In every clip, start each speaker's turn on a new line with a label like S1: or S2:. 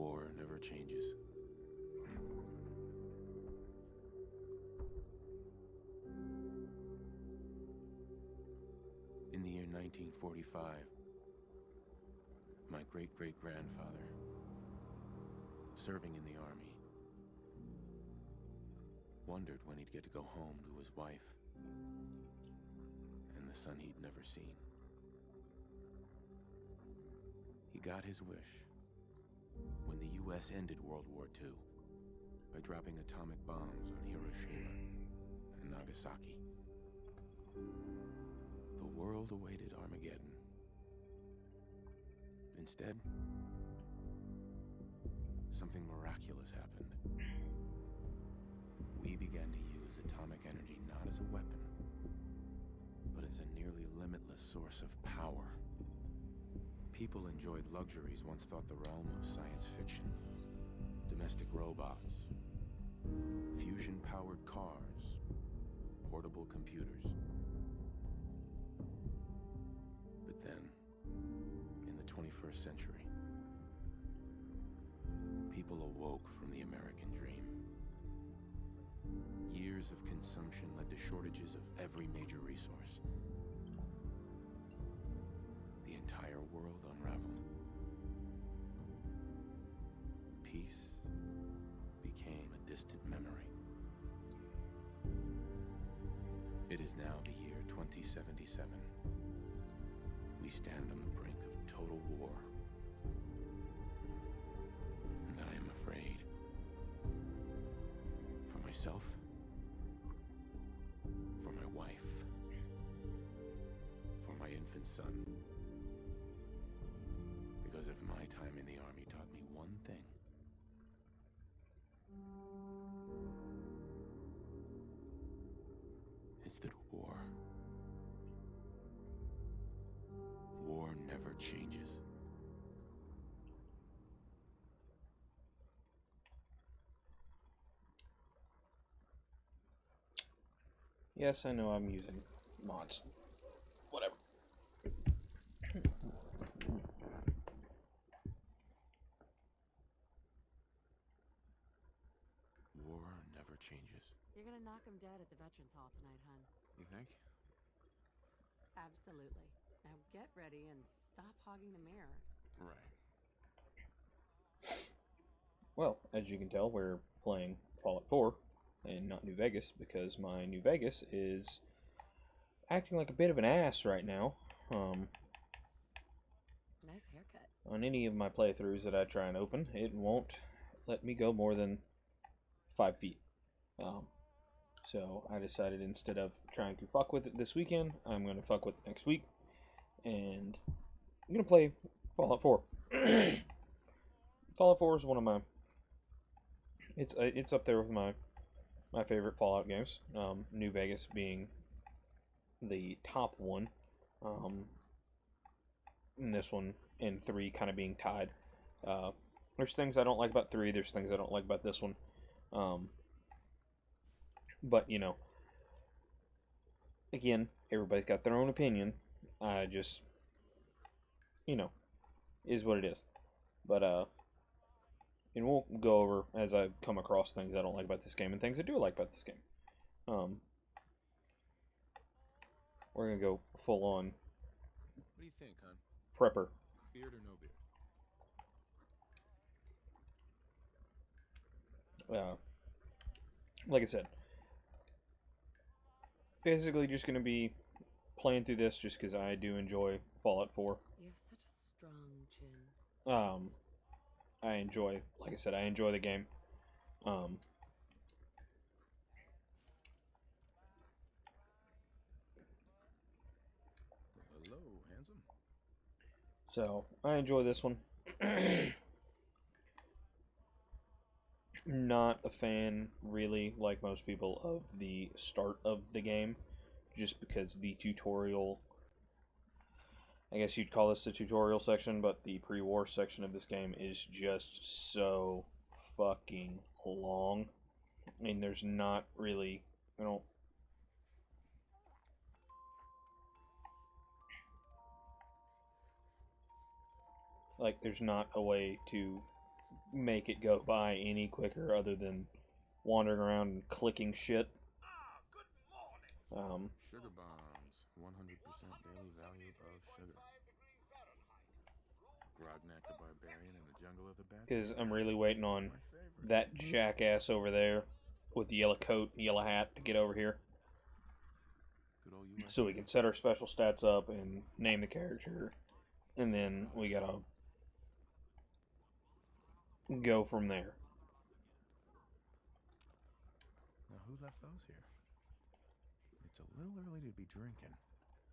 S1: War never changes. In the year 1945, my great-great-grandfather, serving in the army, wondered when he'd get to go home to his wife and the son he'd never seen. He got his wish when the U.S. ended World War II by dropping atomic bombs on Hiroshima and Nagasaki. The world awaited Armageddon. Instead, something miraculous happened. We began to use atomic energy not as a weapon, but as a nearly limitless source of power. People enjoyed luxuries once thought the realm of science fiction. Domestic robots, fusion-powered cars, portable computers. But then, in the 21st century, people awoke from the American dream. Years of consumption led to shortages of every major resource. The entire world unraveled. Peace became a distant memory. It is now the year 2077. We stand on the brink of total war. And I am afraid. For myself, for my wife, for my infant son. Because if my time in the army taught me one thing, it's that war never changes.
S2: Yes, I know I'm using mods. Whatever.
S1: War never changes.
S3: You're gonna knock him dead at the Veterans Hall tonight, hun.
S1: You think?
S3: Absolutely. Now get ready and stop hogging the mirror.
S1: Right.
S2: Well, as you can tell, we're playing Fallout 4 and not New Vegas because my New Vegas is acting like a bit of an ass right now.
S3: Nice haircut.
S2: On any of my playthroughs that I try and open, it won't let me go more than 5 feet. So I decided instead of trying to fuck with it this weekend, I'm going to fuck with it next week. And I'm going to play Fallout 4. Fallout 4 is one of my... It's up there with my favorite Fallout games. New Vegas being the top one. And this one and 3 kind of being tied. There's things I don't like about 3. There's things I don't like about this one. But, you know, again, everybody's got their own opinion. I just, you know, is what it is. But, and we'll go over as I come across things I don't like about this game and things I do like about this game. We're going to go full on
S1: What do you think, hon?
S2: prepper.
S1: Beard or no beard?
S2: Like I said, basically just going to be playing through this just because I do enjoy Fallout 4.
S3: You have such a strong chin.
S2: I enjoy, like I said, I enjoy the game.
S1: Hello, handsome.
S2: So, I enjoy this one. Not a fan, really, like most people, of the start of the game. Just because the tutorial... I guess you'd call this the tutorial section, but the pre-war section of this game is just so fucking long. I mean, there's not really... I don't... Like, there's not a way to make it go by any quicker other than wandering around and clicking shit.
S1: Sugar bombs, 100% daily value of sugar. Grognak the Barbarian in the jungle of the Bat.
S2: Because I'm really waiting on
S1: My favorite.
S2: that jackass over there with the yellow coat and yellow hat to get over here.
S1: Good old US.
S2: So we can set our special stats up and name the character. And then we gotta go from there.
S1: Now, who left those here? It's a little early to be drinking.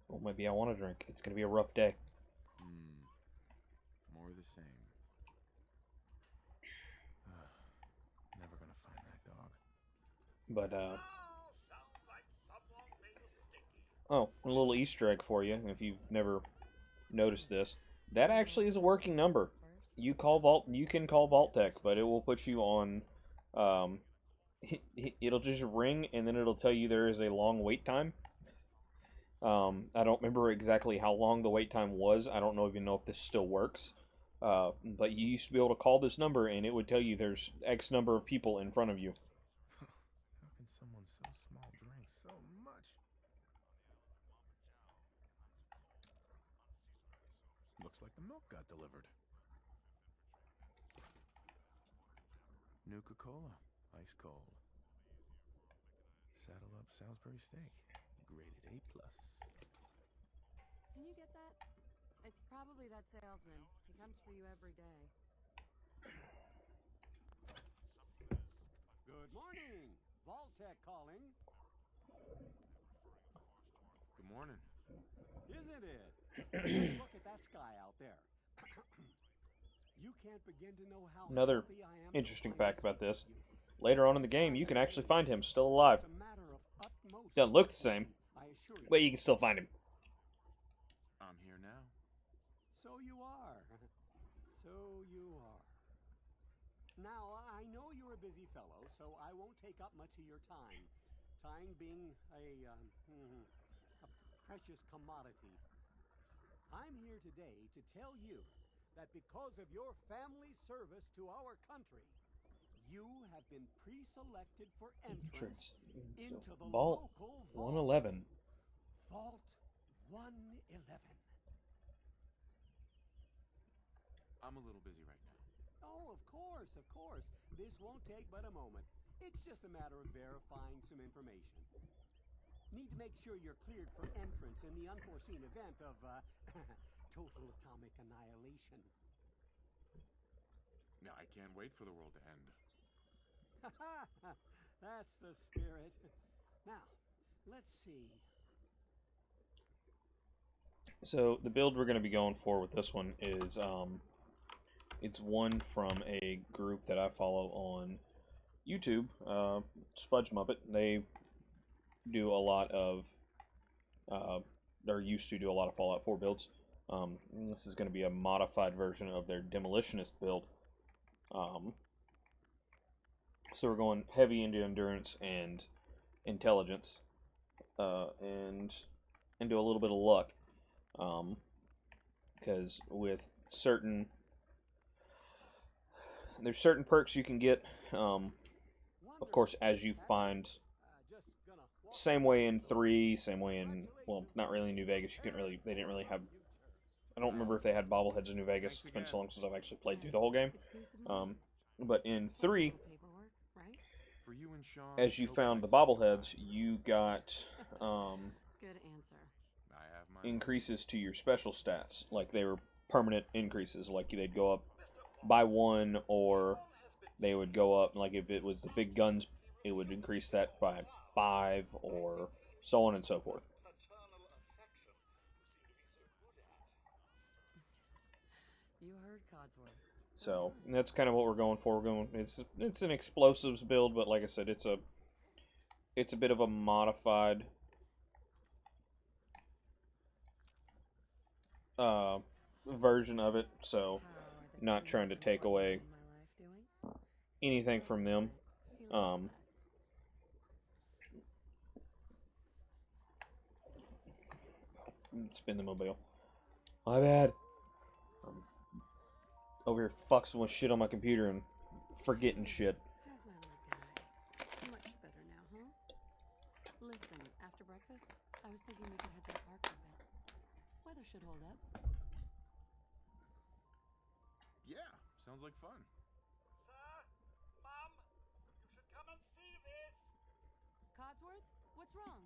S2: Well, maybe I want to drink. It's gonna be a rough day.
S1: More of the same. Never gonna find that dog.
S2: But, oh, a little Easter egg for you, if you've never noticed this. That actually is a working number. You can call Vault-Tec, but it will put you on, it'll just ring, and then it'll tell you there is a long wait time. I don't remember exactly how long the wait time was. I don't even know if this still works. But you used to be able to call this number, and it would tell you there's X number of people in front of you.
S1: How can someone so small drink so much? Looks like the milk got delivered. Nuka-Cola, ice cold. Saddle up Salisbury steak, graded A+.
S3: Can you get that? It's probably that salesman. He comes for you every day.
S4: Good morning. Vault-Tec calling.
S1: Good morning.
S4: Isn't it? Just look at that sky out there. You can't begin to know how
S2: Another
S4: happy I am to
S2: interesting
S4: finally
S2: fact about
S4: speak
S2: this.
S4: with you.
S2: Later on in the game, you can actually find him still alive.
S4: It's a matter of utmost
S2: Doesn't look the same,
S4: I assure you.
S2: but you can still find him.
S1: I'm here now.
S4: So you are. So you are. Now, I know you're a busy fellow, so I won't take up much of your time. Time being a precious commodity. I'm here today to tell you that because of your family service to our country, you have been pre-selected for entrance into the
S2: Vault
S4: local vault.
S2: 111.
S4: Vault 111.
S1: I'm a little busy right now.
S4: Oh, of course, of course. This won't take but a moment. It's just a matter of verifying some information. Need to make sure you're cleared for entrance in the unforeseen event of, total atomic annihilation.
S1: Now, I can't wait for the world to end.
S4: That's the spirit. Now, let's see.
S2: So the build we're going to be going for with this one is it's one from a group that I follow on YouTube, Fudge Muppet. They do a lot of they're used to do a lot of Fallout 4 builds. This is going to be a modified version of their Demolitionist build. So we're going heavy into endurance and intelligence, and do a little bit of luck. Because with there's certain perks you can get, of course, as you find, same way in 3, same way in, well, not really in New Vegas. They didn't really have, I don't remember if they had bobbleheads in New Vegas. It's been so long since I've actually played through the whole game. But in 3,
S1: For you and Sean,
S2: as you
S1: hope
S2: found
S1: my
S2: the
S1: sister
S2: bobbleheads,
S1: and
S2: you got
S3: Good answer.
S1: I have my
S2: increases to your special stats. Like, they were permanent increases. Like, they'd go up by 1, or they would go up, like, if it was the big guns, it would increase that by 5, or so on and so forth.
S3: You heard Codsworth.
S2: So that's kind of what we're going for. It's an explosives build, but like I said, it's a bit of a modified version of it. So not trying to take away anything from them. Spin the mobile. My bad. over here fucks with shit on my computer and forgetting shit.
S3: How's my little guy? Much better now, huh? Listen, after breakfast, I was thinking we could head to the park for a bit. Weather should hold up.
S1: Yeah, sounds like fun.
S5: Sir, Mum, you should come and see this.
S3: Codsworth, what's wrong?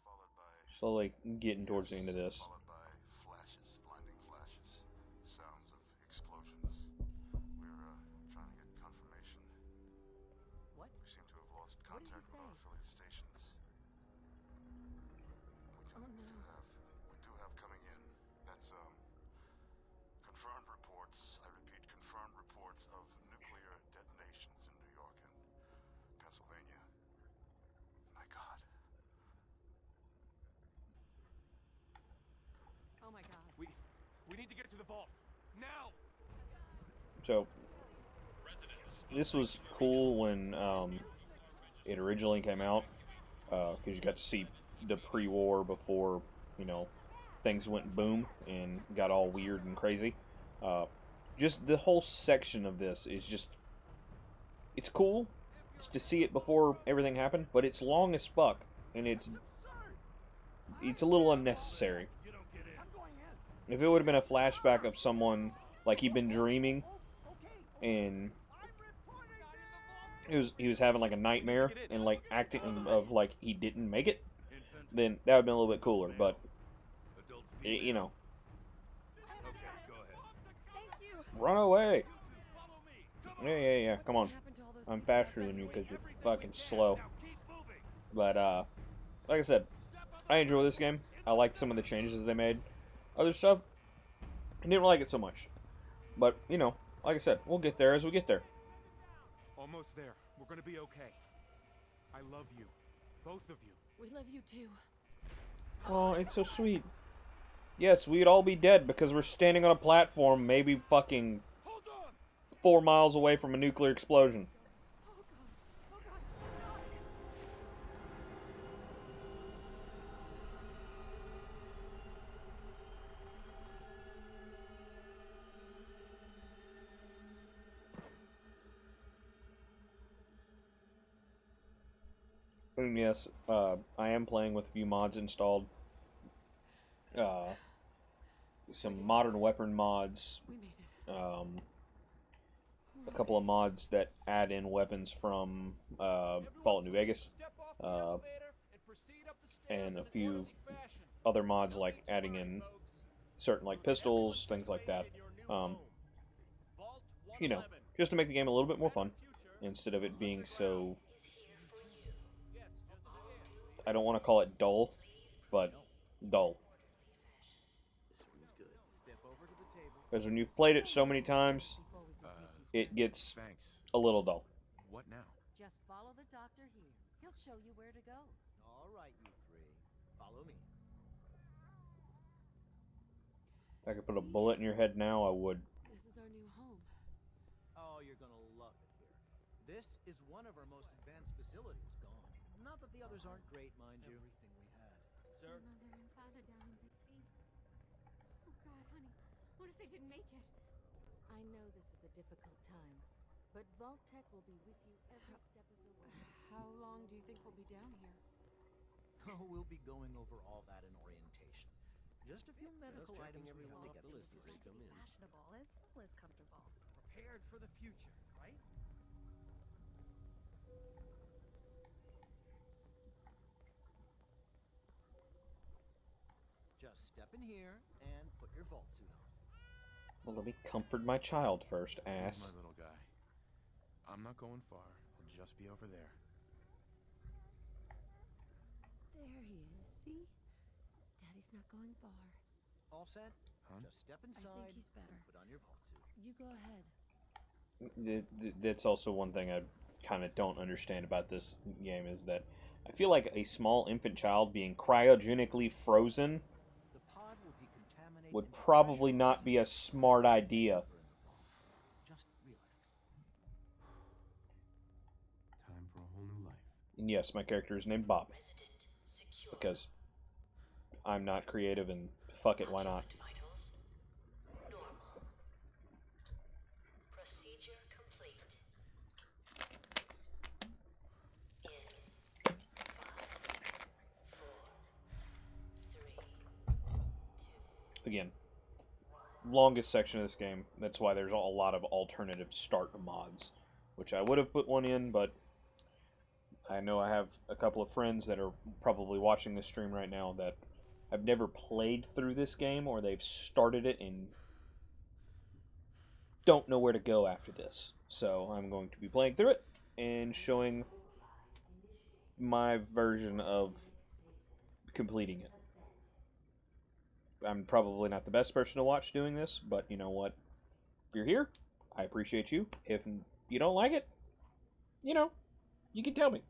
S6: Followed by
S2: Slowly getting towards the end of this.
S6: followed by flashes, blinding flashes, sounds of explosions. We're trying to get confirmation.
S3: What?
S6: We seem to have lost
S3: What did he
S6: contact with our
S3: say?
S6: affiliate stations.
S3: Oh no.
S6: We do have coming in. That's confirmed reports. I repeat, confirmed reports of nuclear detonations in New York and Pennsylvania. My God.
S3: Oh my god.
S1: We need to get to the vault now.
S2: So, this was cool when it originally came out, because you got to see the pre-war before, you know, things went boom and got all weird and crazy. Just the whole section of this is just, it's cool to see it before everything happened, but it's long as fuck, and it's a little unnecessary.
S5: You don't get in.
S4: I'm going in.
S2: If it would have been a flashback of someone, like he'd been dreaming,
S4: Okay.
S2: and
S4: I'm reporting.
S2: he was having like a nightmare and like acting of like he didn't make it, then that would have been a little bit cooler. But
S5: Adult
S2: you know,
S5: Okay, go ahead.
S3: Thank you.
S2: run away.
S5: Follow me. Come on.
S2: Yeah. Come on.
S3: What happened to all those
S2: I'm
S3: people
S2: faster
S3: outside
S2: than you
S3: the
S2: because
S3: gate?
S2: you're fucking slow.
S5: Now keep moving.
S2: But like I said, I enjoy this game. I like some of the changes they made. Other stuff, I didn't like it so much. But you know, like I said, we'll get there as we get there.
S1: Almost there. We're gonna be okay. I love you, both of you.
S3: We love you too.
S2: Oh, it's so sweet. Yes, we'd all be dead because we're standing on a platform, maybe fucking
S5: Hold on.
S2: 4 miles away from a nuclear explosion. And yes, I am playing with a few mods installed. Some modern weapon mods,
S3: We made it.
S2: a couple of mods that add in weapons from Fallout New Vegas, and a few other mods like adding in certain like pistols, things like that. You know, just to make the game a little bit more fun instead of it being so, I don't want to call it dull, but dull. Because when you've played it so many times, it gets
S1: Thanks.
S2: a little dull.
S1: What now?
S3: Just follow the doctor here. He'll show you where to go.
S7: All right, you three. Follow me.
S2: If I could put a bullet in your head now, I would.
S3: This is our new home.
S7: Oh, you're gonna love it here. This is one of our most advanced facilities. Not that the others aren't great, mind you. Everything we had.
S8: Sir? Mother and father down in D.C. Oh, God, honey. What if they didn't make it?
S3: I know this is a difficult time, but Vault Tech will be with you every step of the way. How long do you think we'll be down here?
S7: Oh, we'll be going over all that in orientation. Just a few medical items we have to get through.
S8: Fashionable as well as comfortable.
S7: Prepared for the future, right? Just step in here and put your vault suit on.
S2: Well, let me comfort my child first,
S1: Here's
S2: ass.
S1: my little guy. I'm not going far. I'll just be over there.
S3: There he is. See? Daddy's not going far.
S7: All set?
S1: Huh?
S7: Just step
S3: I
S7: inside.
S3: think he's better.
S7: And put on your vault suit.
S3: You go ahead.
S2: That's also one thing I kind of don't understand about this game is that I feel like a small infant child being cryogenically frozen
S7: The pod will decontaminate
S2: would
S7: into
S2: probably
S7: pressure
S2: not be a smart idea.
S7: Just relax.
S1: Time for a whole new life.
S2: And yes, my character is named Bob because I'm not creative and fuck it, why not?
S9: Vitals. Normal. Procedure complete. In 5, 4, 3, 2.
S2: Again, longest section of this game. That's why there's a lot of alternative start mods, which I would have put one in, but I know I have a couple of friends that are probably watching this stream right now that have never played through this game, or they've started it and don't know where to go after this. So I'm going to be playing through it and showing my version of completing it. I'm probably not the best person to watch doing this, but you know what? If you're here, I appreciate you. If you don't like it, you know, you can tell me.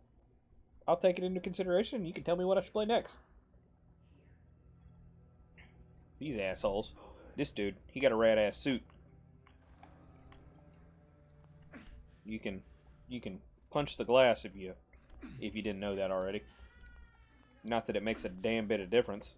S2: I'll take it into consideration, and you can tell me what I should play next. These assholes. This dude, he got a rad-ass suit. You can punch the glass if you didn't know that already. Not that it makes a damn bit of difference.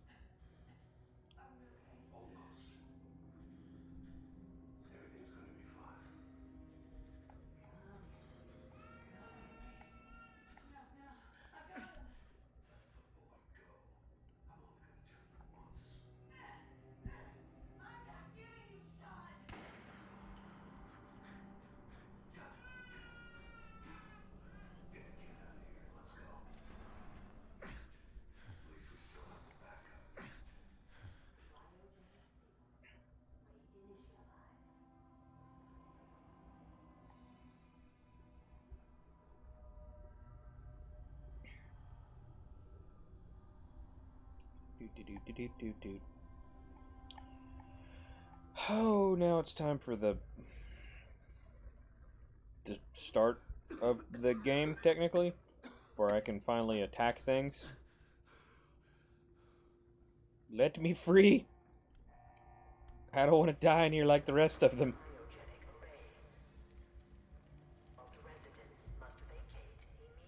S2: Oh, now it's time for the start of the game, technically, where I can finally attack things. Let me free! I don't want to die in here like the rest of them.
S9: Cryogenic array. All residents must vacate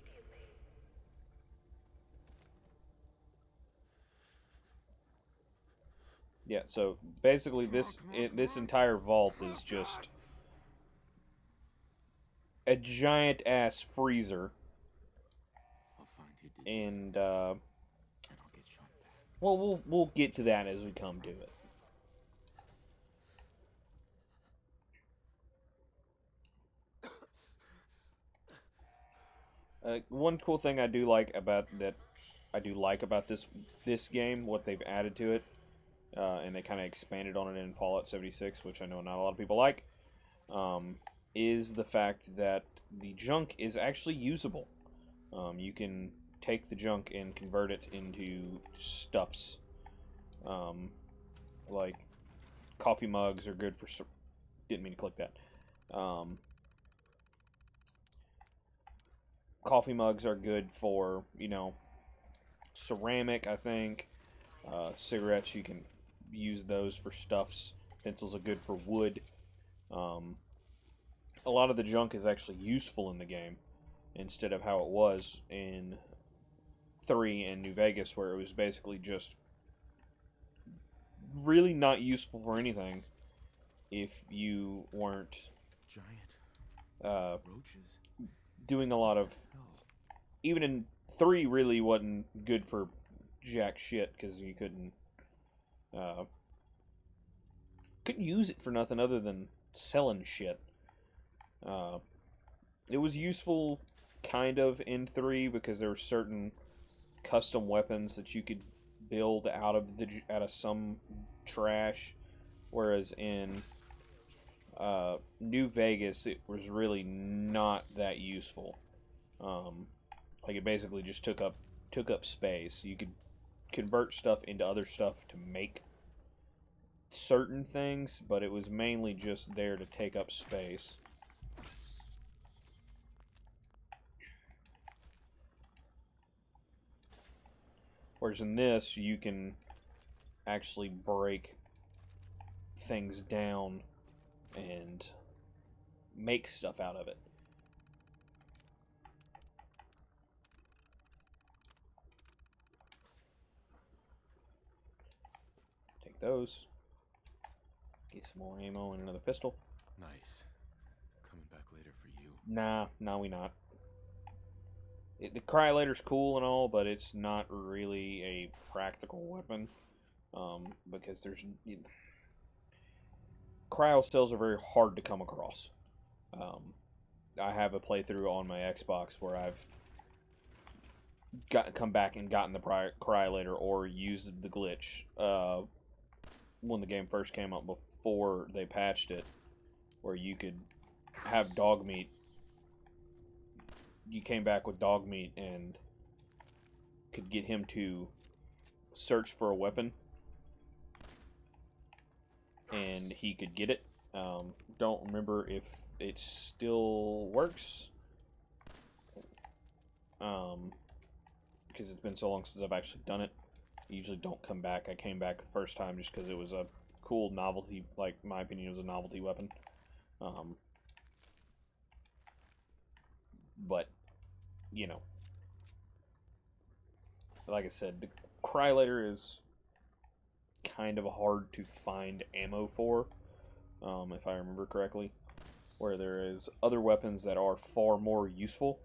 S9: immediately.
S2: Yeah, so basically this entire vault is just a giant ass freezer,
S1: I'll find who did this,
S2: and
S1: and I'll get Sean back.
S2: well, we'll get to that as we come to it. One cool thing I do like about this game, what they've added to it, and they kind of expanded on it in Fallout 76, which I know not a lot of people like, is the fact that the junk is actually usable. You can take the junk and convert it into stuffs. Like coffee mugs are good for... Didn't mean to click that. Coffee mugs are good for, you know, ceramic, I think. Cigarettes, you can use those for stuffs. Pencils are good for wood. A lot of the junk is actually useful in the game, instead of how it was in 3 and New Vegas, where it was basically just really not useful for anything if you weren't
S1: Giant roaches.
S2: doing a lot of... Even in 3 really wasn't good for jack shit, because you couldn't use it for nothing other than selling shit. It was useful kind of in 3 because there were certain custom weapons that you could build out of some trash, whereas in New Vegas it was really not that useful. Like it basically just took up space. You could convert stuff into other stuff to make certain things, but it was mainly just there to take up space. Whereas in this, you can actually break things down and make stuff out of it. Take take those. Get some more ammo and another pistol.
S1: Nice. Coming back later for you.
S2: Nah, we not. The Cryolator's cool and all, but it's not really a practical weapon. Because there's... Cryo cells are very hard to come across. I have a playthrough on my Xbox where I've come back and gotten the Cryolator or used the glitch when the game first came out before they patched it, where you could have dog meat. You came back with dog meat and could get him to search for a weapon, and he could get it. Don't remember if it still works, because it's been so long since I've actually done it. I usually don't come back. I came back the first time just because it was a cool novelty, like, in my opinion, it was a novelty weapon. But, you know, like I said, the Cryolator is kind of hard to find ammo for, if I remember correctly, where there is other weapons that are far more useful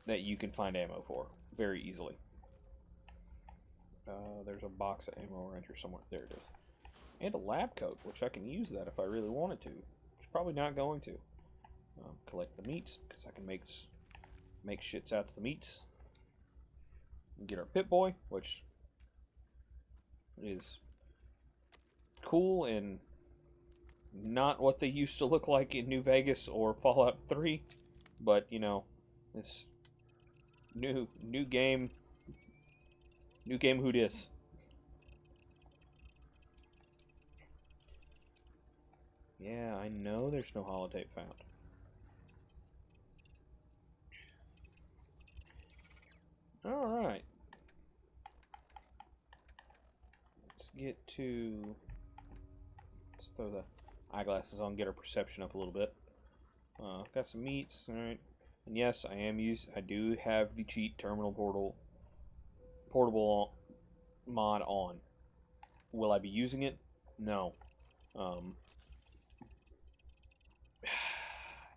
S2: that you can find ammo for very easily. There's a box of ammo around here somewhere. There it is. And a lab coat, which I can use that if I really wanted to. Which probably not going to. Collect the meats, because I can make shits out to the meats. Get our Pip-Boy, which is cool and not what they used to look like in New Vegas or Fallout 3, but you know, it's new game who dis. Yeah, I know there's no holotape found. Alright. Let's throw the eyeglasses on, get our perception up a little bit. Got some meats, alright. And yes, I do have the cheat terminal portable mod on. Will I be using it? No.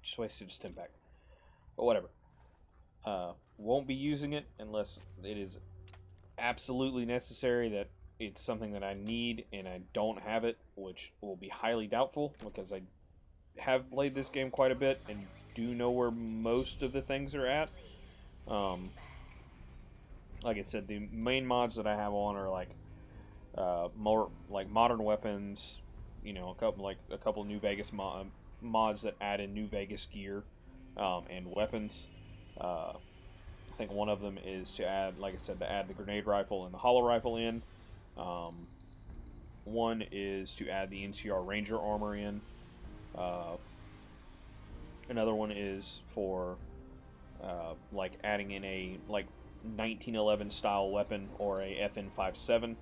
S2: Just wasted a stim pack. But whatever. Won't be using it unless it is absolutely necessary, that it's something that I need and I don't have it, which will be highly doubtful because I have played this game quite a bit and do know where most of the things are at. Like I said, the main mods that I have on are like more like modern weapons, you know, a couple New Vegas mods that add in New Vegas gear and weapons. I think one of them is to add, like I said, to add the grenade rifle and the hollow rifle in. One is to add the NCR Ranger armor in. Another one is for like adding in a like 1911 style weapon or a FN57,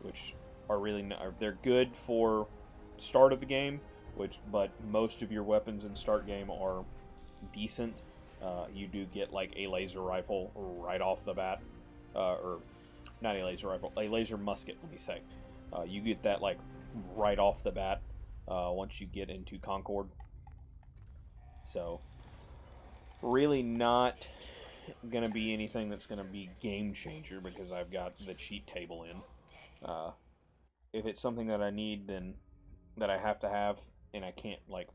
S2: which are they're good for start of the game, but most of your weapons in start game are decent. You do get like a laser rifle right off the bat, or not a laser rifle, a laser musket, let me say. You get that like right off the bat once you get into Concord. So really not gonna be anything that's gonna be game changer because I've got the cheat table in. If it's something that I need, then that I have to have, and I can't, like,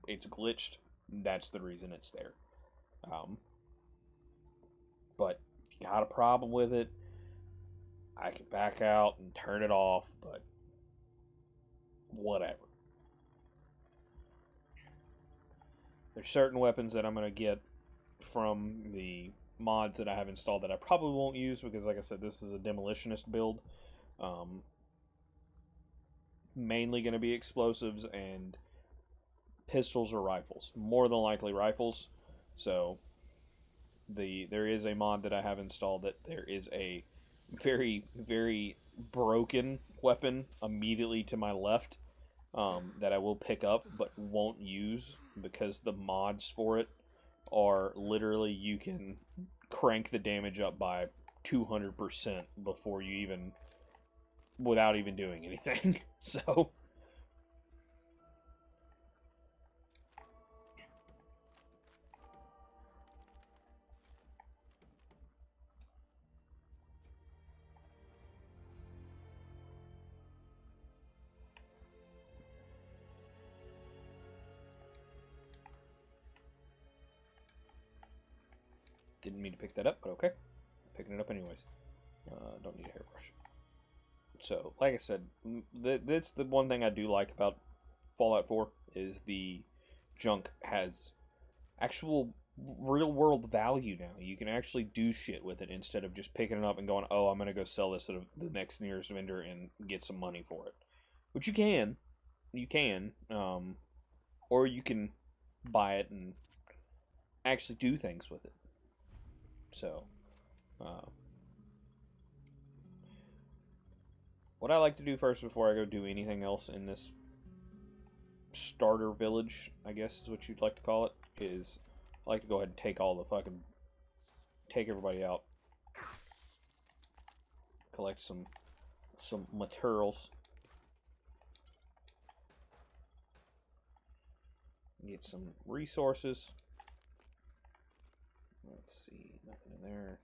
S2: it's glitched, that's the reason it's there. But if you got a problem with it, I can back out and turn it off, but whatever. There's certain weapons that I'm going to get from the mods that I have installed that I probably won't use because, like I said, this is a demolitionist build. Mainly going to be explosives and pistols or rifles. More than likely rifles. So there is a mod that I have installed that there is a very, very broken weapon immediately to my left that I will pick up but won't use because the mods for it are literally you can crank the damage up by 200% before you even, without even doing anything. So didn't mean to pick that up, but okay. Picking it up anyways. Don't need a hairbrush. So, like I said, that's the one thing I do like about Fallout 4 is the junk has actual real-world value now. You can actually do shit with it instead of just picking it up and going, oh, I'm going to go sell this at the next nearest vendor and get some money for it. Which you can. You can. Or you can buy it and actually do things with it. So, what I like to do first before I go do anything else in this starter village, I guess is what you'd like to call it, is I like to go ahead and take everybody out. Collect some materials. Get some resources. Let's see, nothing in there.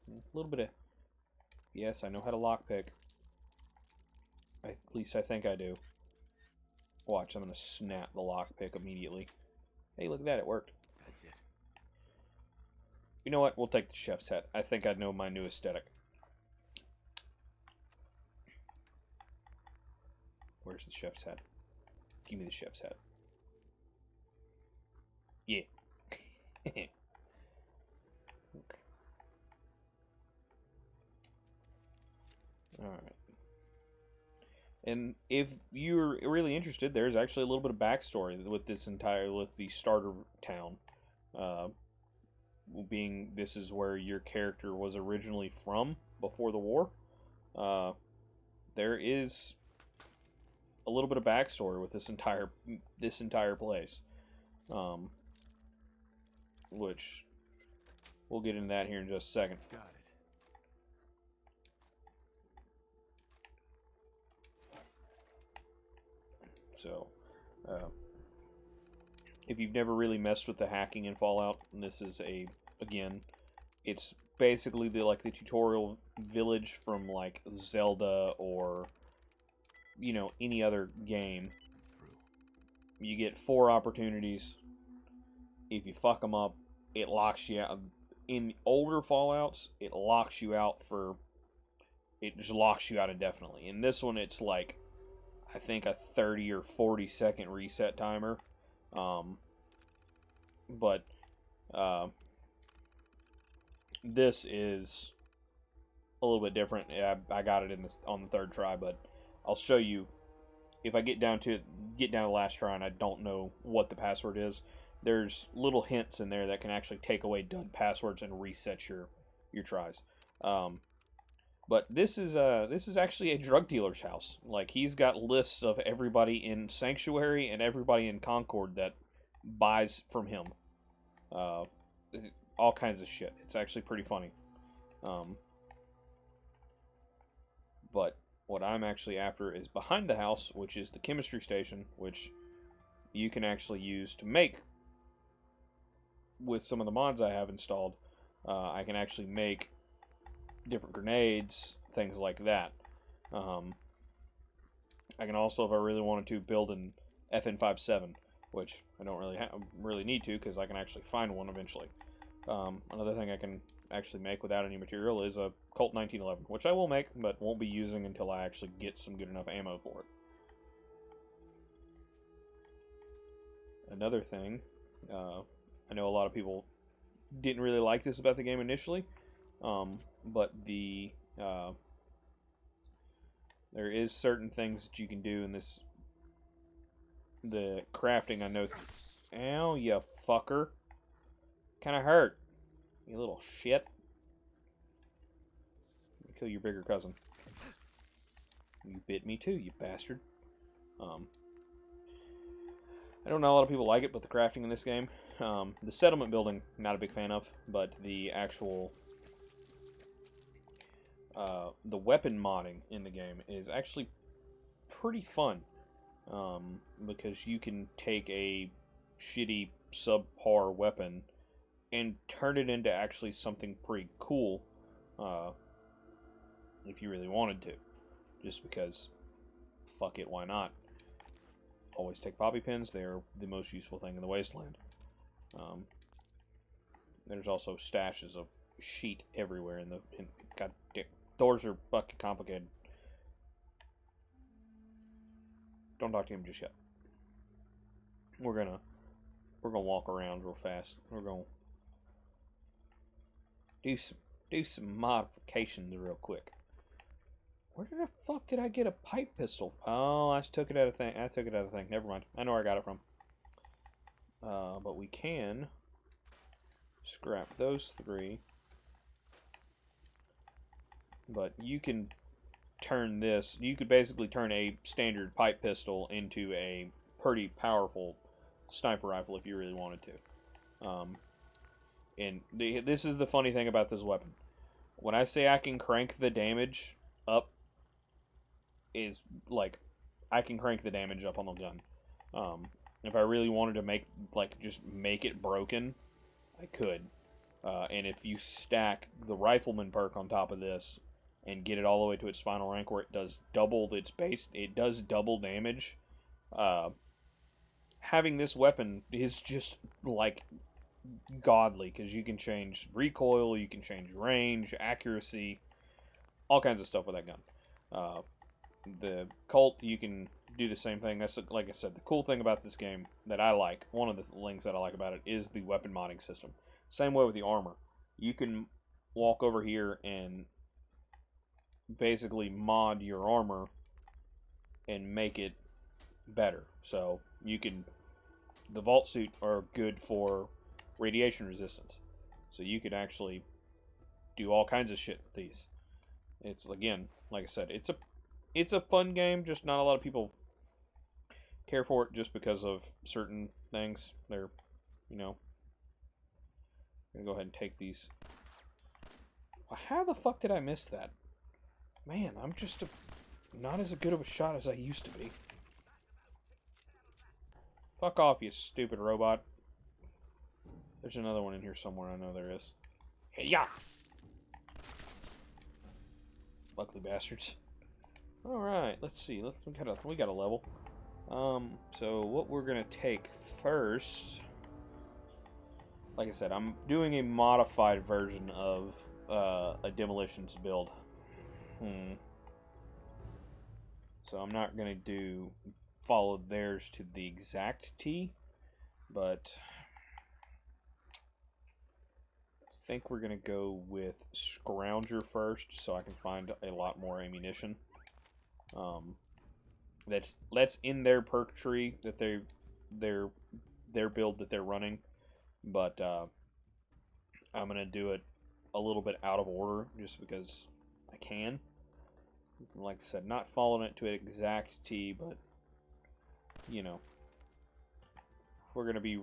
S2: A little bit of... Yes, I know how to lockpick. At least I think I do. Watch, I'm going to snap the lockpick immediately. Hey, look at that, it worked.
S1: That's it.
S2: You know what? We'll take the chef's hat. I think I know my new aesthetic. Where's the chef's hat? Give me the chef's hat. Yeah. Okay. Alright. And if you're really interested, there's actually a little bit of backstory with the starter town. Being this is where your character was originally from before the war. There is a little bit of backstory with this entire place. Which we'll get into that here in just a second.
S1: Got it.
S2: So, if you've never really messed with the hacking in Fallout, this is again, it's basically the tutorial village from like Zelda or, you know, any other game. You get 4 opportunities. If you fuck them up, it locks you out. In older Fallouts, it locks you out it just locks you out indefinitely. In this one, it's like, I think a 30 or 40 second reset timer. But this is a little bit different. Yeah, I got it on the 3rd try, but I'll show you if I get down to the last try and I don't know what the password is. There's little hints in there that can actually take away dud passwords and reset your tries. But this is actually a drug dealer's house. Like, he's got lists of everybody in Sanctuary and everybody in Concord that buys from him. All kinds of shit. It's actually pretty funny. But what I'm actually after is behind the house, which is the chemistry station, which you can actually use to make, with some of the mods I have installed, I can actually make different grenades, things like that. I can also, if I really wanted to, build an FN57, which I don't really need to, because I can actually find one eventually. Another thing I can actually make without any material is a Colt 1911, which I will make, but won't be using until I actually get some good enough ammo for it. Another thing, I know a lot of people didn't really like this about the game initially, but there is certain things that you can do in this. The crafting, I know. Ow, you fucker! Kind of hurt, you little shit. Kill your bigger cousin. You bit me too, you bastard. I don't know, a lot of people like it, but the crafting in this game, the settlement building, not a big fan of, but the actual the weapon modding in the game is actually pretty fun. Because you can take a shitty subpar weapon and turn it into actually something pretty cool, if you really wanted to. Just because, fuck it, why not? Always take bobby pins, they're the most useful thing in the wasteland. There's also stashes of sheet everywhere God damn, doors are fucking complicated. Don't talk to him just yet. We're gonna walk around real fast. We're gonna do some modifications real quick. Where the fuck did I get a pipe pistol? Oh, I took it out of thing. Never mind. I know where I got it from. But we can scrap those 3. But you can turn this. You could basically turn a standard pipe pistol into a pretty powerful sniper rifle if you really wanted to. And this is the funny thing about this weapon. When I say I can crank the damage up, is like I can crank the damage up on the gun. If I really wanted to just make it broken, I could. And if you stack the rifleman perk on top of this and get it all the way to its final rank where it does double its base, it does double damage. Having this weapon is just like godly, because you can change recoil, you can change range, accuracy, all kinds of stuff with that gun. The Colt, you can do the same thing. That's, like I said, the cool thing about this game that I like, one of the things that I like about it, is the weapon modding system. Same way with the armor. You can walk over here and basically mod your armor and make it better. So you can, the vault suit are good for radiation resistance, so you can actually do all kinds of shit with these. It's, again, like I said, it's a fun game, just not a lot of people care for it just because of certain things. They're, gonna go ahead and take these. How the fuck did I miss that? Man, I'm just not as good of a shot as I used to be. Fuck off, you stupid robot. There's another one in here somewhere, I know there is. Hey-ya! Ugly bastards. Alright, let's see. We got a level. So what we're gonna take first, like I said, I'm doing a modified version of a demolitions build. So I'm not gonna follow theirs to the exact T, but I think we're gonna go with Scrounger first, so I can find a lot more ammunition. That's in their perk tree that their build that they're running, but I'm gonna do it a little bit out of order just because I can. Like I said, not following it to an exact T, but we're gonna be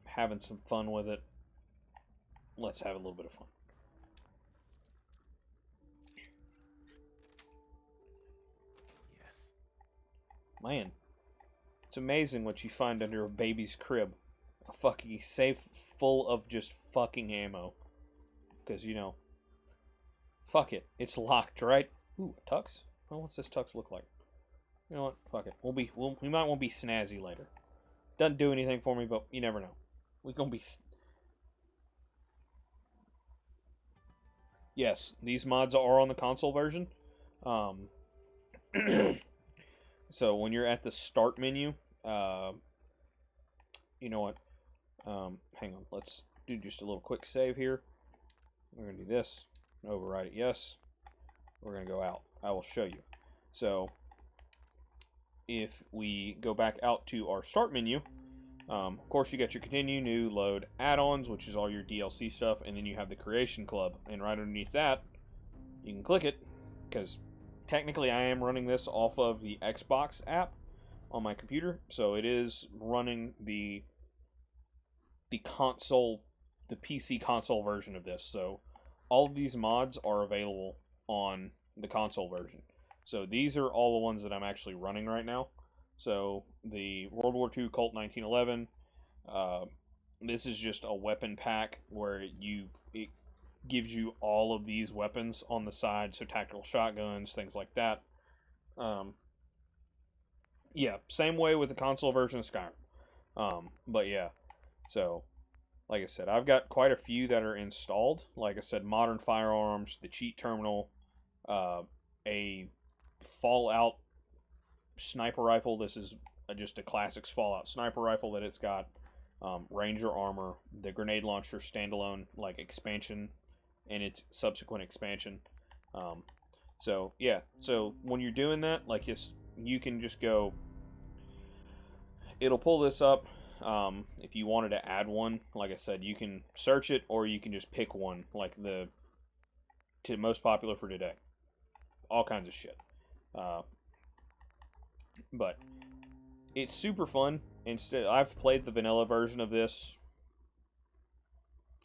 S2: having some fun with it. Let's have a little bit of fun.
S1: Yes.
S2: Man, it's amazing what you find under a baby's crib. A fucking safe full of just fucking ammo. Because, fuck it. It's locked, right? Ooh, a tux? Well, what's this tux look like? You know what? Fuck it. We might want to be snazzy later. Doesn't do anything for me, but you never know. We're gonna be... Yes, these mods are on the console version. So when you're at the start menu, you know what? Hang on. Let's do just a little quick save here. We're going to do this. Override it, yes. We're going to go out. I will show you. So if we go back out to our start menu, of course you got your continue, new, load, add-ons, which is all your DLC stuff, and then you have the creation club. And right underneath that, you can click it, because technically I am running this off of the Xbox app on my computer, so it is running the the console, the PC console version of this. So all of these mods are available on the console version. So these are all the ones that I'm actually running right now. So the World War II Colt 1911. This is just a weapon pack where it gives you all of these weapons on the side. So tactical shotguns, things like that. Yeah, same way with the console version of Skyrim. But yeah, so like I said, I've got quite a few that are installed. Like I said, modern firearms, the cheat terminal, a Fallout sniper rifle. This is just a classics Fallout sniper rifle that it's got. Ranger armor, the grenade launcher standalone like expansion, and its subsequent expansion. So yeah, so when you're doing that, like you can just go. It'll pull this up. If you wanted to add one, like I said, you can search it, or you can just pick one, like the most popular for today. All kinds of shit. But it's super fun. Instead, I've played the vanilla version of this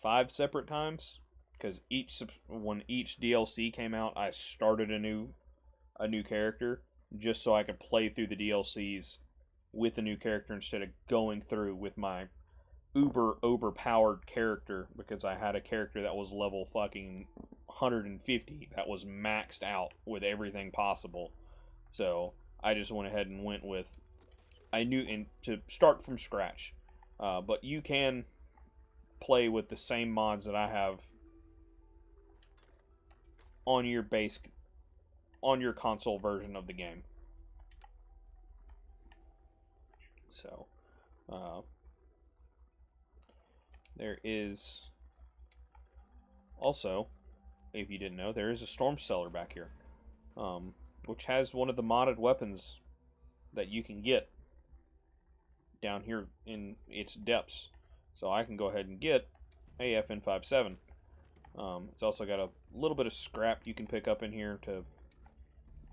S2: 5 separate times because when each DLC came out, I started a new character just so I could play through the DLCs with a new character instead of going through with my overpowered character, because I had a character that was level fucking 150 that was maxed out with everything possible. So I just went ahead and went with to start from scratch. But you can play with the same mods that I have on your console version of the game. So, there is also, if you didn't know, there is a storm cellar back here, which has one of the modded weapons that you can get down here in its depths. So I can go ahead and get a FN57. It's also got a little bit of scrap you can pick up in here to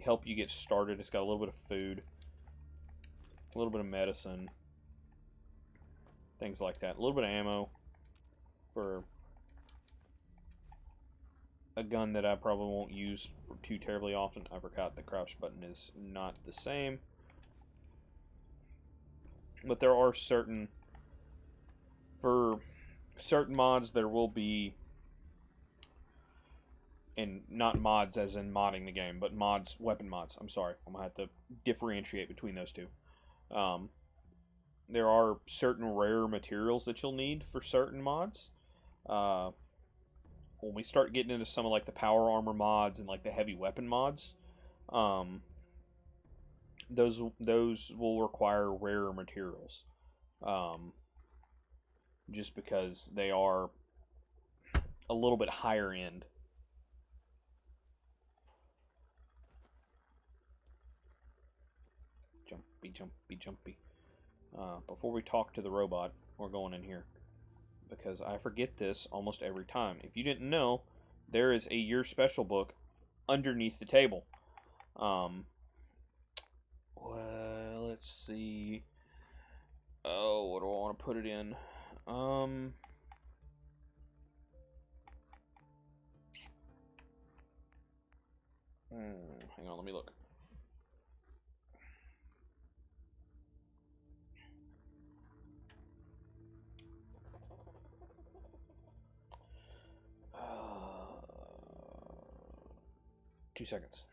S2: help you get started. It's got a little bit of food, a little bit of medicine, things like that. A little bit of ammo for a gun that I probably won't use for too terribly often. I forgot the crouch button is not the same. But there are for certain mods, there will be, and not mods as in modding the game, but mods, weapon mods. I'm sorry, I'm going to have to differentiate between those two. There are certain rare materials that you'll need for certain mods. When we start getting into some of like the power armor mods and like the heavy weapon mods, those will require rarer materials, just because they are a little bit higher end. Jumpy. Before we talk to the robot, we're going in here, because I forget this almost every time. If you didn't know, there is a Your Special book underneath the table. Well, let's see. Oh, what do I want to put it in? Hang on, let me look. Uh, 2 seconds.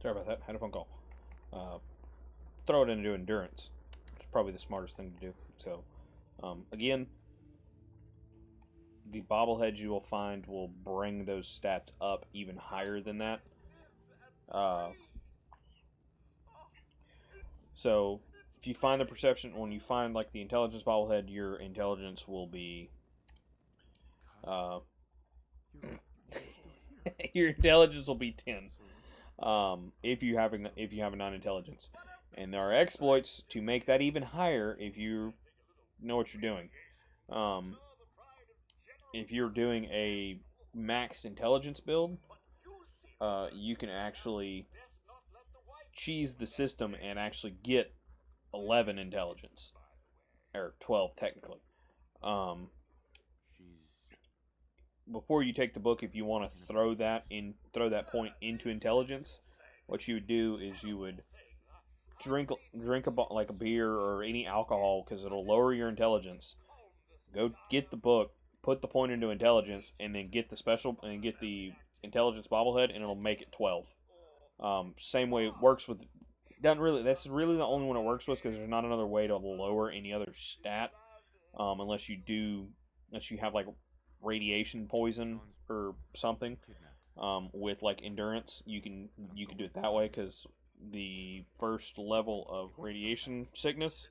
S2: Sorry about that. Had a phone call. Throw it into endurance. It's probably the smartest thing to do. So, again, the bobbleheads you will find will bring those stats up even higher than that. So, if you find the perception, when you find like the intelligence bobblehead, your intelligence will be, your intelligence will be 10. If you have a non-intelligence, and there are exploits to make that even higher if you know what you're doing. If you're doing a max intelligence build, you can actually cheese the system and actually get 11 intelligence, or 12 technically. Before you take the book, if you want to throw that point into intelligence, what you would do is you would drink like a beer or any alcohol, because it'll lower your intelligence. Go get the book, put the point into intelligence, and then get the intelligence bobblehead, and it'll make it 12. Same way it works with. That's really the only one it works with, because there's not another way to lower any other stat, unless you have like radiation poison or something. With like endurance, you can do it that way, because the first level of radiation sickness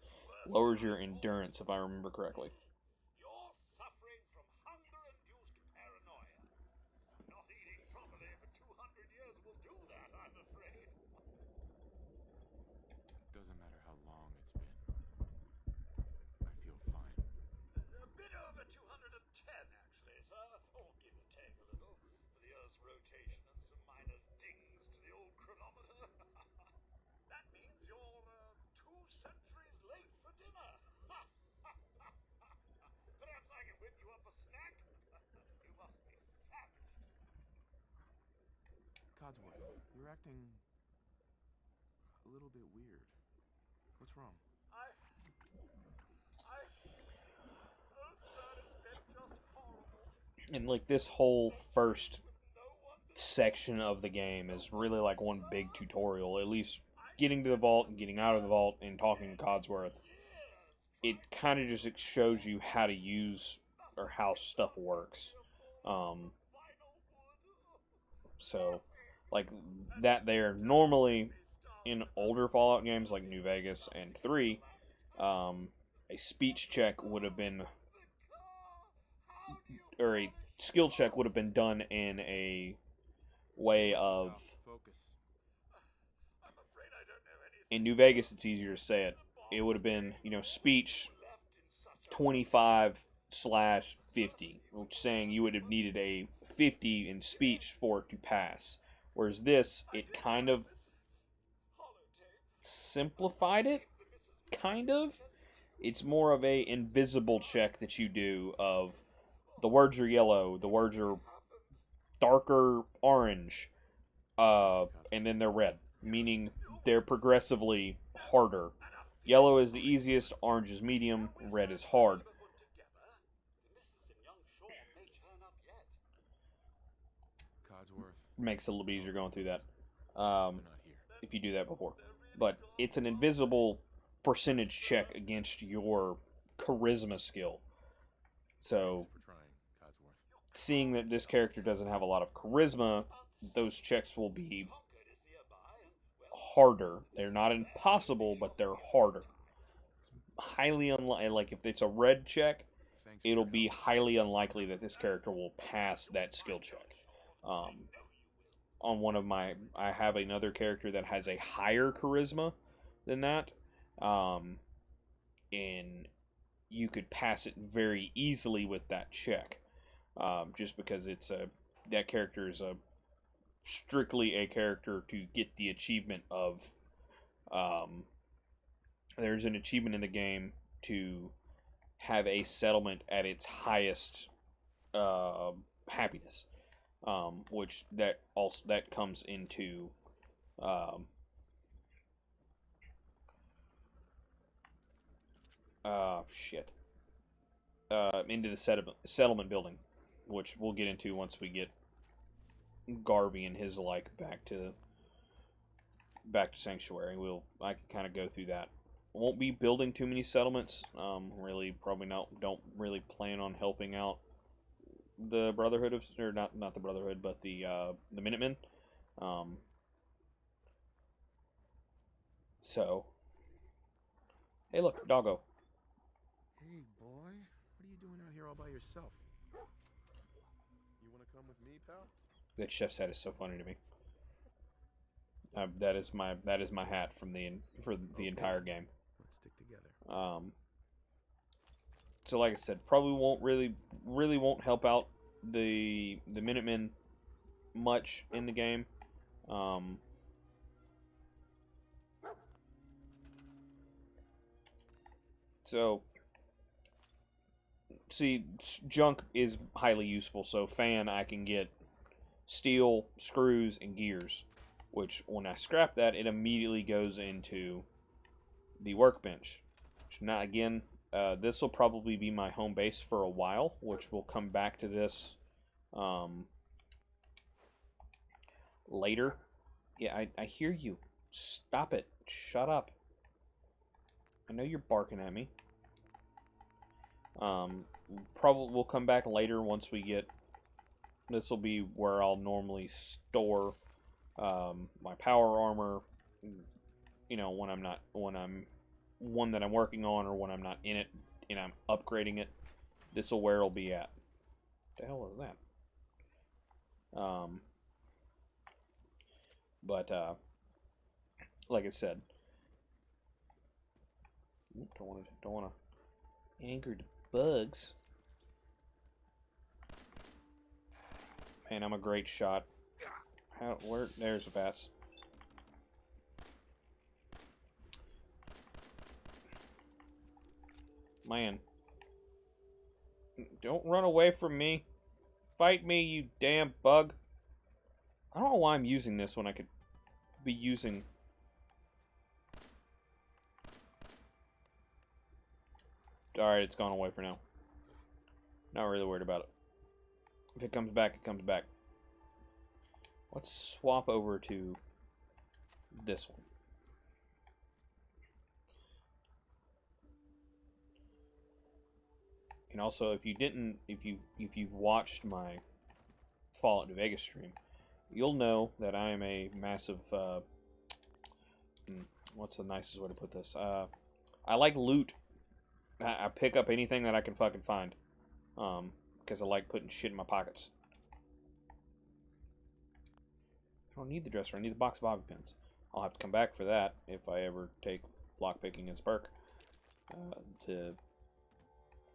S2: lowers your endurance, if I remember correctly.
S5: You're suffering from hunger-induced paranoia. Not eating properly for 200 years will do that, I'm afraid.
S1: Doesn't matter how long it's been. I feel fine.
S5: A bit over 210, actually, sir. Or give or take a little, for the Earth's rotation and some minor dings to the old chronometer. That means you're 2 centuries late for dinner. Perhaps I can whip you up a snack? You must be famished.
S1: Codsworth, you're acting a little bit weird. What's wrong?
S5: Oh, sir, it's been just horrible.
S2: And like this whole first section of the game is really like one big tutorial. At least getting to the vault and getting out of the vault and talking to Codsworth. It kind of just shows you how to use or how stuff works. So like that there, normally in older Fallout games like New Vegas and 3, a speech check would have been, or a skill check would have been done in a way of, in New Vegas it's easier to say it. It would have been, speech 25/50, which saying you would have needed a 50 in speech for it to pass. Whereas this, it kind of simplified it, kind of. It's more of a invisible check that you do of the words are yellow, the words are darker orange, and then they're red, meaning they're progressively harder. Yellow is the easiest, orange is medium, red is hard.
S1: Codsworth.
S2: Makes it a little easier going through that. If you do that before. But it's an invisible percentage check against your charisma skill. So, seeing that this character doesn't have a lot of charisma, those checks will be harder. They're not impossible, but they're harder. Highly unlikely, like if it's a red check, it'll be highly unlikely that this character will pass that skill check. On one of my, I have another character that has a higher charisma than that, and you could pass it very easily with that check, just because that character is strictly a character to get the achievement of, there's an achievement in the game to have a settlement at its highest happiness. Which that comes into into the settlement building, which we'll get into once we get Garvey and his like back to back to Sanctuary. I can kind of go through that. Won't be building too many settlements. Really, probably not. Don't really plan on helping out the Brotherhood of, or not the Brotherhood, but the Minutemen. So, hey, look, doggo.
S1: Hey, boy. What are you doing out here all by yourself? You want to come with me, pal?
S2: That chef's hat is so funny to me. That is my hat from the entire game.
S1: Let's stick together.
S2: So like I said, probably won't really won't help out the Minutemen much in the game. So see, junk is highly useful. So fan, I can get steel, screws, and gears, which when I scrap that, it immediately goes into the workbench. Now again, this will probably be my home base for a while, which we'll come back to this later. Yeah, I hear you. Stop it. Shut up. I know you're barking at me. Probably we'll come back later once we get... This will be where I'll normally store my power armor, you know, when I'm one that I'm working on, or when I'm not in it and I'm upgrading it. This will where it'll be at. What the hell was that? But like I said, don't want to anger the bugs. Man, I'm a great shot. There's the bats. Man. Don't run away from me. Fight me, you damn bug. I don't know why I'm using this when I could be using... Alright, it's gone away for now. Not really worried about it. If it comes back, it comes back. Let's swap over to this one. And also, if you've watched my Fallout New Vegas stream, you'll know that I am a massive, what's the nicest way to put this? I like loot. I pick up anything that I can fucking find. Because I like putting shit in my pockets. I don't need the dresser, I need the box of bobby pins. I'll have to come back for that if I ever take lockpicking as a perk.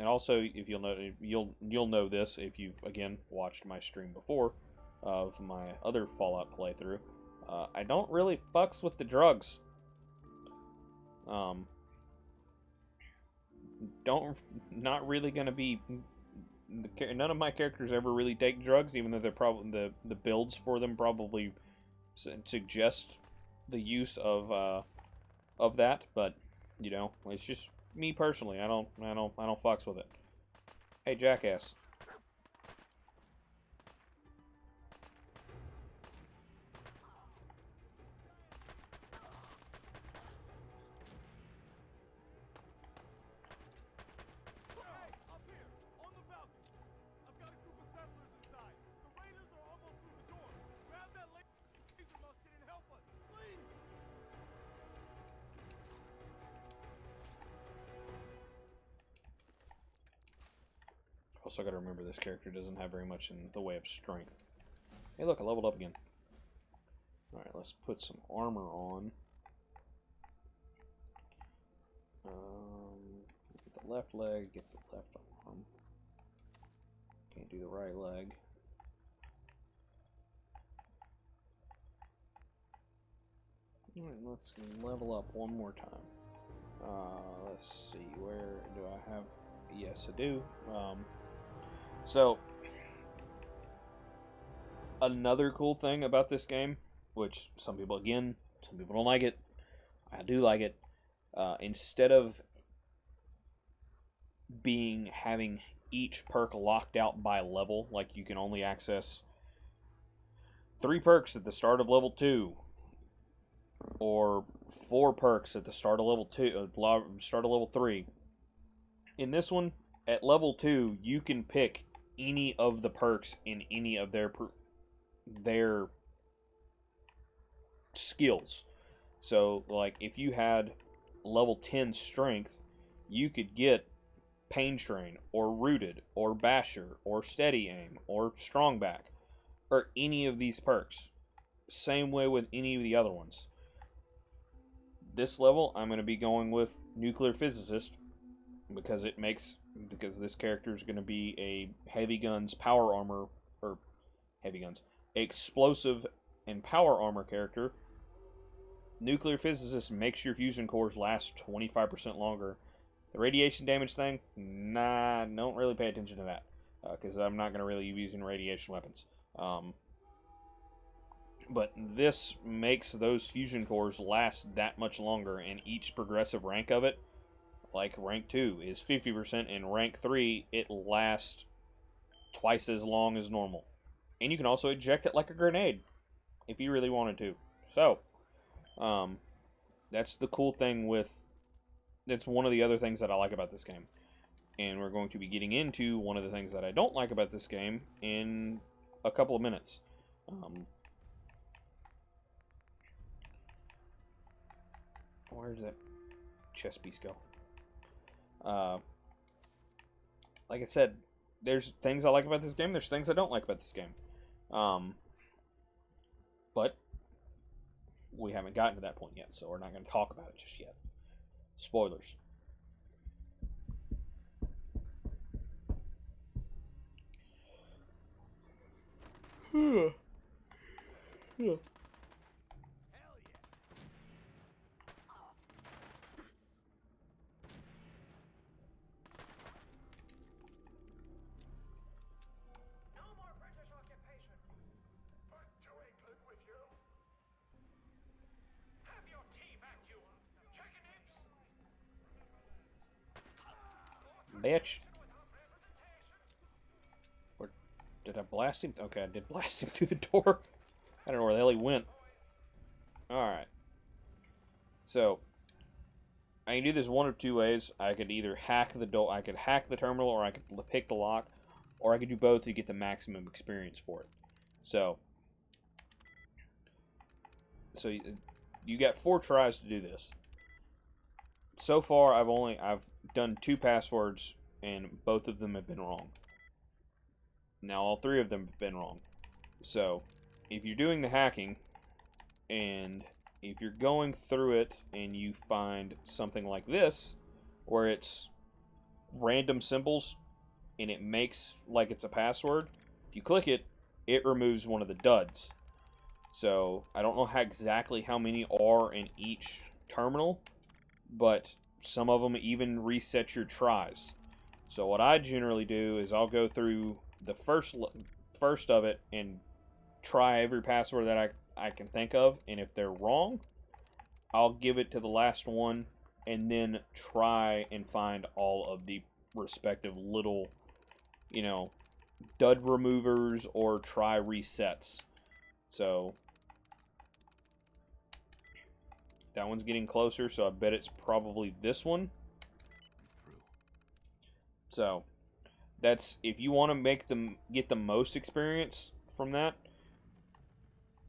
S2: And also, if you'll know this if you've again watched my stream before of my other Fallout playthrough. I don't really fucks with the drugs. Not really gonna be. None of my characters ever really take drugs, even though they're probably the builds for them probably suggest the use of that. But you know, it's just me personally. I don't fucks with it. Hey, jackass. Also, got to remember this character doesn't have very much in the way of strength. Hey, look, I leveled up again. Alright, let's put some armor on. Get the left leg, get the left arm. Can't do the right leg. Alright, let's level up one more time. Let's see, where do I have... Yes, I do. So, another cool thing about this game, which some people don't like it. I do like it. Instead of having each perk locked out by level, like you can only access 3 perks at the start of level 2, or 4 perks at the start of level 2, start of level 3. In this one, at level 2, you can pick any of the perks in any of their skills. So, like, if you had level 10 strength, you could get Pain Strain, or Rooted, or Basher, or Steady Aim, or Strong Back, or any of these perks. Same way with any of the other ones. This level, I'm going to be going with Nuclear Physicist, because this character is going to be a heavy guns, power armor, or heavy guns, explosive and power armor character. Nuclear Physicist makes your fusion cores last 25% longer. The radiation damage thing, nah, don't really pay attention to that, because I'm not going to really be using radiation weapons. But this makes those fusion cores last that much longer, and each progressive rank of it, like rank 2, is 50%, and rank 3, it lasts twice as long as normal. And you can also eject it like a grenade, if you really wanted to. So, that's the cool thing that's one of the other things that I like about this game. And we're going to be getting into one of the things that I don't like about this game in a couple of minutes. Where does that chess piece go? Like I said, there's things I like about this game, there's things I don't like about this game. But we haven't gotten to that point yet, so we're not going to talk about it just yet. Spoilers. Bitch. Or did I blast him? Okay, I did blast him through the door. I don't know where the hell he went. Alright. So, I can do this one of 2 ways. I could either hack the door, I could hack the terminal, or I could pick the lock, or I could do both to get the maximum experience for it. So you got 4 tries to do this. So far, I've done 2 passwords, and both of them have been wrong. Now, all 3 of them have been wrong. So, if you're doing the hacking, and if you're going through it, and you find something like this, where it's random symbols, and it makes like it's a password, if you click it, it removes one of the duds. So, I don't know exactly how many are in each terminal, but some of them even reset your tries. So what I generally do is I'll go through the first of it and try every password that I can think of, and if they're wrong, I'll give it to the last one and then try and find all of the respective little, dud removers or try resets. So that one's getting closer, so I bet it's probably this one. So that's, if you want to get the most experience from that,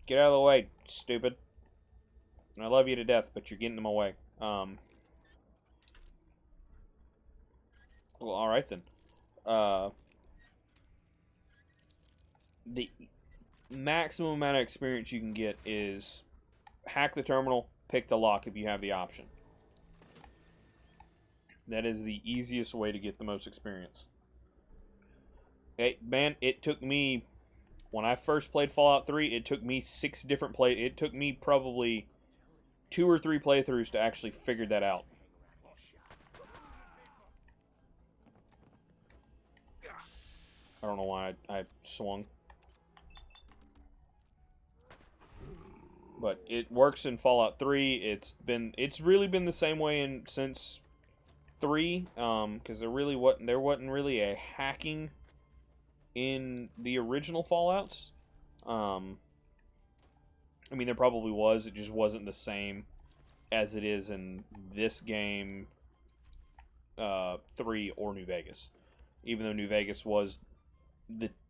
S2: get out of the way, stupid. And I love you to death, but you're getting in my way. Well, alright then. The maximum amount of experience you can get is hack the terminal, pick the lock if you have the option. That is the easiest way to get the most experience. It took me, when I first played Fallout 3, it took me 6 different it took me probably 2 or 3 playthroughs to actually figure that out. I don't know why I swung. But it works in Fallout 3. It's really been the same way since 3, because there wasn't really a hacking in the original Fallouts. I mean, there probably was. It just wasn't the same as it is in this game, 3 or New Vegas. Even though New Vegas was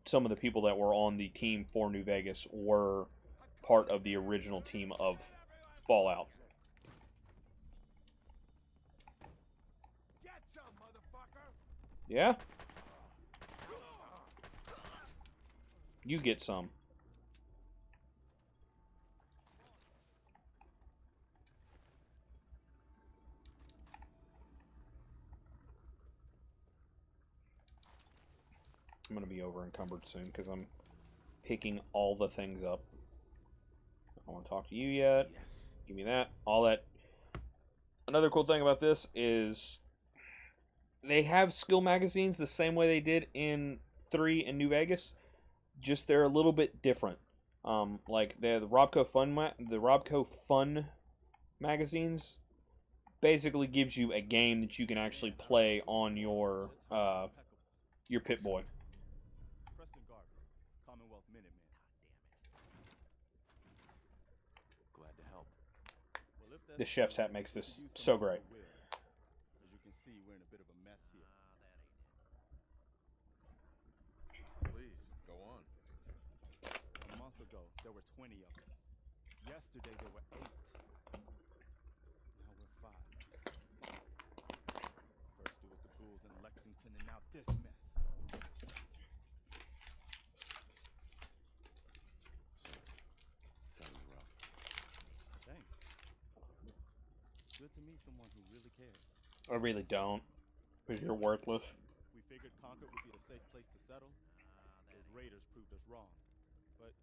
S2: some of the people that were on the team for New Vegas were part of the original team of Fallout. Yeah? You get some. I'm going to be over encumbered soon because I'm picking all the things up. I don't want to talk to you yet.
S1: Yes.
S2: Give me that. All that. Another cool thing about this is they have skill magazines the same way they did in 3 and New Vegas. Just they're a little bit different. Like the Robco Fun magazines basically gives you a game that you can actually play on your Pip-Boy.
S6: Preston Garvey, Commonwealth Minutemen.
S1: Glad to help.
S6: Well, if that
S2: The
S6: is
S2: chef's
S6: so,
S2: hat makes
S6: we
S2: this
S6: could use
S2: so
S6: some
S2: great.
S6: goodwill. As you can see, we're in a bit of a mess here.
S1: Please, go on.
S6: A month ago, there were 20 of us. Yesterday, there were 8. Now we're 5. First, it was the ghouls in Lexington, and now this mess.
S1: Sounds rough.
S6: Thanks. Good to meet someone who really cares.
S2: I really don't. Because you're worthless.
S6: We figured Concord would be the safe place to settle. Those raiders proved us wrong. But,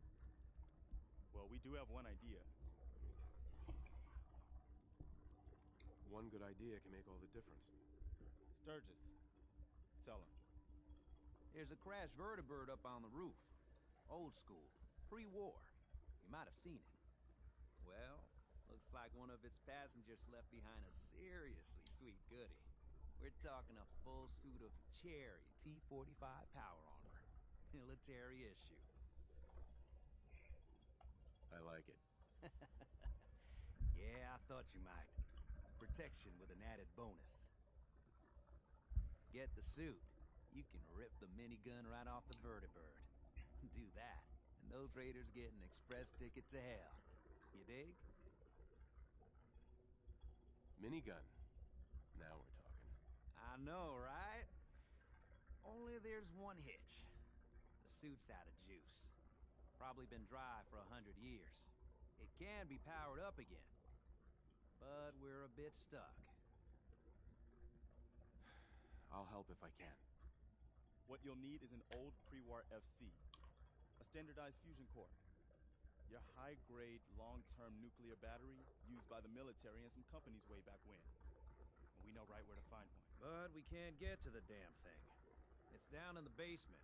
S6: well, we do have one idea.
S1: One good idea can make all the difference.
S6: Sturgis. Tell him.
S10: There's a crashed vertibird up on the roof. Old school. Pre-war. You might have seen it. Well, looks like one of its passengers left behind a seriously sweet goodie. We're talking a full suit of Cherry T-45 power armor. Military issue.
S1: I like it.
S10: Yeah, I thought you might. Protection with an added bonus. Get the suit. You can rip the minigun right off the vertibird. Do that, and those raiders get an express ticket to hell. You dig?
S1: Minigun. Now we're talking.
S10: I know, right? Only there's one hitch. The suit's out of juice. Probably been dry for 100 years. It can be powered up again. But we're a bit stuck.
S1: I'll help if I can.
S6: What you'll need is an old pre-war FC. A standardized fusion core. Your high-grade, long-term nuclear battery used by the military and some companies way back when. And we know right where to find one.
S10: But we can't get to the damn thing. It's down in the basement.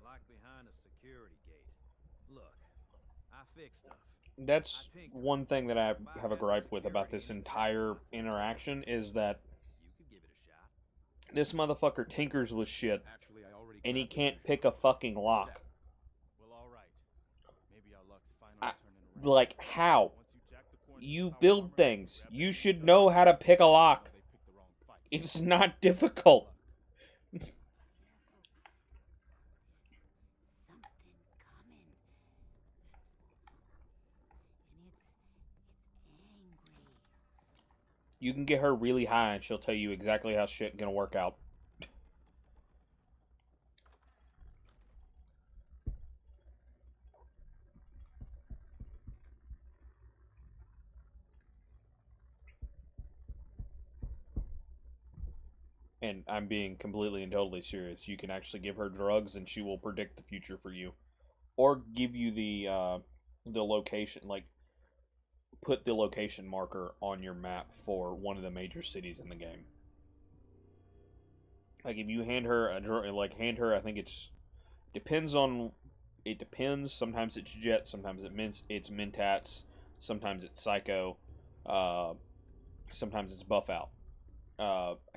S10: Locked behind a security gate. Look, I fix stuff.
S2: That's one thing that I have a gripe with about this entire interaction is that
S10: You could give it a shot.
S2: this motherfucker tinkers with shit
S1: Actually, I already
S2: and he
S1: grabbed the
S2: can't
S1: measure.
S2: pick a fucking lock.
S6: Well, all right. Maybe our luck's finally turning around.
S2: Like, how?
S6: Once you jack the quarantine
S2: You
S6: power
S2: build
S6: armor,
S2: things.
S6: grab
S2: You
S6: that
S2: should
S6: minigun,
S2: know how to pick a lock.
S6: they picked the wrong fight.
S2: It's not difficult.
S3: Something coming. And it's angry.
S2: You can get her really high and she'll tell you exactly how shit gonna work out. And I'm being completely and totally serious. You can actually give her drugs and she will predict the future for you. Or give you the location, like put the location marker on your map for one of the major cities in the game. Like if you hand her I think it depends. Sometimes it's Jet, sometimes it's Mentats, sometimes it's Psycho, sometimes it's Buff Out.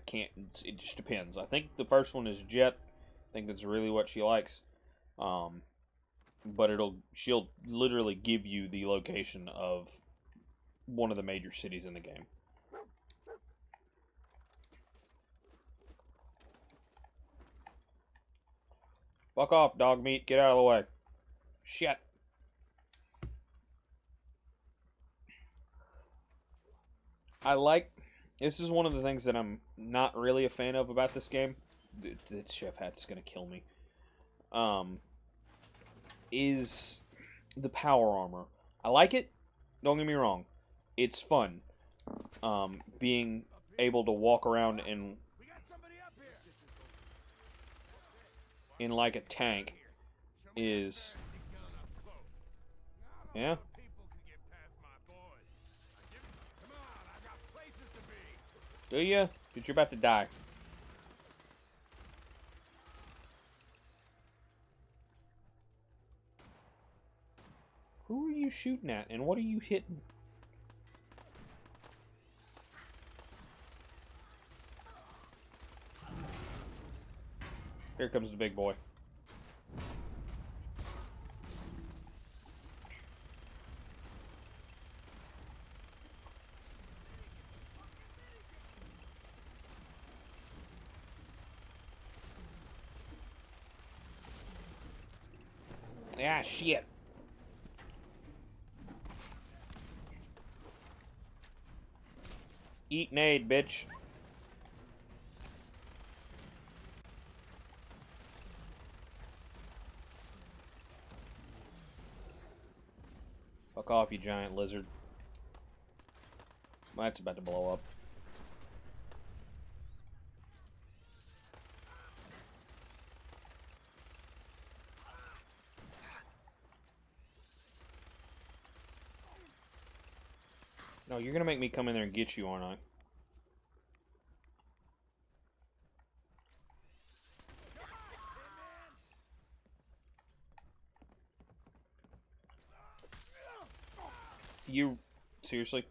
S2: It just depends. I think the first one is Jet. I think that's really what she likes. but she'll literally give you the location of one of the major cities in the game. Fuck off, dog meat. Get out of the way. Shit. This is one of the things that I'm not really a fan of about this game. This chef hat's gonna kill me. Is the power armor. I like it. Don't get me wrong. It's fun. Being able to walk around in like a tank is... Yeah? Do ya? Because you're about to die. Who are you shooting at, and what are you hitting? Here comes the big boy. Ah, shit. Eat nade, bitch. Fuck off, you giant lizard. That's about to blow up. No, you're gonna make me come in there and get you, aren't I? You... seriously?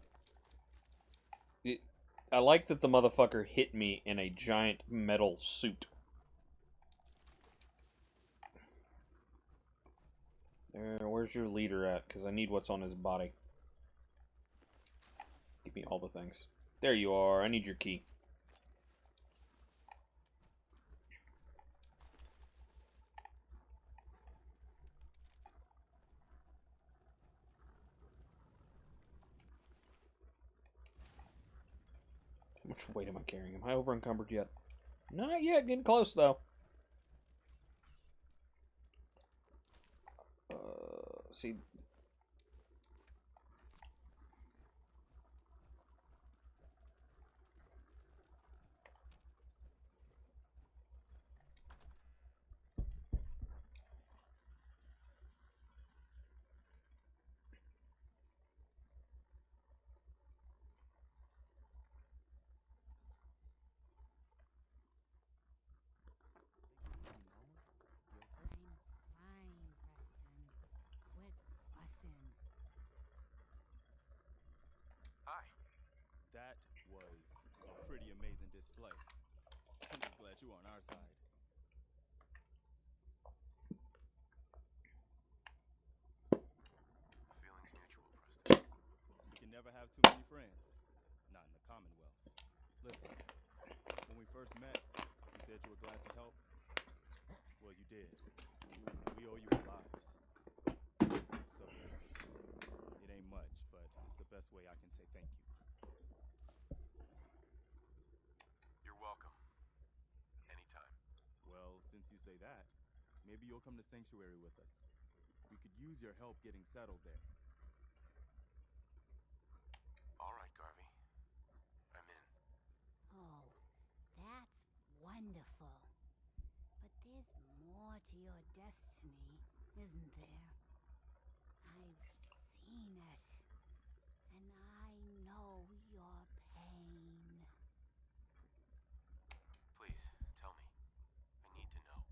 S2: I like that the motherfucker hit me in a giant metal suit. Where's your leader at? Because I need what's on his body. Give me all the things. There you are. I need your key. How much weight am I carrying? Am I over encumbered yet? Not yet. Getting close, though. See...
S11: That was a pretty amazing display. I'm just glad you're on our side.
S6: Feelings mutual, Preston.
S11: You can never have too many friends. Not in the Commonwealth. Listen, when we first met, you said you were glad to help. Well, you did. We owe you our lives. So, it ain't much, but it's the best way I can say thank you.
S6: You're welcome. Anytime.
S11: Well, since you say that, maybe you'll come to Sanctuary with us. We could use your help getting settled there.
S6: All right, Garvey. I'm in.
S12: Oh, that's wonderful. But there's more to your destiny, isn't there? I've seen it. And I know your pain.
S6: Please, tell me. I need to know.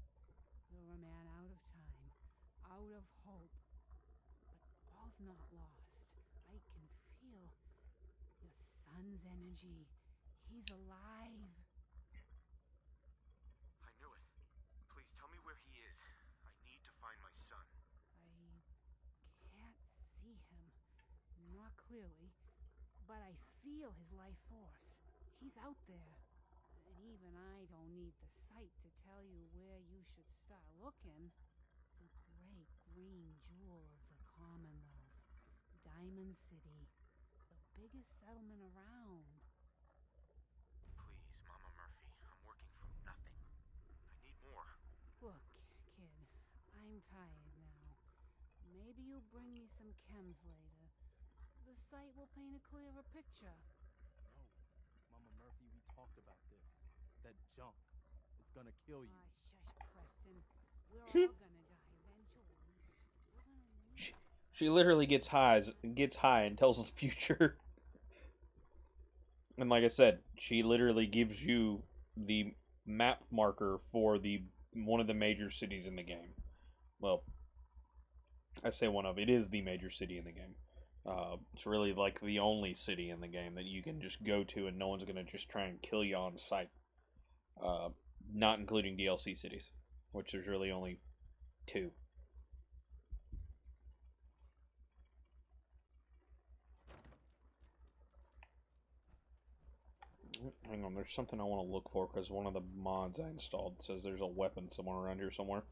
S3: You're a man out of time, out of hope. But all's not lost. I can feel your son's energy. He's alive.
S1: I knew it. Please tell me where he is. I need to find my son.
S3: I not clearly, but I feel his life force. He's out there. And even I don't need the sight to tell you where you should start looking. The great green jewel of the Commonwealth. Diamond City. The biggest settlement around.
S1: Please, Mama Murphy, I'm working from nothing. I need more.
S3: Look, kid, I'm tired now. Maybe you'll bring me some chems later. The sight will paint a clearer picture.
S11: No. Mama Murphy, we talked about this. That junk. It's gonna kill you.
S3: Aw, shush, Preston. We're all gonna die eventually. We're gonna need
S2: She literally gets high and tells the future. And like I said, she literally gives you the map marker for one of the major cities in the game. Well, I say one of. It is the major city in the game. It's really like the only city in the game that you can just go to and no one's going to just try and kill you on sight. Not including DLC cities, which there's really only 2. Hang on, there's something I want to look for because one of the mods I installed says there's a weapon somewhere around here somewhere.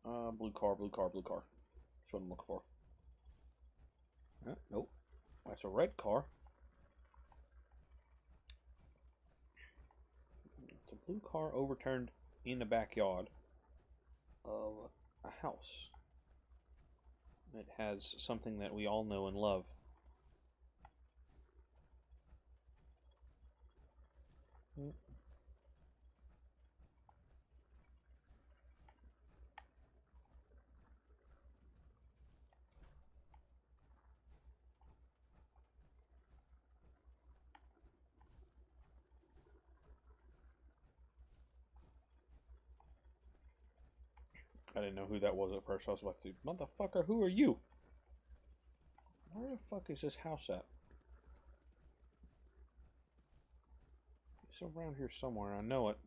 S2: Blue car, blue car, blue car. That's what I'm looking for. Nope. That's a red car. It's a blue car overturned in the backyard of a house. It has something that we all know and love. I didn't know who that was at first. I was about to, motherfucker, who are you? Where the fuck is this house at? It's around here somewhere. I know it.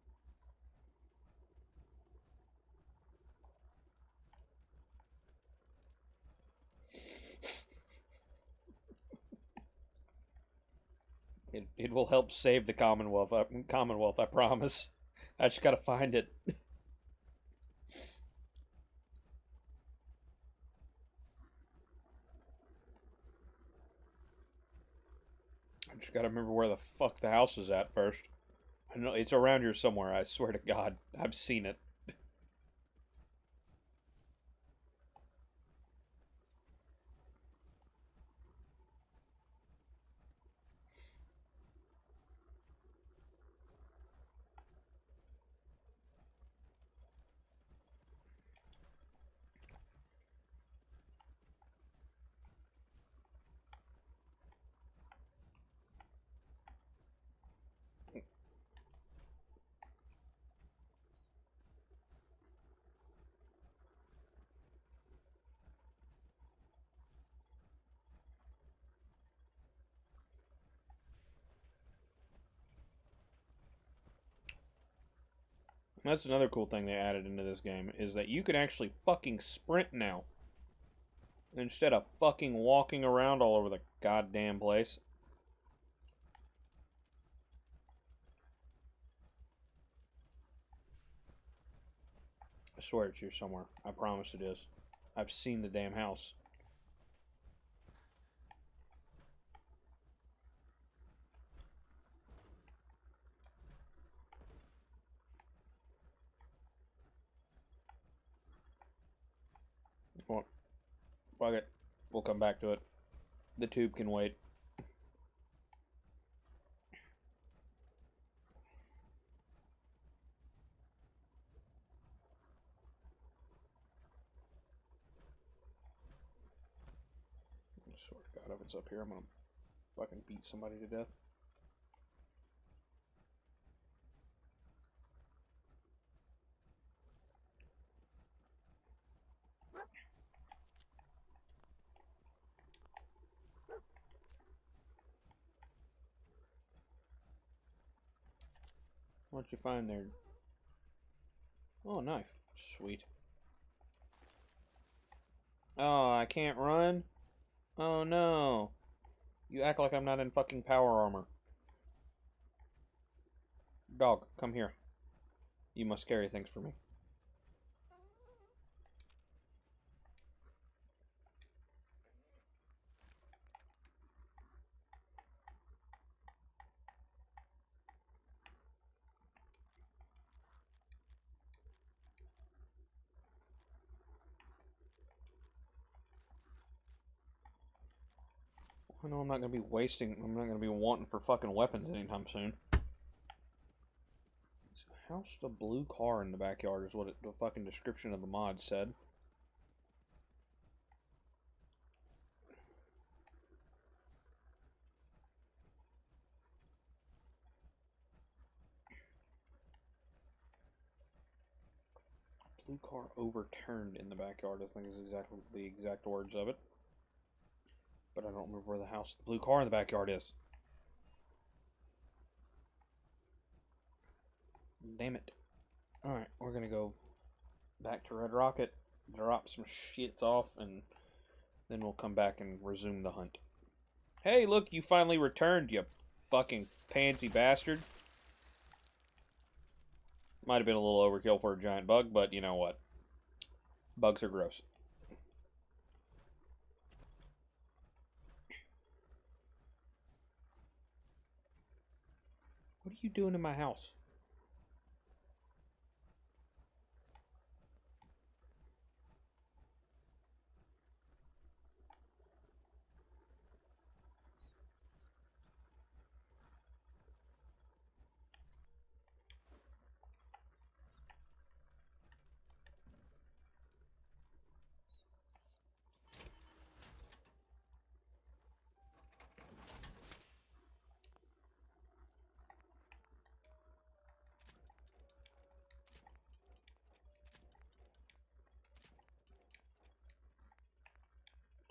S2: It will help save the Commonwealth. I promise. I just gotta find it. I just gotta remember where the fuck the house is at first. I know it's around here somewhere. I swear to God, I've seen it. That's another cool thing they added into this game, is that you can actually fucking sprint now. Instead of fucking walking around all over the goddamn place. I swear it's here somewhere. I promise it is. I've seen the damn house. Well, fuck it. We'll come back to it. The tube can wait. I swear to God, if it's up here, I'm gonna fucking beat somebody to death. What'd you find there? Oh, a knife. Sweet. Oh, I can't run? Oh no. You act like I'm not in fucking power armor. Dog, come here. You must carry things for me. I know I'm not gonna be wanting for fucking weapons anytime soon. How's the blue car in the backyard is what the fucking description of the mod said. Blue car overturned in the backyard, I think is exactly the exact words of it. But I don't remember where the house, the blue car in the backyard is. Damn it. Alright, we're gonna go back to Red Rocket, drop some shits off, and then we'll come back and resume the hunt. Hey, look, you finally returned, you fucking pansy bastard. Might have been a little overkill for a giant bug, but you know what? Bugs are gross. What are you doing in my house?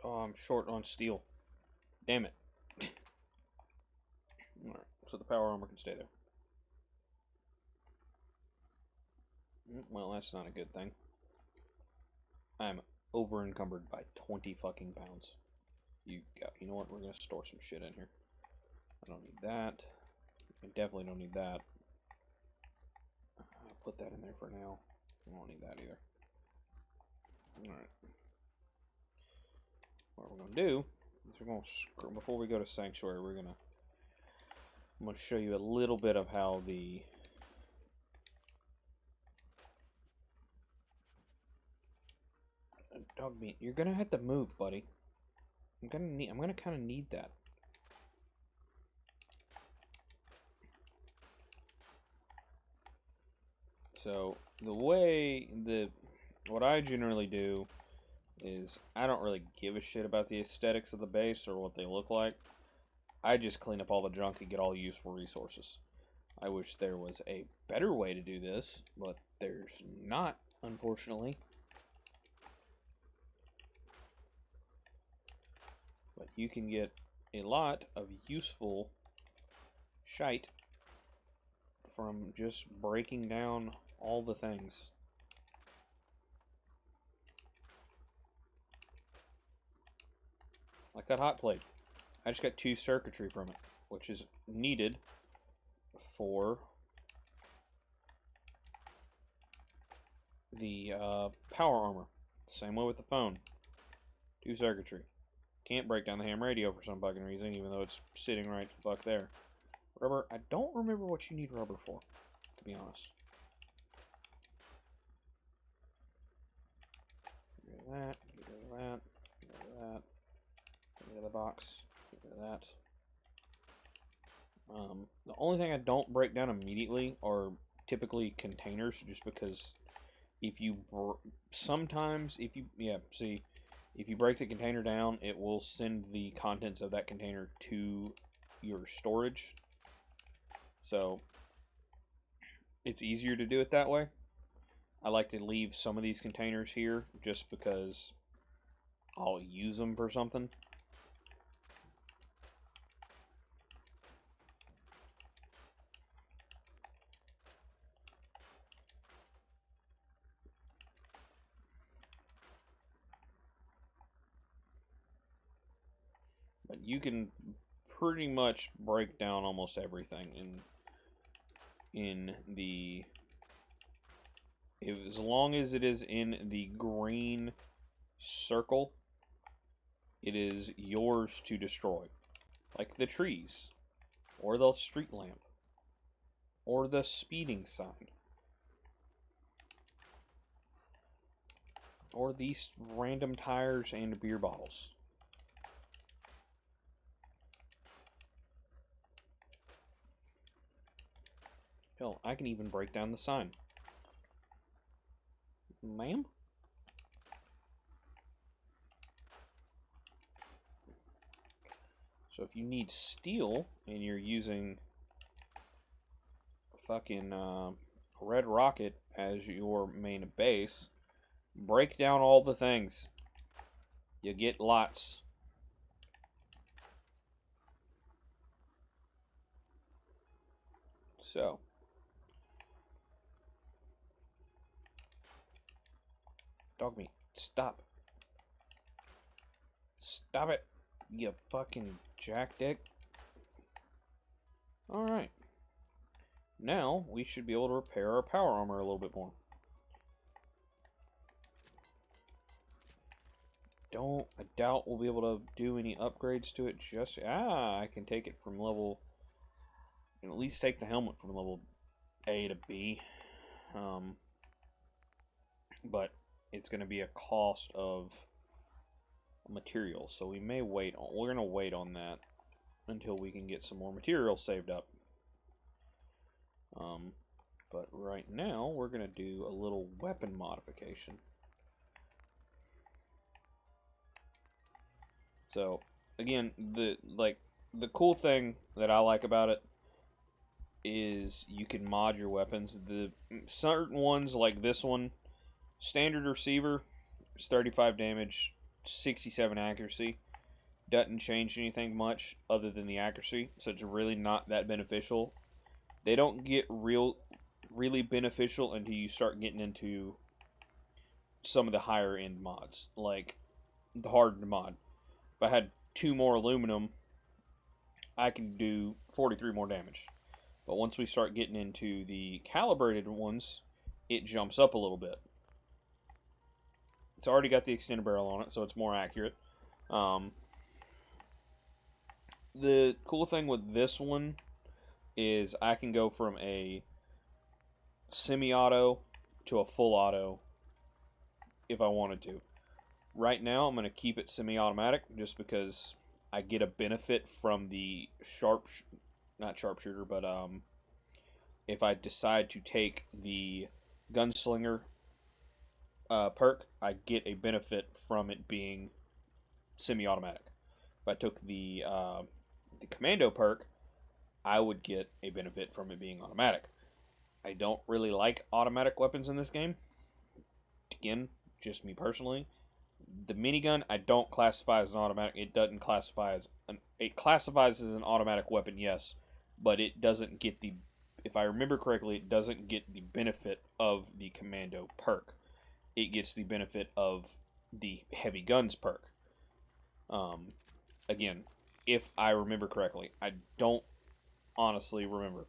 S2: Oh, I'm short on steel. Damn it. Alright, so the power armor can stay there. Well, that's not a good thing. I'm over encumbered by 20 fucking pounds. You know what? We're gonna store some shit in here. I don't need that. I definitely don't need that. I'll put that in there for now. I don't need that either. Alright. What we're gonna do is we're gonna, before we go to Sanctuary, I'm gonna show you a little bit of how the dog meat. You're gonna have to move, buddy. I'm gonna kind of need that. So what I generally do is I don't really give a shit about the aesthetics of the base or what they look like. I just clean up all the junk and get all useful resources. I wish there was a better way to do this, but there's not, unfortunately. But you can get a lot of useful shite from just breaking down all the things. Like that hot plate. I just got 2 circuitry from it, which is needed for the power armor. Same way with the phone. 2 circuitry. Can't break down the ham radio for some fucking reason, even though it's sitting right the fuck there. Rubber, I don't remember what you need rubber for, to be honest. Get rid of that, get rid of that, get rid of that, get rid of the box, get rid of that. The only thing I don't break down immediately are typically containers, just because if you if you break the container down, it will send the contents of that container to your storage. So it's easier to do it that way. I like to leave some of these containers here just because I'll use them for something. But you can pretty much break down almost everything in the... as long as it is in the green circle, it is yours to destroy. Like the trees, or the street lamp, or the speeding sign, or these random tires and beer bottles. Hell, I can even break down the sign. Ma'am? So if you need steel and you're using fucking Red Rocket as your main base, break down all the things. You get lots. So. Dog meat. Stop. Stop it. You fucking jackdick. Alright. Now, we should be able to repair our power armor a little bit more. I doubt we'll be able to do any upgrades to it just... I can take it from level... and at least take the helmet from level A to B. But it's going to be a cost of material, so we may wait on... we're going to wait on that until we can get some more material saved up. But right now, we're going to do a little weapon modification. So, again, the cool thing that I like about it is you can mod your weapons. The certain ones, like this one, standard receiver, is 35 damage, 67 accuracy. Doesn't change anything much other than the accuracy, so it's really not that beneficial. They don't get really beneficial until you start getting into some of the higher end mods, like the hardened mod. If I had 2 more aluminum, I can do 43 more damage. But once we start getting into the calibrated ones, it jumps up a little bit. It's already got the extended barrel on it, so it's more accurate. The cool thing with this one is I can go from a semi-auto to a full auto if I wanted to. Right now, I'm going to keep it semi-automatic just because I get a benefit from the not sharpshooter, but if I decide to take the gunslinger perk, I get a benefit from it being semi-automatic. If I took the commando perk, I would get a benefit from it being automatic. I don't really like automatic weapons in this game. Again, just me personally. The minigun, I don't classify as an automatic. It doesn't classify as it classifies as an automatic weapon, yes, but it doesn't get the, if I remember correctly, it doesn't get the benefit of the commando perk. It gets the benefit of the heavy guns perk. Again, if I remember correctly, I don't honestly remember.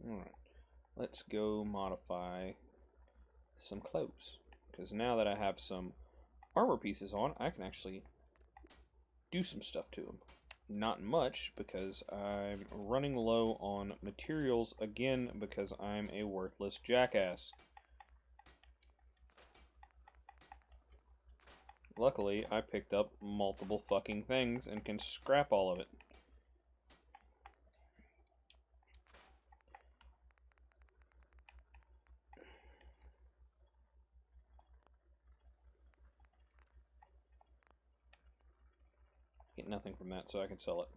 S2: Alright, let's go modify some clothes. Because now that I have some armor pieces on, I can actually do some stuff to them. Not much, because I'm running low on materials again, because I'm a worthless jackass. Luckily, I picked up multiple fucking things and can scrap all of it. Get nothing from that, so I can sell it.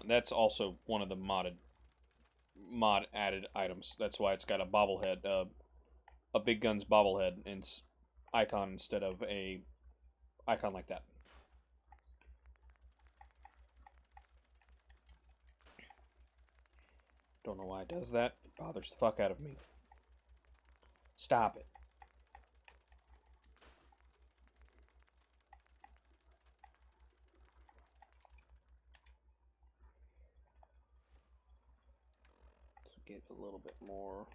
S2: That's also one of the mod added items. That's why it's got a bobblehead, a Big Guns bobblehead and icon instead of a icon like that. Don't know why it does that. It bothers the fuck out of me. Stop it. Let's get a little bit more.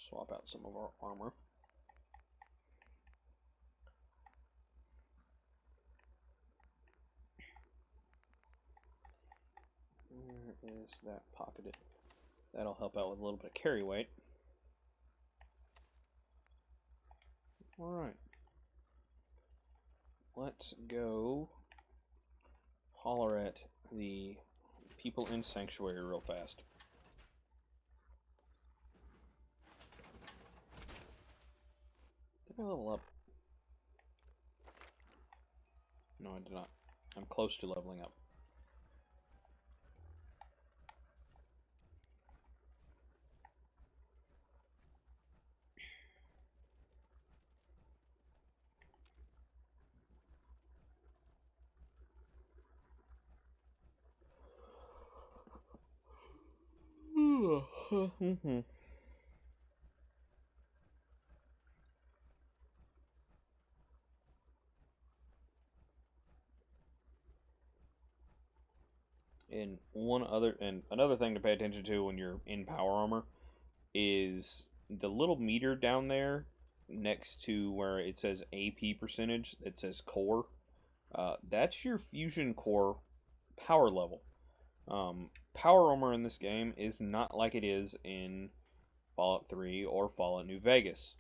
S2: Swap out some of our armor. Where is that pocketed? That'll help out with a little bit of carry weight. Alright. Let's go holler at the people in Sanctuary real fast. Did I level up? No, I did not. I'm close to leveling up. And another thing to pay attention to when you're in power armor is the little meter down there next to where it says AP percentage. It says core. That's your fusion core power level. Power armor in this game is not like it is in Fallout 3 or Fallout New Vegas.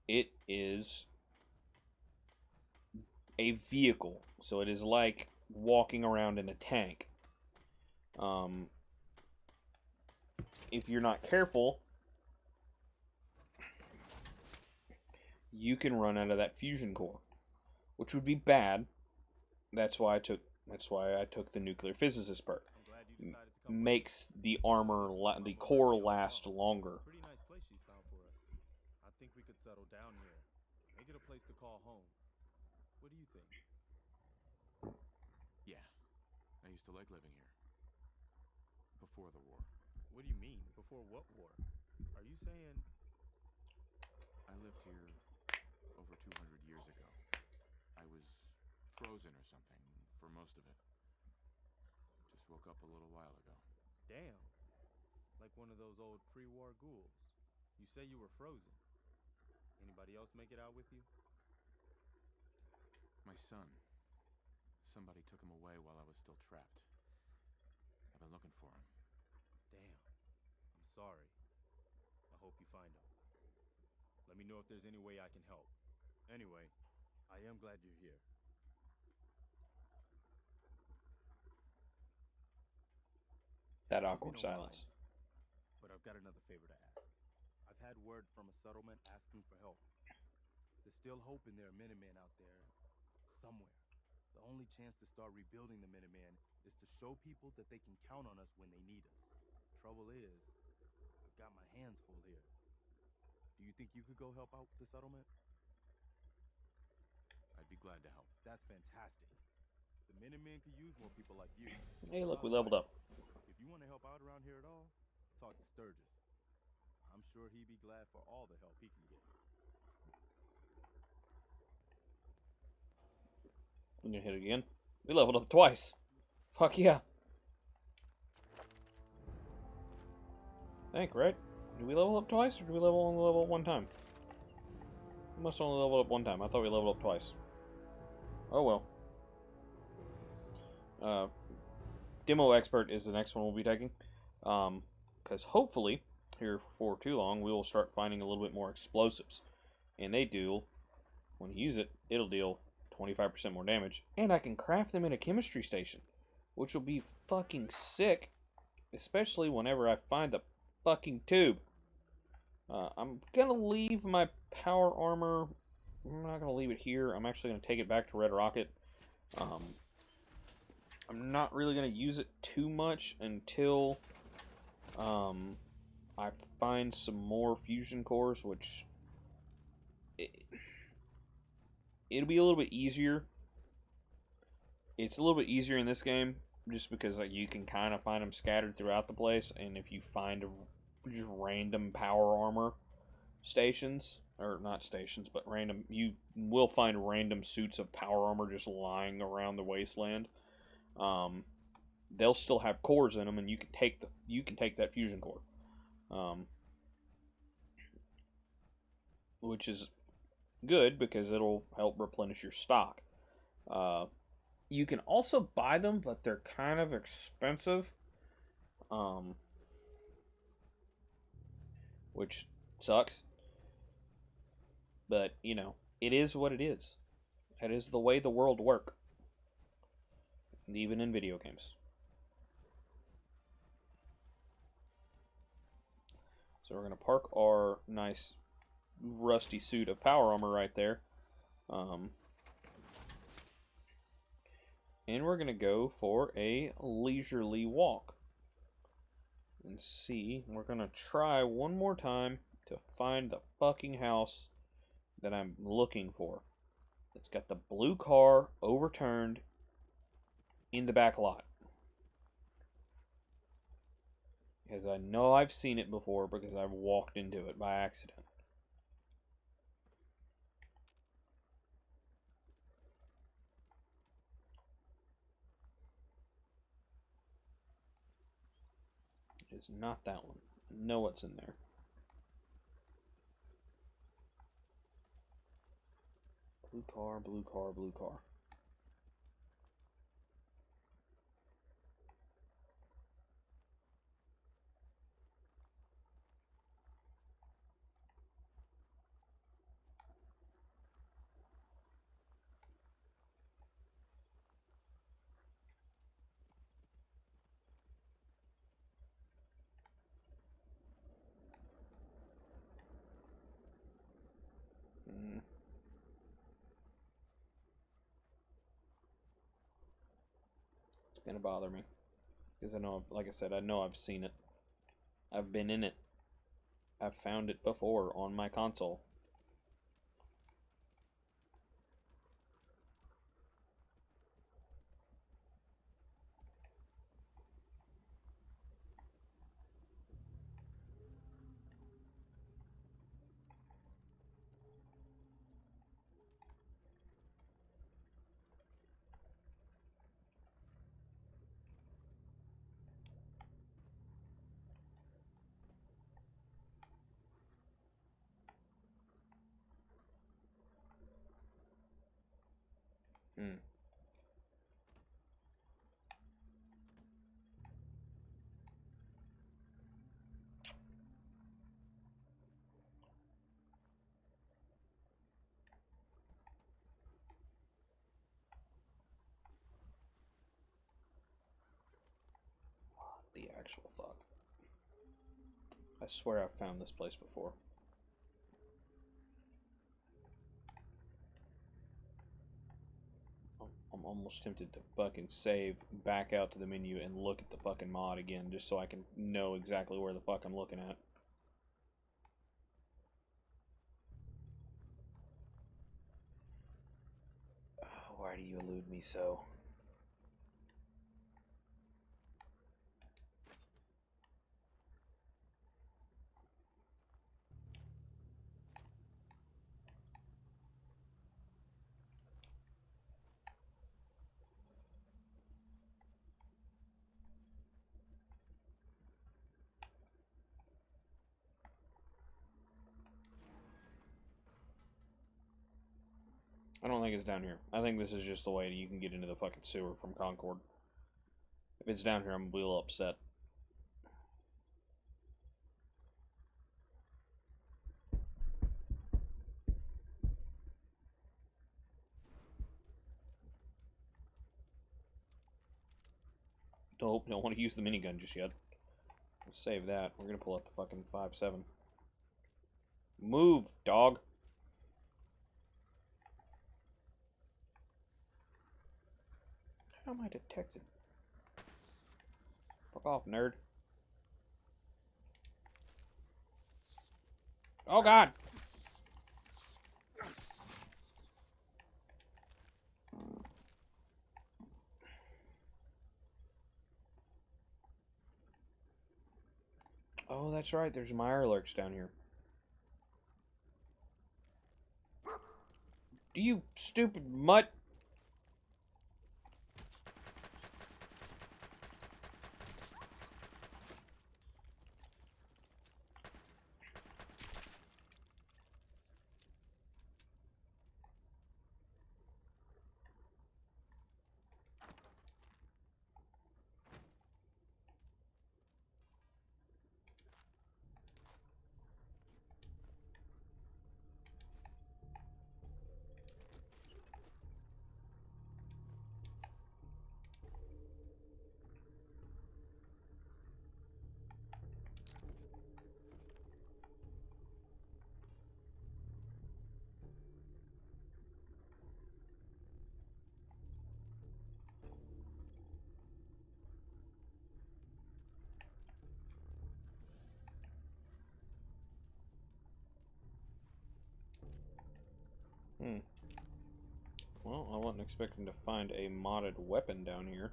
S2: It is a vehicle, so it is like walking around in a tank. If you're not careful, you can run out of that fusion core, which would be bad. That's why I took the nuclear physicist perk. Makes the armor, the core last longer.
S11: Pretty nice place she's found for us. I think we could settle down here. Make it a place to call home. What do you think?
S1: Yeah, I used to like living here. Before the war.
S11: What do you mean? Before what war? Are you saying...
S1: I lived here over 200 years ago. I was frozen or something for most of it. Just woke up a little while ago.
S11: Damn. Like one of those old pre-war ghouls. You say you were frozen. Anybody else make it out with you?
S1: My son. Somebody took him away while I was still trapped. I've been looking for him.
S11: Damn. I'm sorry. I hope you find him. Let me know if there's any way I can help. Anyway, I am glad you're here.
S2: That awkward silence.
S11: But I've got another favor to ask. I've had word from a settlement asking for help. There's still hope in there are Minutemen out there somewhere. The only chance to start rebuilding the Minutemen is to show people that they can count on us when they need us. Trouble is, I've got my hands full here. Do you think you could go help out the settlement?
S1: I'd be glad to help.
S11: That's fantastic. The Minutemen could use more people like you.
S2: Hey, look, we leveled up.
S11: If you want to help out around here at all, talk to Sturgis. I'm sure he'd be glad for all the help he can get.
S2: I'm gonna hit it again. We leveled up twice. Fuck yeah. I think, right? Did we level up twice, or did we only level up one time? We must only level up one time. I thought we leveled up twice. Oh well. Demo Expert is the next one we'll be taking. Because hopefully, here for too long, we will start finding a little bit more explosives. And they do, when you use it, it'll deal 25% more damage. And I can craft them in a chemistry station, which will be fucking sick. Especially whenever I find the fucking tube. I'm gonna leave my power armor. I'm not gonna leave it here. I'm actually gonna take it back to Red Rocket. I'm not really gonna use it too much until I find some more fusion cores, which it'll be a little bit easier. It's a little bit easier in this game just because like you can kind of find them scattered throughout the place, and if you find just random power armor, stations, or not stations, but random. You will find random suits of power armor just lying around the wasteland. They'll still have cores in them, and you can take that fusion core, which is good because it'll help replenish your stock. You can also buy them, but they're kind of expensive, which sucks. But, you know, it is what it is. That is the way the world works, even in video games. So we're going to park our nice rusty suit of power armor right there. And we're going to go for a leisurely walk. And see, we're going to try one more time to find the fucking house that I'm looking for. It's got the blue car overturned in the back lot. Because I know I've seen it before because I've walked into it by accident. It is not that one. I know what's in there. Blue car, blue car, blue car. It's gonna bother me because I know, like I said, I know I've seen it. I've been in it. I've found it before on my console. The actual fuck. I swear I've found this place before. I'm almost tempted to fucking save, back out to the menu, and look at the fucking mod again, just so I can know exactly where the fuck I'm looking at. Oh, why do you elude me so? I don't think it's down here. I think this is just the way you can get into the fucking sewer from Concord. If it's down here, I'm a little upset. Don't want to use the minigun just yet. Let's save that. We're gonna pull out the fucking 5.7. Move, dog. How am I detected? Fuck off, nerd. Oh god! Oh, that's right. There's Mirelurks down here. You stupid mutt. Well, I wasn't expecting to find a modded weapon down here.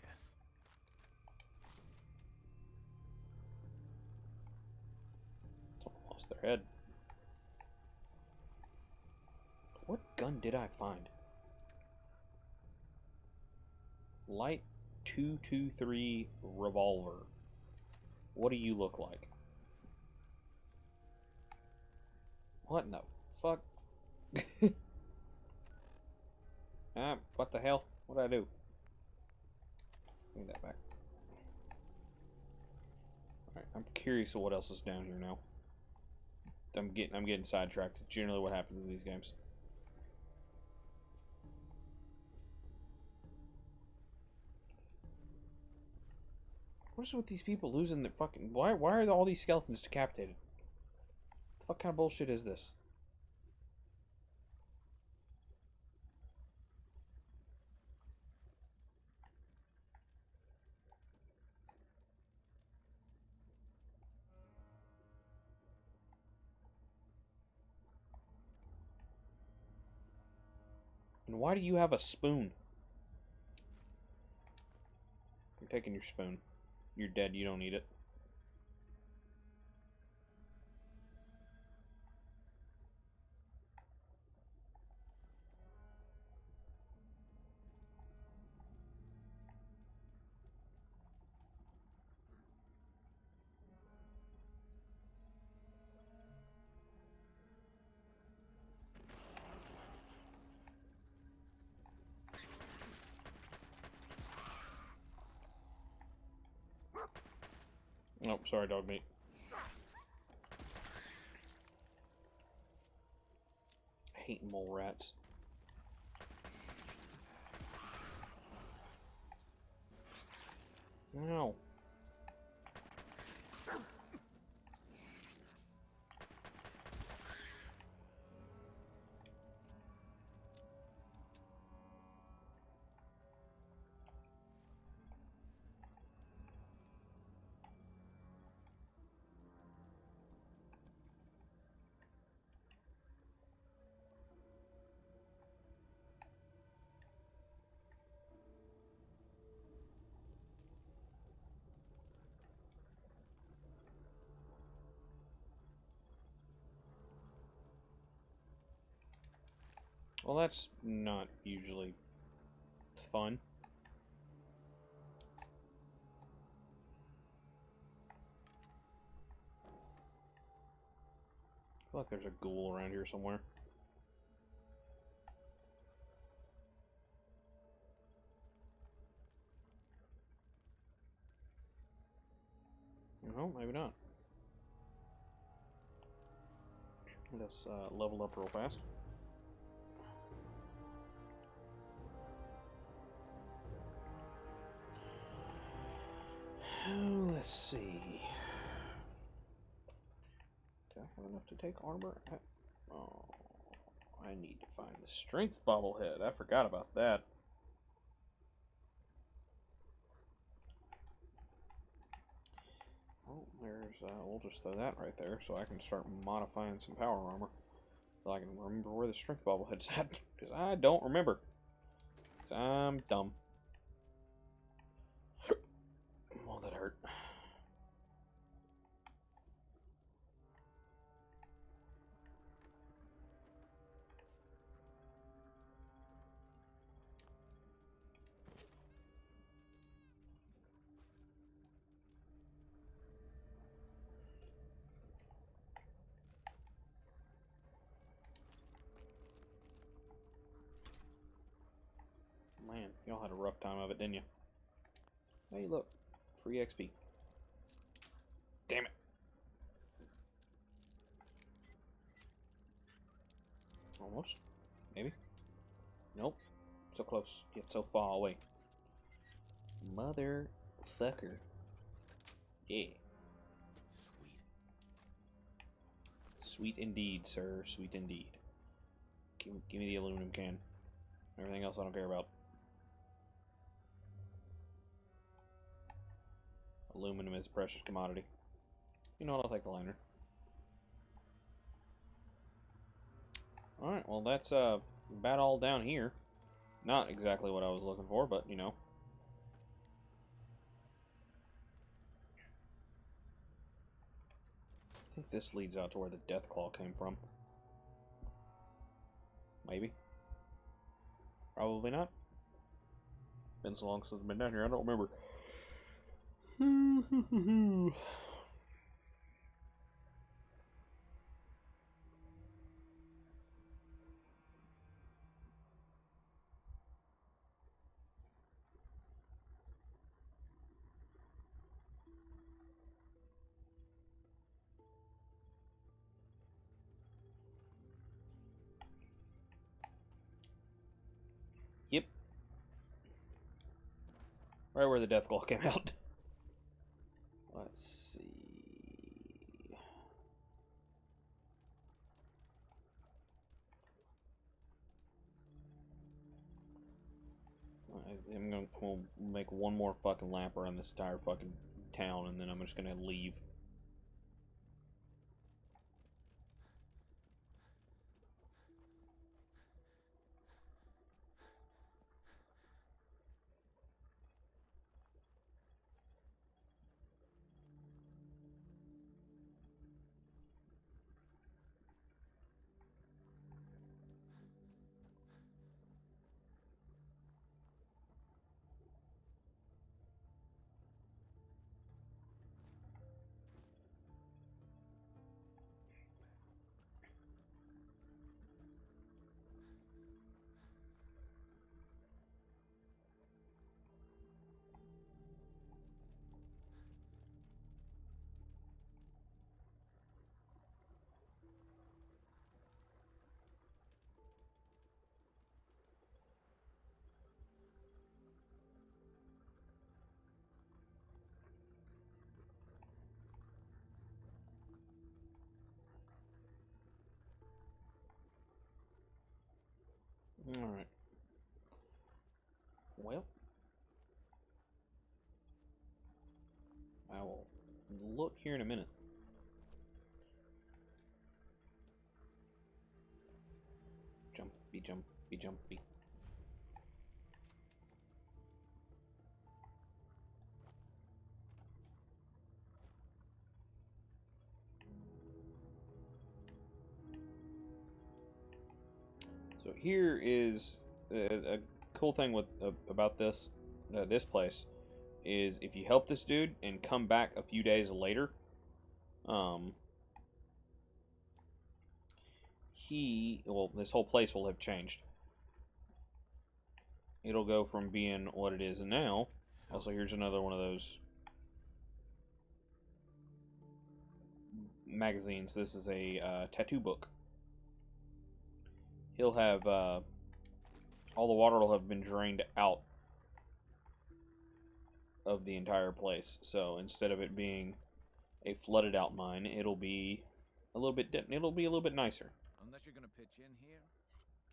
S1: Yes.
S2: Someone lost their head. What gun did I find? Light 223 revolver. What do you look like? What in the fuck? What the hell? What did I do? Give me that back. Alright, I'm curious of what else is down here now. I'm getting sidetracked. It's generally what happens in these games. What is with these people losing their fucking... Why are all these skeletons decapitated? What the fuck kind of bullshit is this? And why do you have a spoon? You're taking your spoon. You're dead, you don't need it. Oh, sorry, dog meat. I hate mole rats. No. Well, that's not usually fun. I feel like there's a ghoul around here somewhere. No, maybe not. Let's level up real fast. Let's see. Do I have enough to take armor? Oh, I need to find the strength bobblehead. I forgot about that. Oh, there's, we'll just throw that right there so I can start modifying some power armor. So I can remember where the strength bobblehead's at, because I don't remember. 'Cause I'm dumb. Oh, that hurt. Man, y'all had a rough time of it, didn't you? Hey, look. Free XP. Damn it. Almost. Maybe. Nope. So close, yet so far away. Motherfucker. Yeah.
S1: Sweet.
S2: Sweet indeed, sir. Sweet indeed. Give me the aluminum can. Everything else I don't care about. Aluminum is a precious commodity. You know what? I'll take the lantern. Alright, well that's about all down here. Not exactly what I was looking for, but you know. I think this leads out to where the Deathclaw came from. Maybe. Probably not. Been so long since I've been down here, I don't remember. Yep. Right where the Deathclaw came out. Let's see. I'm gonna make one more fucking lap around this entire fucking town, and then I'm just gonna leave. Alright. Well, I will look here in a minute. Jumpy, jumpy, jumpy. So here is a cool thing with about this this place is if you help this dude and come back a few days later, this whole place will have changed. It'll go from being what it is now. Also, here's another one of those magazines. This is a tattoo book. He'll have all the water will have been drained out of the entire place. So instead of it being a flooded out mine, it'll be a little bit nicer.
S10: Unless you're gonna pitch in here,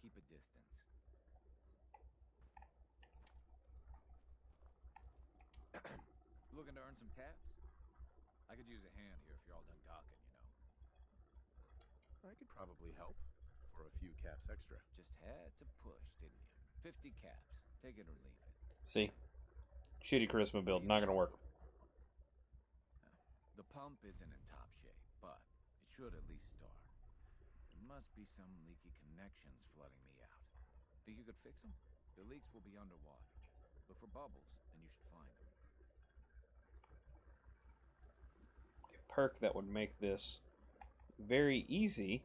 S13: keep a distance. Looking to earn some caps? I could use a hand here if you're all done gawking, you know.
S1: I could probably help for a few caps extra.
S13: Just had to push, didn't you? 50 caps. Take it or leave it.
S2: See? Shitty charisma build. Not gonna work.
S13: The pump isn't in top shape, but it should at least start. There must be some leaky connections flooding me out. Think you could fix them? The leaks will be underwater. Look for bubbles, and you should find them.
S2: Perk that would make this very easy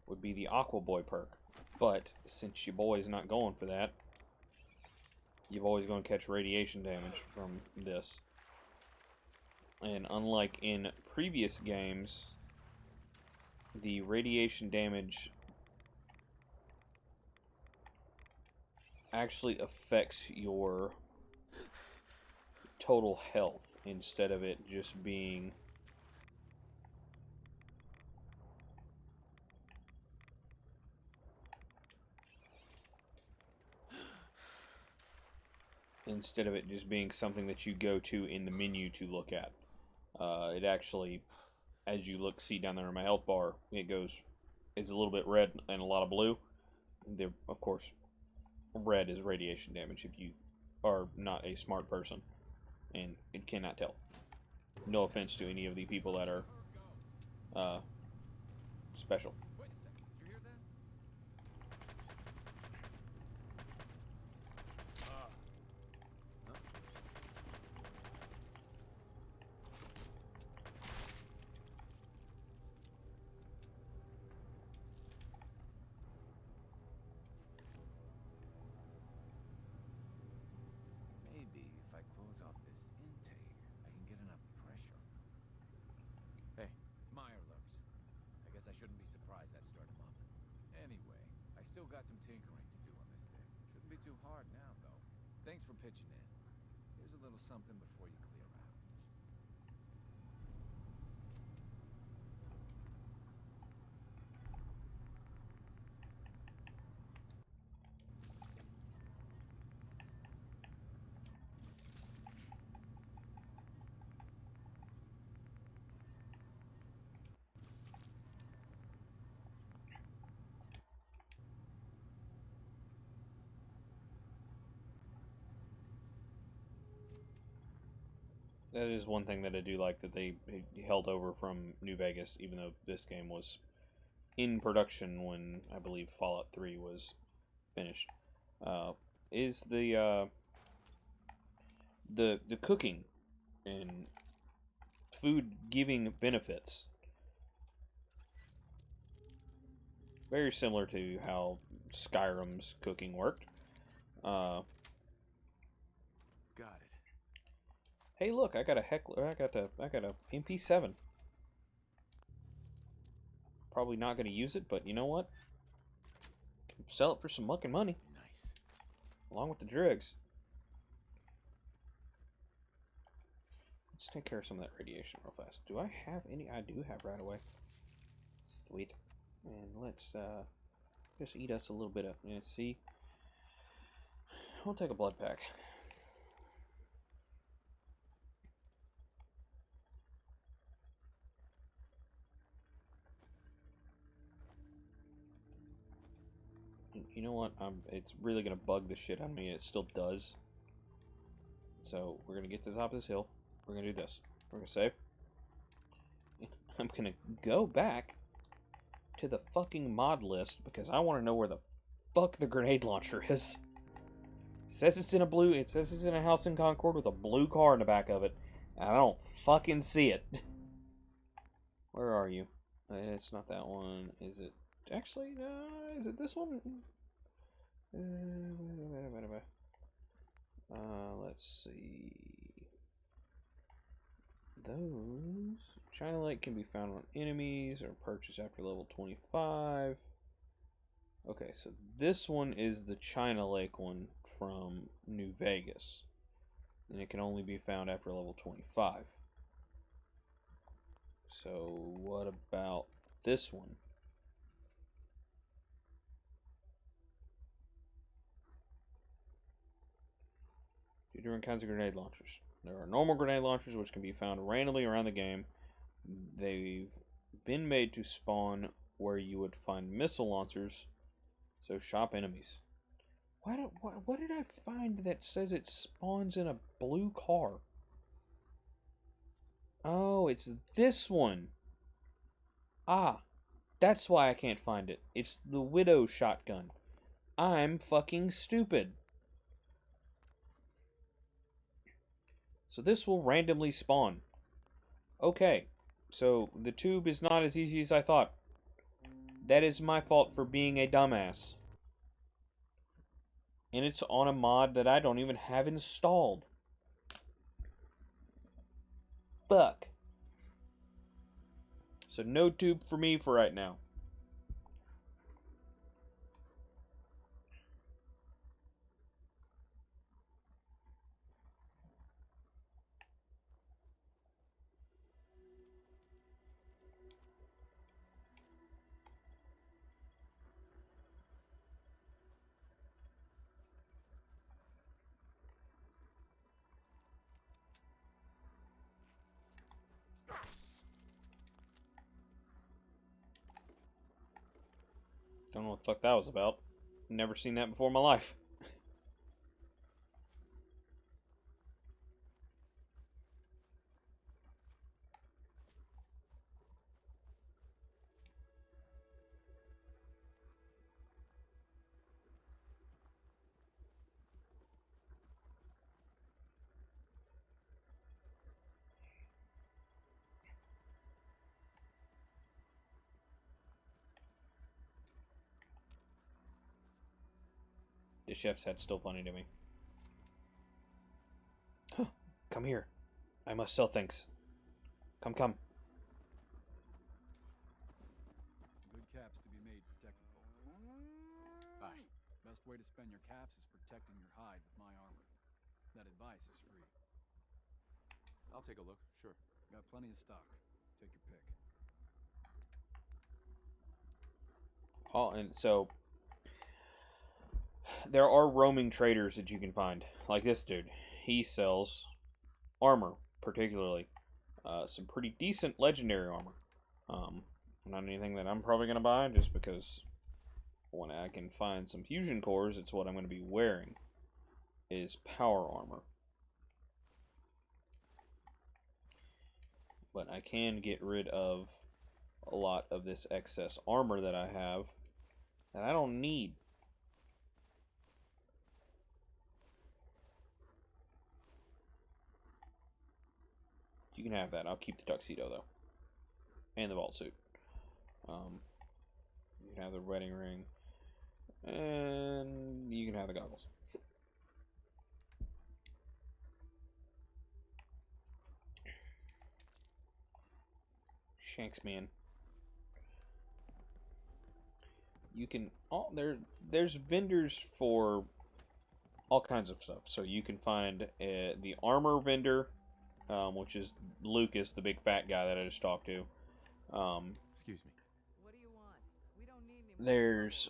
S2: would be the Aqua Boy perk. But since your boy's not going for that, you've always going to catch radiation damage from this. And unlike in previous games, the radiation damage actually affects your total health instead of it just being something that you go to in the menu to look at. It actually, as you see down there in my health bar, it's a little bit red and a lot of blue. There, of course, red is radiation damage if you are not a smart person, and it cannot tell. No offense to any of the people that are special.
S13: Wait a second. Did you hear that? Maybe if I close off this intake, I can get enough pressure.
S1: Hey.
S13: Meyer lurks. I guess I shouldn't be surprised that stirred him up. Anyway, I still got some tinkering to do on this thing. Shouldn't be too hard now, though. Thanks for pitching in. Here's a little something before you clear out.
S2: That is one thing that I do like, that they held over from New Vegas, even though this game was in production when I believe Fallout 3 was finished. Is the cooking and food giving benefits. Very similar to how Skyrim's cooking worked.
S1: Got it.
S2: Hey, look! I got a heckler. I got a MP7. Probably not going to use it, but you know what? Sell it for some mucking money.
S1: Nice.
S2: Along with the dregs. Let's take care of some of that radiation real fast. Do I have any? I do have right away. Sweet. And let's just eat us a little bit of. Let's see. I'll take a blood pack. You know what? It's really gonna bug the shit out of me, and it still does. So we're gonna get to the top of this hill. We're gonna do this. We're gonna save. I'm gonna go back to the fucking mod list because I want to know where the fuck the grenade launcher is. It says it's in a blue. It says it's in a house in Concord with a blue car in the back of it. And I don't fucking see it. Where are you? It's not that one. Is it? Actually, is it this one? Let's see. Those China Lake can be found on enemies or purchased after level 25. Okay, so this one is the China Lake one from New Vegas, and it can only be found after level 25. So what about this one? Different kinds of grenade launchers. There are normal grenade launchers which can be found randomly around the game. They've been made to spawn where you would find missile launchers, so shop enemies. What did I find that says it spawns in a blue car? Oh, it's this one. Ah, that's why I can't find it. It's the Widow shotgun. I'm fucking stupid. So this will randomly spawn. Okay, so the tube is not as easy as I thought. That is my fault for being a dumbass. And it's on a mod that I don't even have installed. Fuck. So no tube for me for right now. Don't know what the fuck that was about. Never seen that before in my life. The chef's head's still funny to me. Come here. I must sell things. Come.
S14: Good caps to be made protectable. Aye. Best way to spend your caps is protecting your hide with my armor. That advice is free.
S1: I'll take a look, sure.
S14: Got plenty of stock. Take your pick.
S2: Oh, and so there are roaming traders that you can find, like this dude. He sells armor, particularly some pretty decent legendary armor. Not anything that I'm probably gonna buy, just because when I can find some fusion cores, it's what I'm gonna be wearing. Is power armor. But I can get rid of a lot of this excess armor that I have that I don't need. You can have that. I'll keep the tuxedo though, and the vault suit. You can have the wedding ring, and you can have the goggles. Shanks, man. You can there's vendors for all kinds of stuff. So you can find the armor vendor, which is Lucas, the big fat guy that I just talked to.
S1: Excuse me.
S15: What do you want? We don't need any.
S2: There's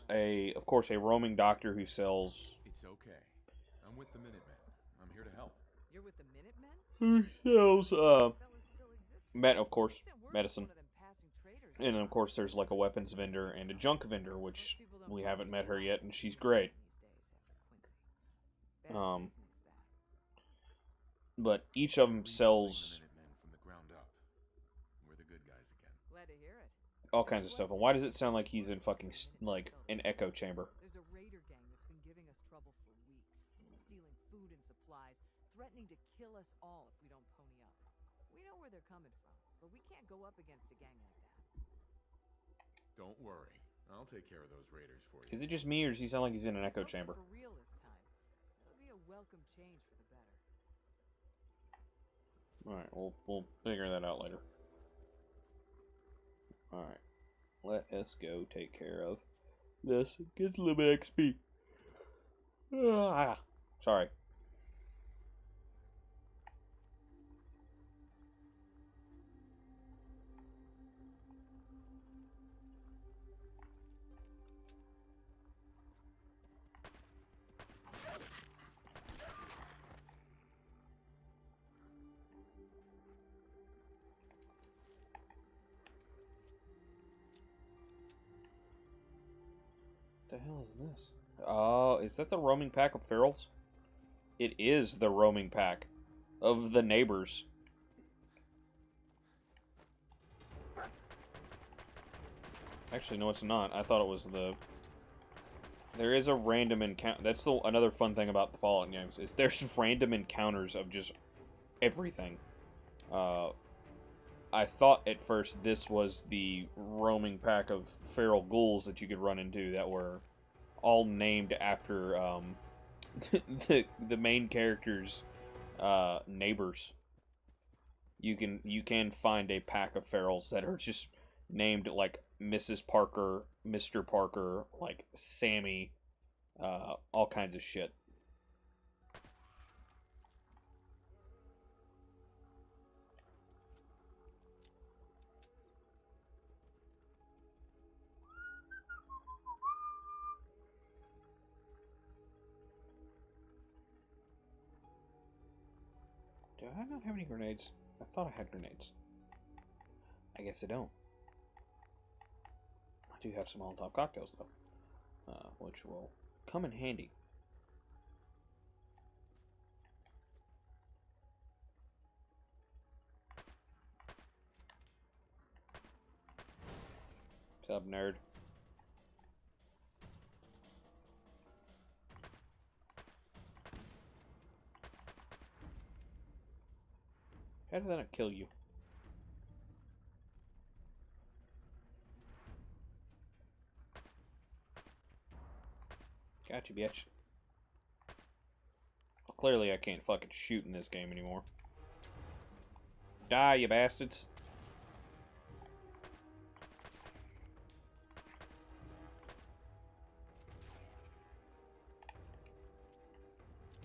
S2: of course, a roaming doctor who sells.
S1: It's okay. I'm with the Minutemen. I'm here to help.
S15: You're with the Minutemen?
S2: Who sells of course, medicine. And of course, there's like a weapons vendor and a junk vendor, which we haven't met her yet, and she's great. But each of them sells
S1: From the ground up. We're the good guys again.
S15: Glad to hear it.
S2: all kinds of stuff. And why does it sound like he's in fucking like an echo chamber?
S15: There's a raider gang that's been giving us trouble for weeks, stealing food and supplies, threatening to kill us all if we don't pony up. We know where they're coming from, but we can't go up against a gang like that.
S1: Don't worry. I'll take care of those raiders for you.
S2: Is it just me, or does he sound like he's in an echo chamber?
S15: For real this time. It'll be a welcome change for the better.
S2: Alright, we'll figure that out later. Alright. Let us go take care of this. Get a little bit XP. Sorry. What the hell is this? Oh, is that the roaming pack of ferals? It is the roaming pack of the neighbors. Actually, no, it's not. I thought it was the... There is a random encounter. That's another fun thing about the Fallout games, is there's random encounters of just everything. I thought at first this was the roaming pack of feral ghouls that you could run into that were all named after the main character's neighbors. You can find a pack of ferals that are just named like Mrs. Parker, Mr. Parker, like Sammy, all kinds of shit. Do I not have any grenades? I thought I had grenades. I guess I don't. I do have some Molotov cocktails, though, which will come in handy. What's up, nerd? How did that not kill you? Gotcha, bitch. Well, clearly I can't fucking shoot in this game anymore. Die, you bastards.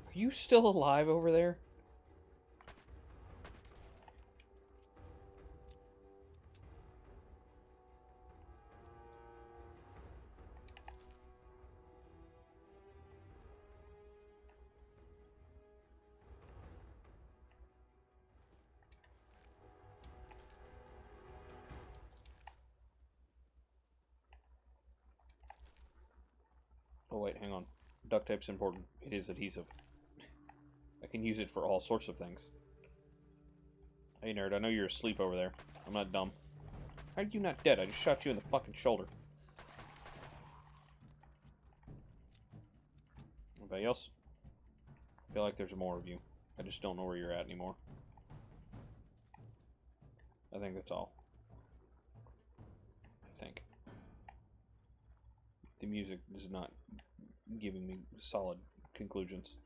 S2: Are you still alive over there? Oh wait, hang on. Duct tape's important. It is adhesive. I can use it for all sorts of things. Hey nerd, I know you're asleep over there. I'm not dumb. How are you not dead? I just shot you in the fucking shoulder. Anybody else? I feel like there's more of you. I just don't know where you're at anymore. I think that's all. I think. The music is not giving me solid conclusions.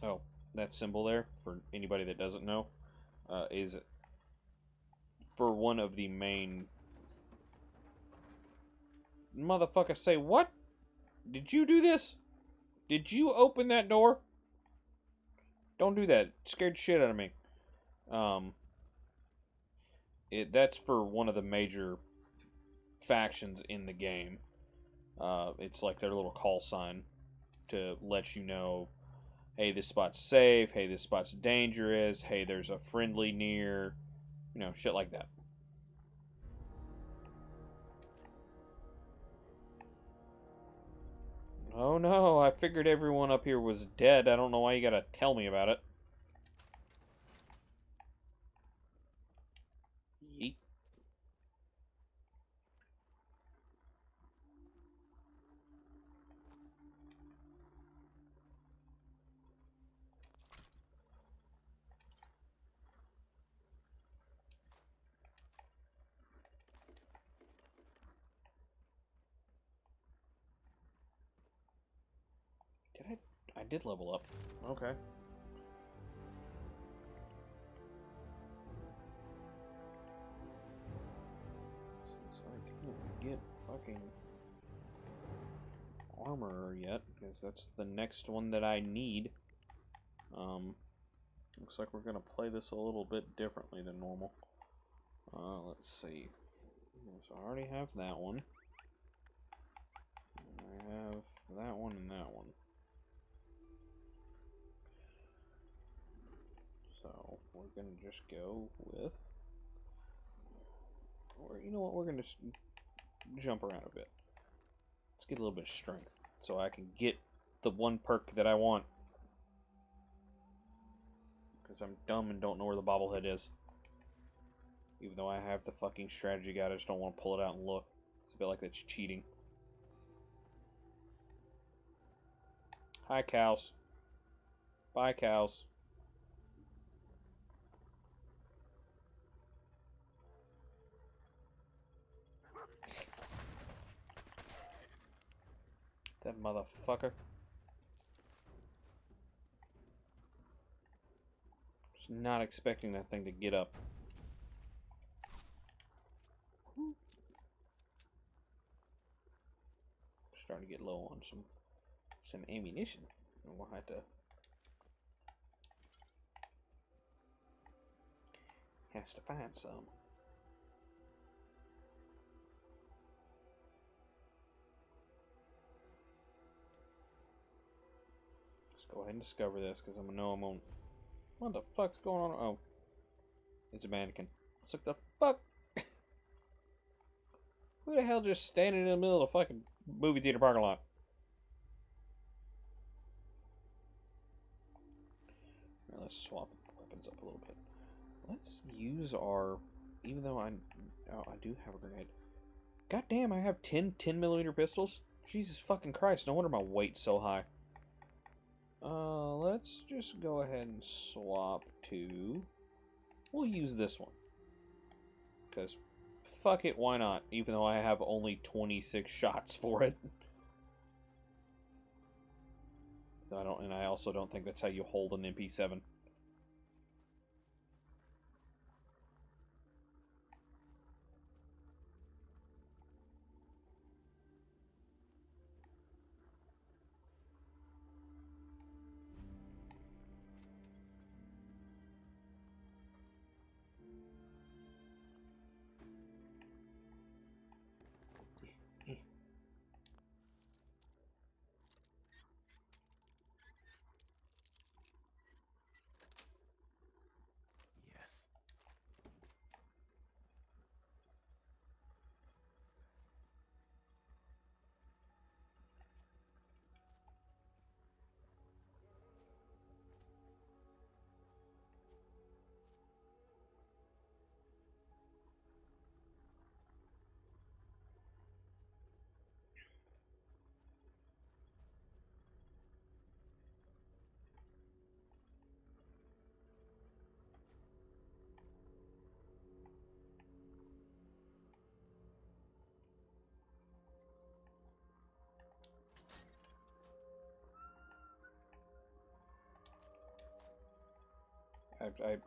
S2: Oh, that symbol there, for anybody that doesn't know, is for one of the main... Motherfucker, say what? Did you do this? Did you open that door? Don't do that. It scared shit out of me. That's for one of the major factions in the game. It's like their little call sign to let you know, hey, this spot's safe, hey, this spot's dangerous, hey, there's a friendly near, you know, shit like that. Oh no, I figured everyone up here was dead. I don't know why you gotta tell me about it. Yeet. I did level up. Okay. So I can't get fucking armor yet, because that's the next one that I need. Looks like we're gonna play this a little bit differently than normal. Let's see. So I already have that one. I have that one and that one. gonna just go with... Or, you know what, we're gonna just jump around a bit. Let's get a little bit of strength, so I can get the one perk that I want. Because I'm dumb and don't know where the bobblehead is. Even though I have the fucking strategy guide, I just don't want to pull it out and look. It's a bit like that's cheating. Hi, cows. Bye, cows. That motherfucker. Just not expecting that thing to get up. Starting to get low on some ammunition. And we'll have to find some. Just go ahead and discover this, because I'm gonna know I'm on. What the fuck's going on? Oh, it's a mannequin. Let's look the fuck. Who the hell just standing in the middle of the fucking movie theater parking lot? Right, let's swap weapons up a little bit. Let's use our, even though I do have a grenade. God damn, I have 10 10mm pistols? Jesus fucking Christ, no wonder my weight's so high. Let's just go ahead and swap to, we'll use this one. Because fuck it, why not? Even though I have only 26 shots for it. I also don't think that's how you hold an MP7.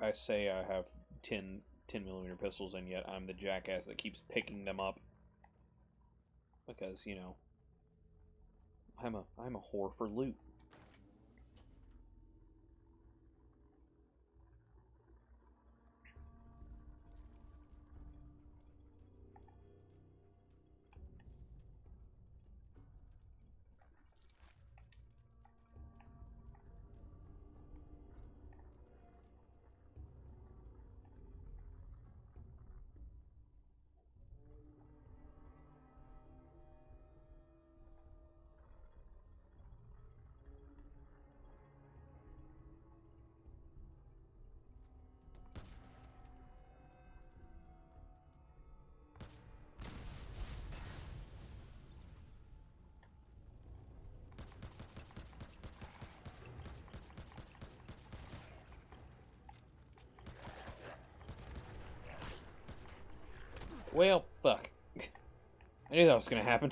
S2: I say I have 10 10mm pistols, and yet I'm the jackass that keeps picking them up. Because, you know, I'm a whore for loot. Well, fuck. I knew that was gonna happen.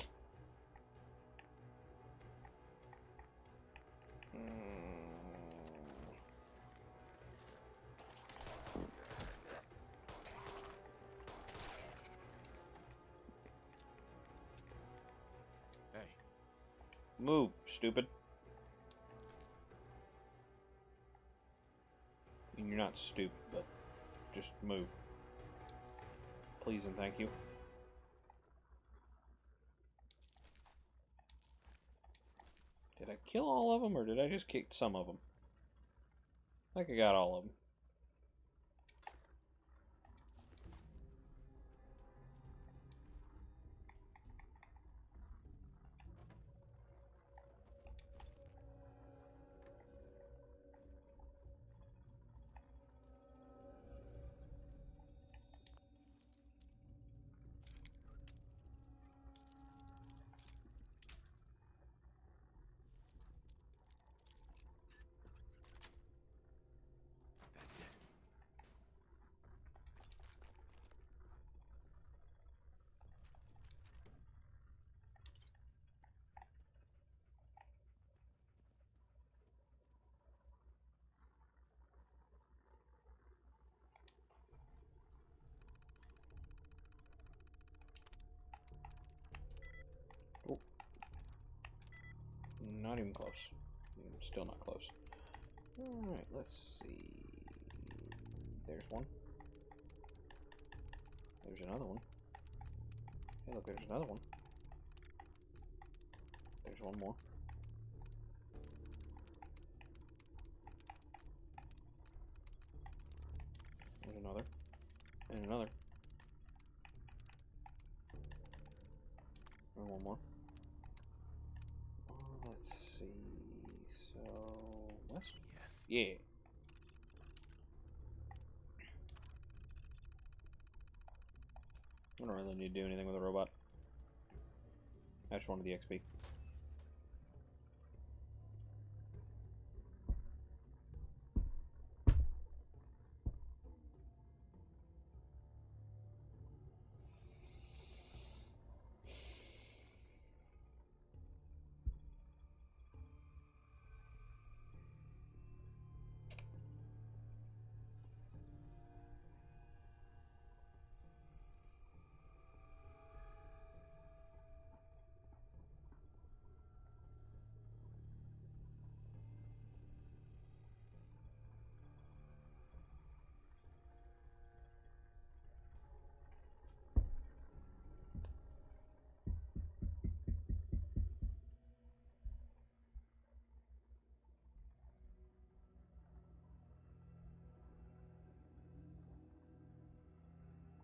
S1: Hey.
S2: Move, stupid. I mean, you're not stupid, but just move. Please and thank you. Did I kill all of them, or did I just kick some of them? I think I got all of them. Not even close. Still not close. Alright, let's see. There's one. There's another one. Hey, look, there's another one. There's one more. There's another. And another. And one more. Let's see. So, west?
S1: Yes.
S2: Yeah. I don't really need to do anything with a robot. I just wanted the XP.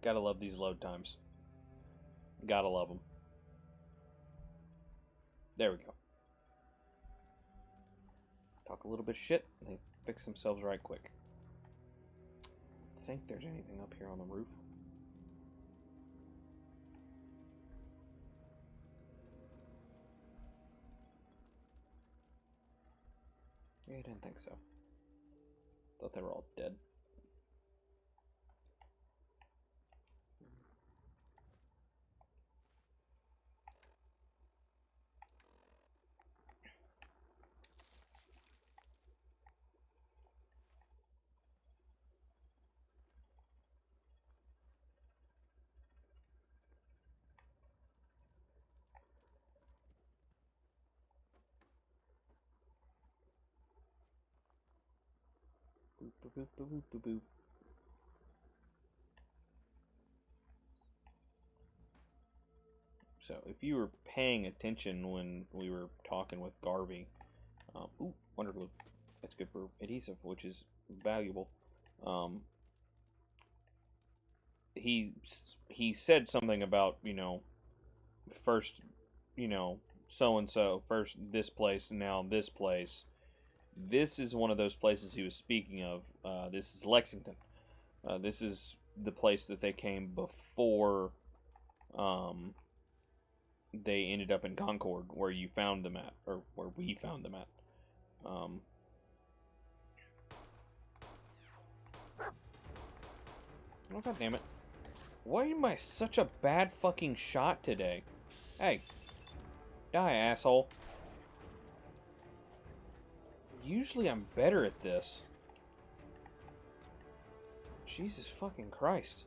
S2: Gotta love these load times. Gotta love them. There we go. Talk a little bit of shit, and they fix themselves right quick. I think there's anything up here on the roof. Yeah, I didn't think so. Thought they were all dead. Boop, boop, boop, boop, boop, boop. So, if you were paying attention when we were talking with Garvey, ooh, Wonder Glue. That's good for adhesive, which is valuable. He said something about, you know, first, you know, so and so, first this place, now this place. This is one of those places he was speaking of. This is Lexington. This is the place that they came before they ended up in Concord, where you found them at, or where we found them at. Oh, God damn it. Why am I such a bad fucking shot today? Hey. Die, asshole. Usually I'm better at this. Jesus fucking Christ.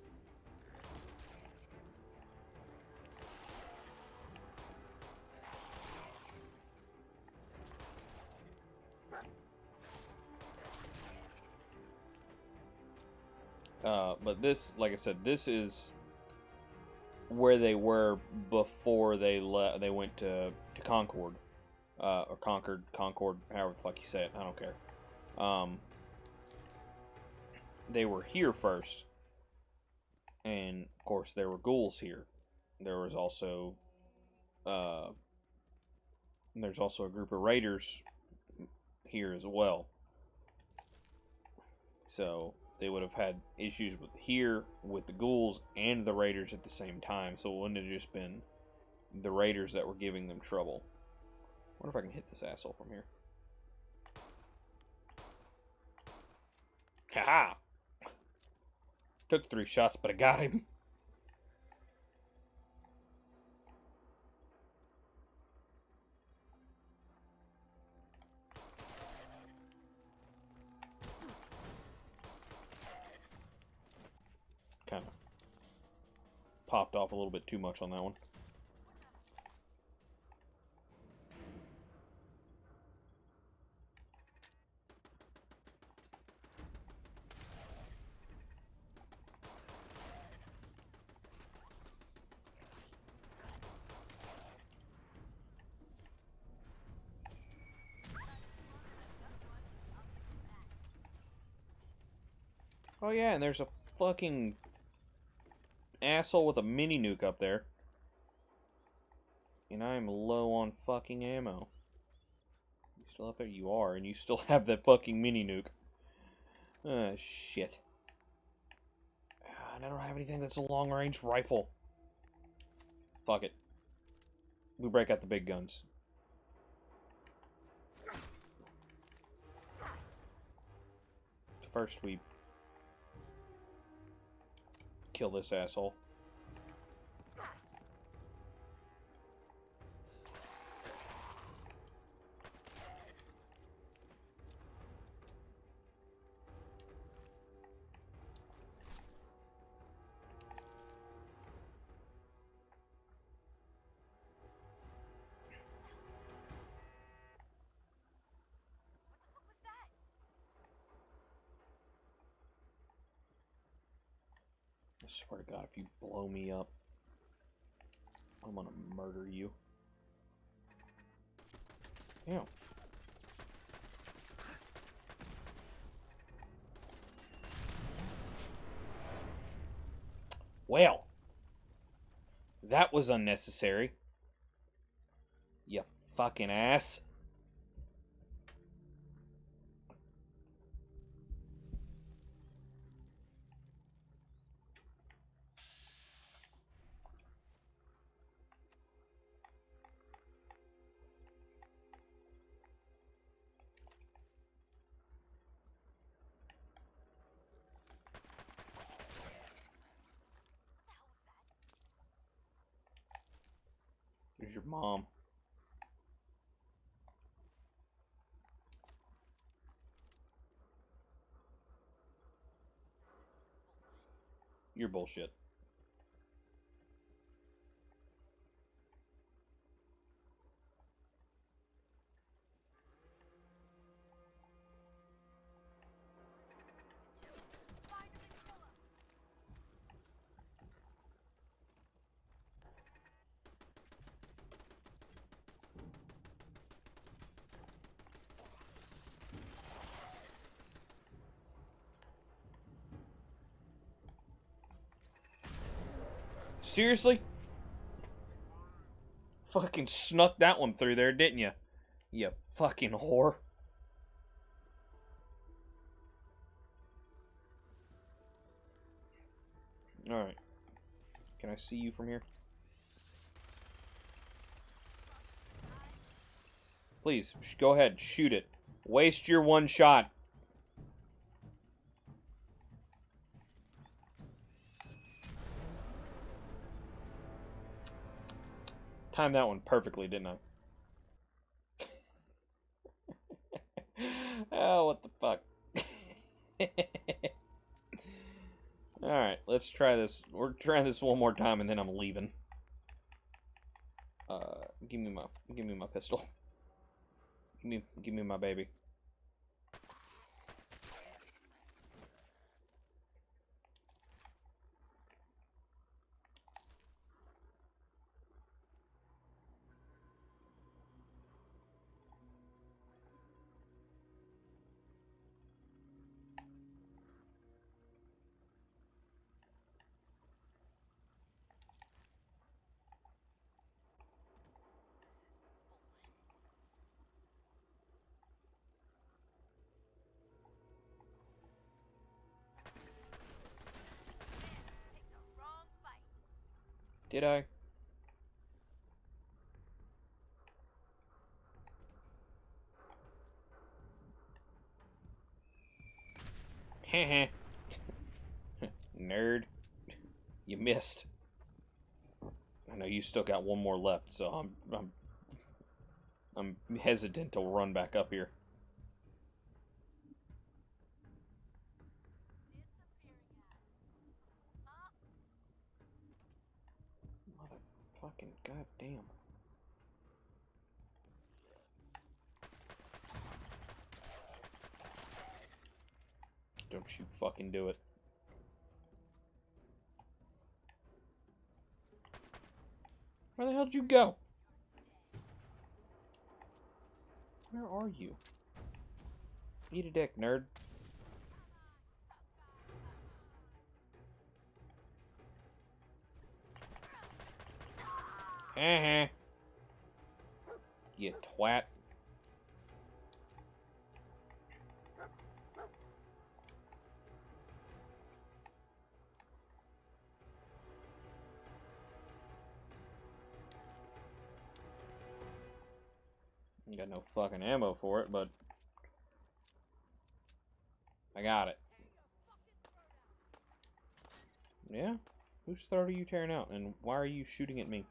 S2: But this, like I said, this is where they were before they went to Concord. Or Concord, however the fuck you say it, I don't care. They were here first. And, of course, there were ghouls here. There was also, there's also a group of raiders here as well. So, they would have had issues with the ghouls and the raiders at the same time. So it wouldn't have just been the raiders that were giving them trouble. I wonder if I can hit this asshole from here. Haha! Took 3 shots, but I got him. Kind of popped off a little bit too much on that one. Oh yeah, and there's a fucking asshole with a mini nuke up there. And I'm low on fucking ammo. You still up there? You are, and you still have that fucking mini nuke. Ah, shit. And I don't have anything that's a long-range rifle. Fuck it. We break out the big guns. First we kill this asshole. I swear to God, if you blow me up, I'm gonna murder you. Damn. Well, that was unnecessary. You fucking ass. There's your mom. You're bullshit. Seriously? Fucking snuck that one through there, didn't you? You fucking whore. Alright. Can I see you from here? Please, go ahead, shoot it. Waste your one shot. Timed that one perfectly, didn't I? Oh, what the fuck. Alright, let's try this. We're trying this one more time and then I'm leaving. Give me my pistol. Give me my baby. Did I? Heh. Nerd. You missed. I know you still got one more left, so I'm hesitant to run back up here. Motherfucking goddamn. Don't you fucking do it. Where the hell did you go? Where are you? Eat a dick, nerd. Uh-huh. You twat. Got no fucking ammo for it, but I got it. Yeah? Whose throat are you tearing out, and why are you shooting at me?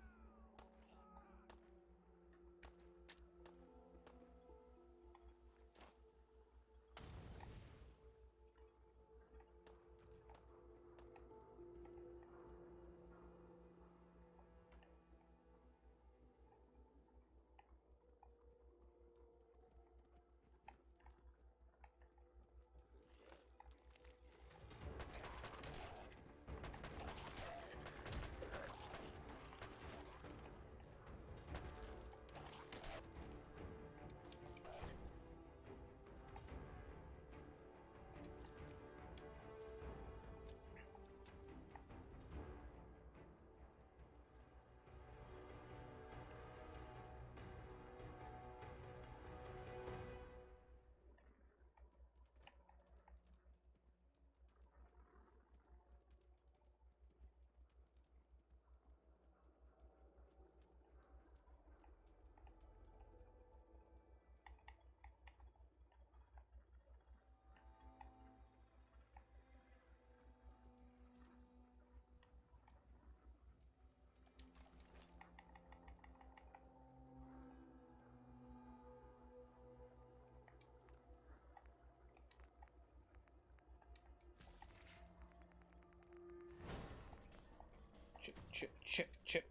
S2: Chip.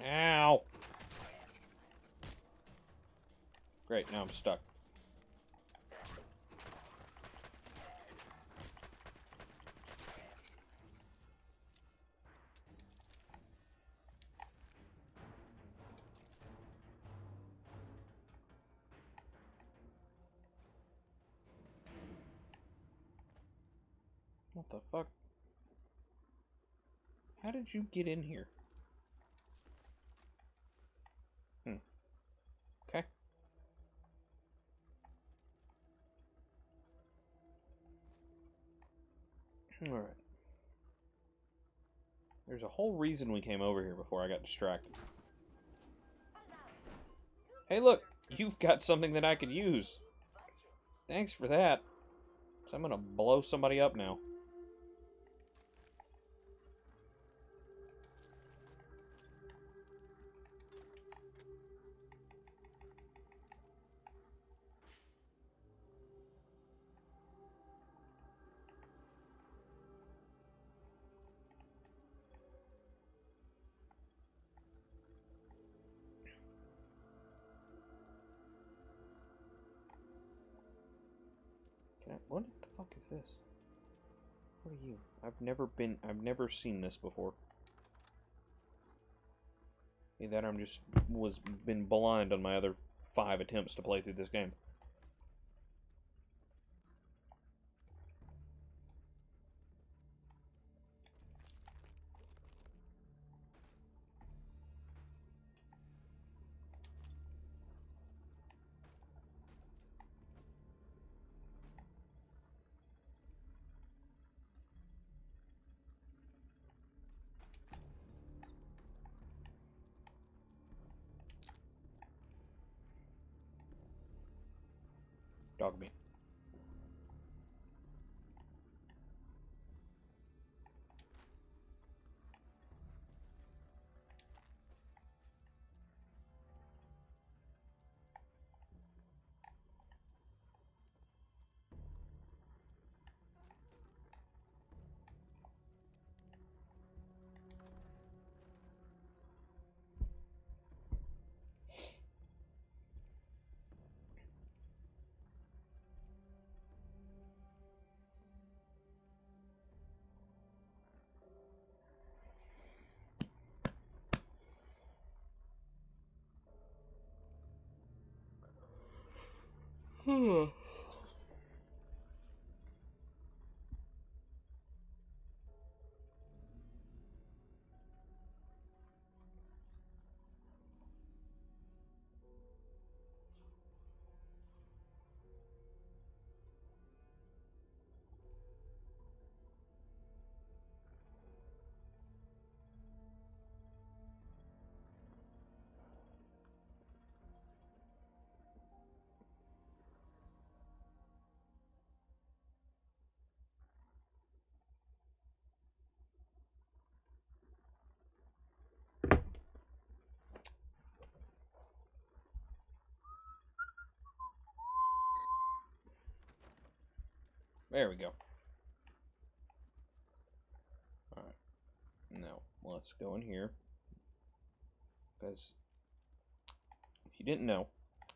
S2: Ow! Great, now I'm stuck. What the fuck? How did you get in here? Okay. Alright. There's a whole reason we came over here before I got distracted. Hey look! You've got something that I could use! Thanks for that. So I'm gonna blow somebody up now. What the fuck is this? What are you? I've never seen this before. Either that or I'm just been blind on my other 5 attempts to play through this game. Dog me. There we go. Alright. Now, let's go in here. Because, if you didn't know,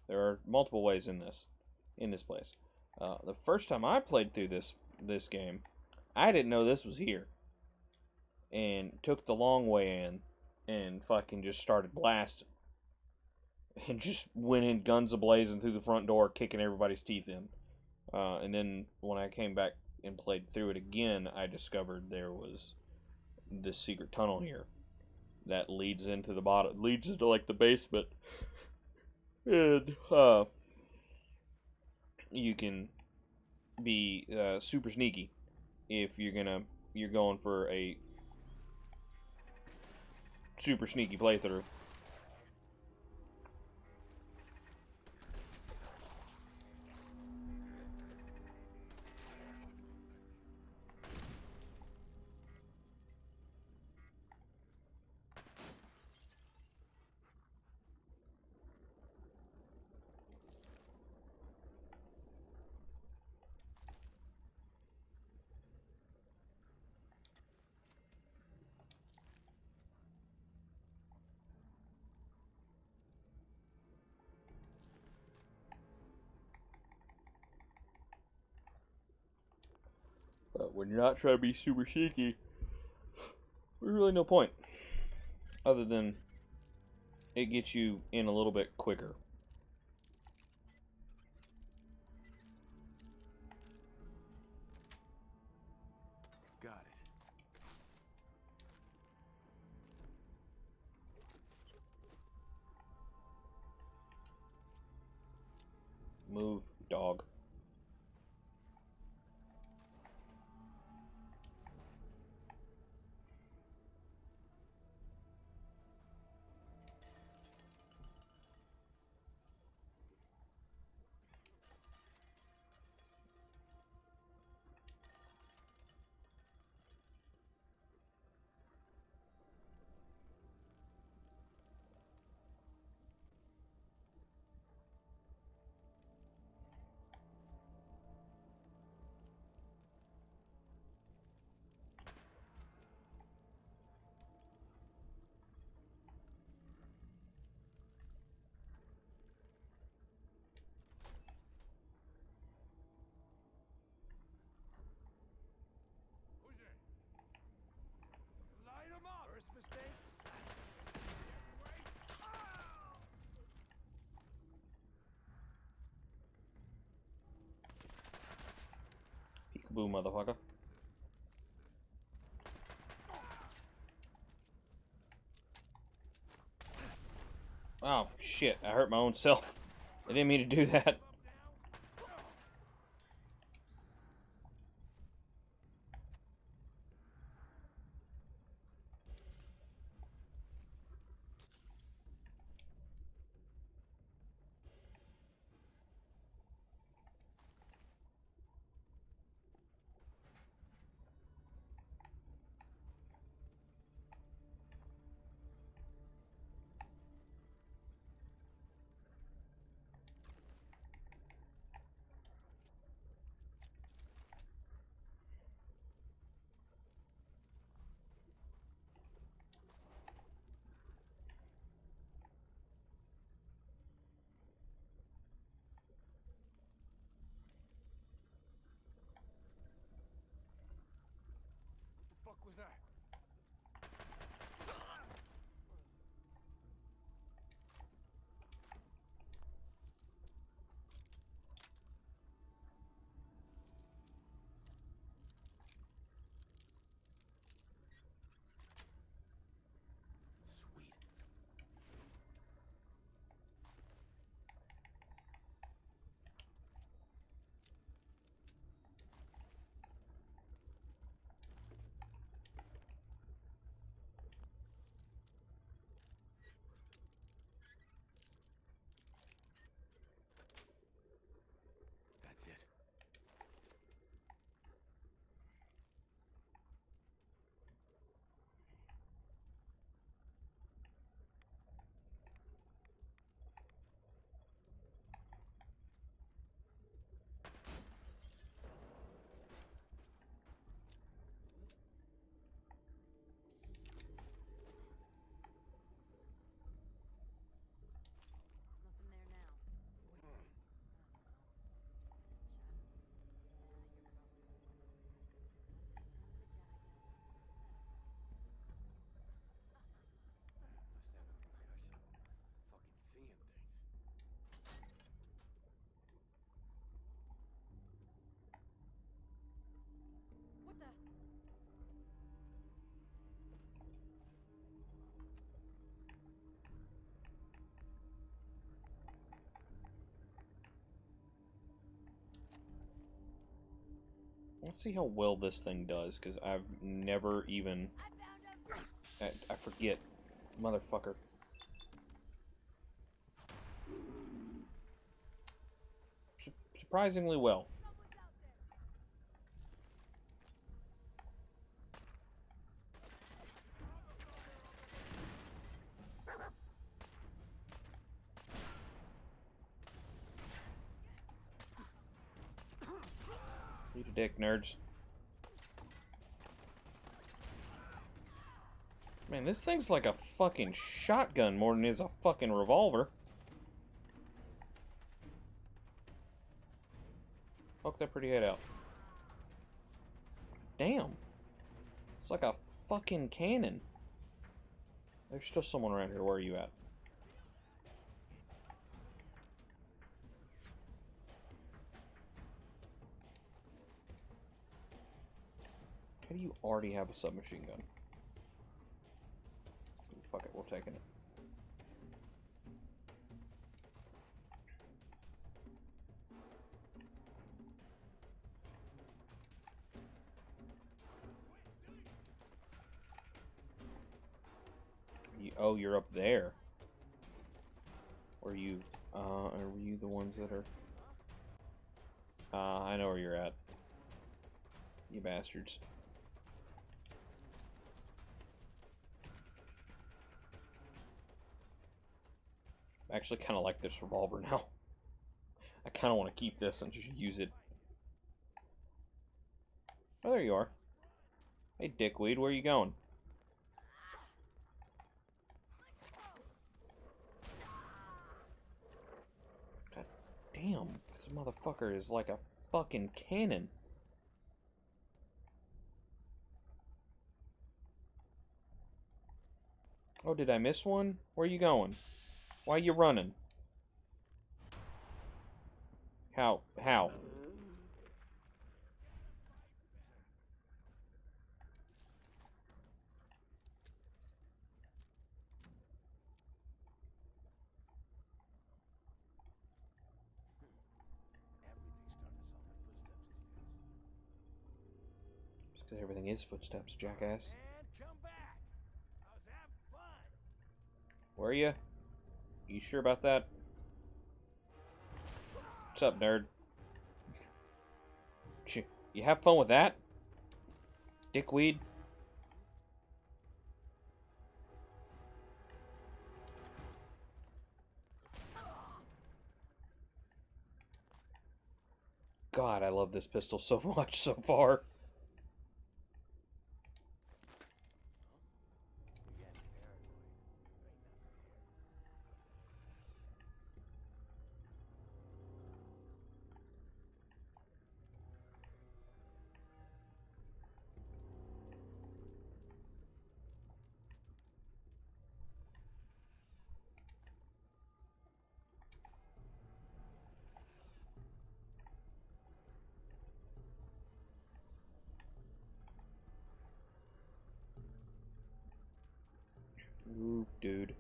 S2: there are multiple ways in this place. The first time I played through this game, I didn't know this was here. And took the long way in and fucking just started blasting. And just went in guns a-blazing through the front door, kicking everybody's teeth in. And then when I came back and played through it again, I discovered there was this secret tunnel here that leads into the bottom, leads into like the basement. And you can be super sneaky if you're going for a super sneaky playthrough. But when you're not trying to be super sneaky, there's really no point. Other than it gets you in a little bit quicker.
S1: Got it.
S2: Move, dog. Peekaboo, motherfucker. Oh, shit. I hurt my own self. I didn't mean to do that.
S5: What was that? That's it.
S2: Let's see how well this thing does, because I've never even... I forget. Motherfucker. Surprisingly well. Eat a dick, nerds. Man, this thing's like a fucking shotgun more than it is a fucking revolver. Poke that pretty head out. Damn. It's like a fucking cannon. There's still someone around here. Where are you at? How do you already have a submachine gun? Fuck it, we're taking it. Oh, you're up there. Or you, are you the ones that are... I know where you're at. You bastards. I actually kind of like this revolver now. I kind of want to keep this and just use it. Oh, there you are. Hey, dickweed, where are you going? God damn, this motherfucker is like a fucking cannon. Oh, did I miss one? Where are you going? Why are you running? How? How? Just because everything is footsteps, jackass. Where are you? You sure about that? What's up, nerd? You have fun with that? Dickweed? God, I love this pistol so much so far. Ooh, dude.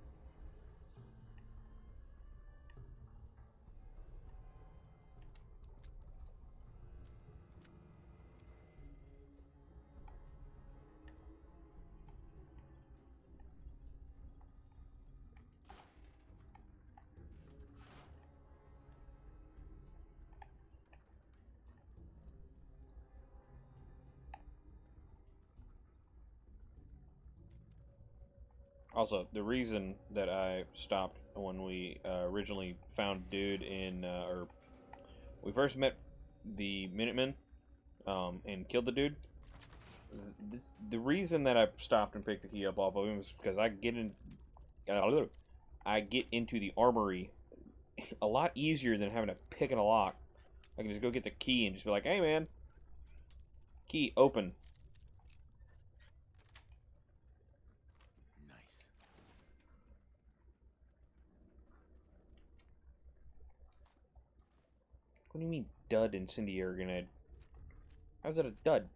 S2: Also, the reason that I stopped when we originally found dude in, or we first met the Minutemen and killed the dude, the reason that I stopped and picked the key up off of him is because I get into the armory a lot easier than having to pick in a lock. I can just go get the key and just be like, hey man, key, open. What do you mean, dud incendiary grenade? How's it a dud?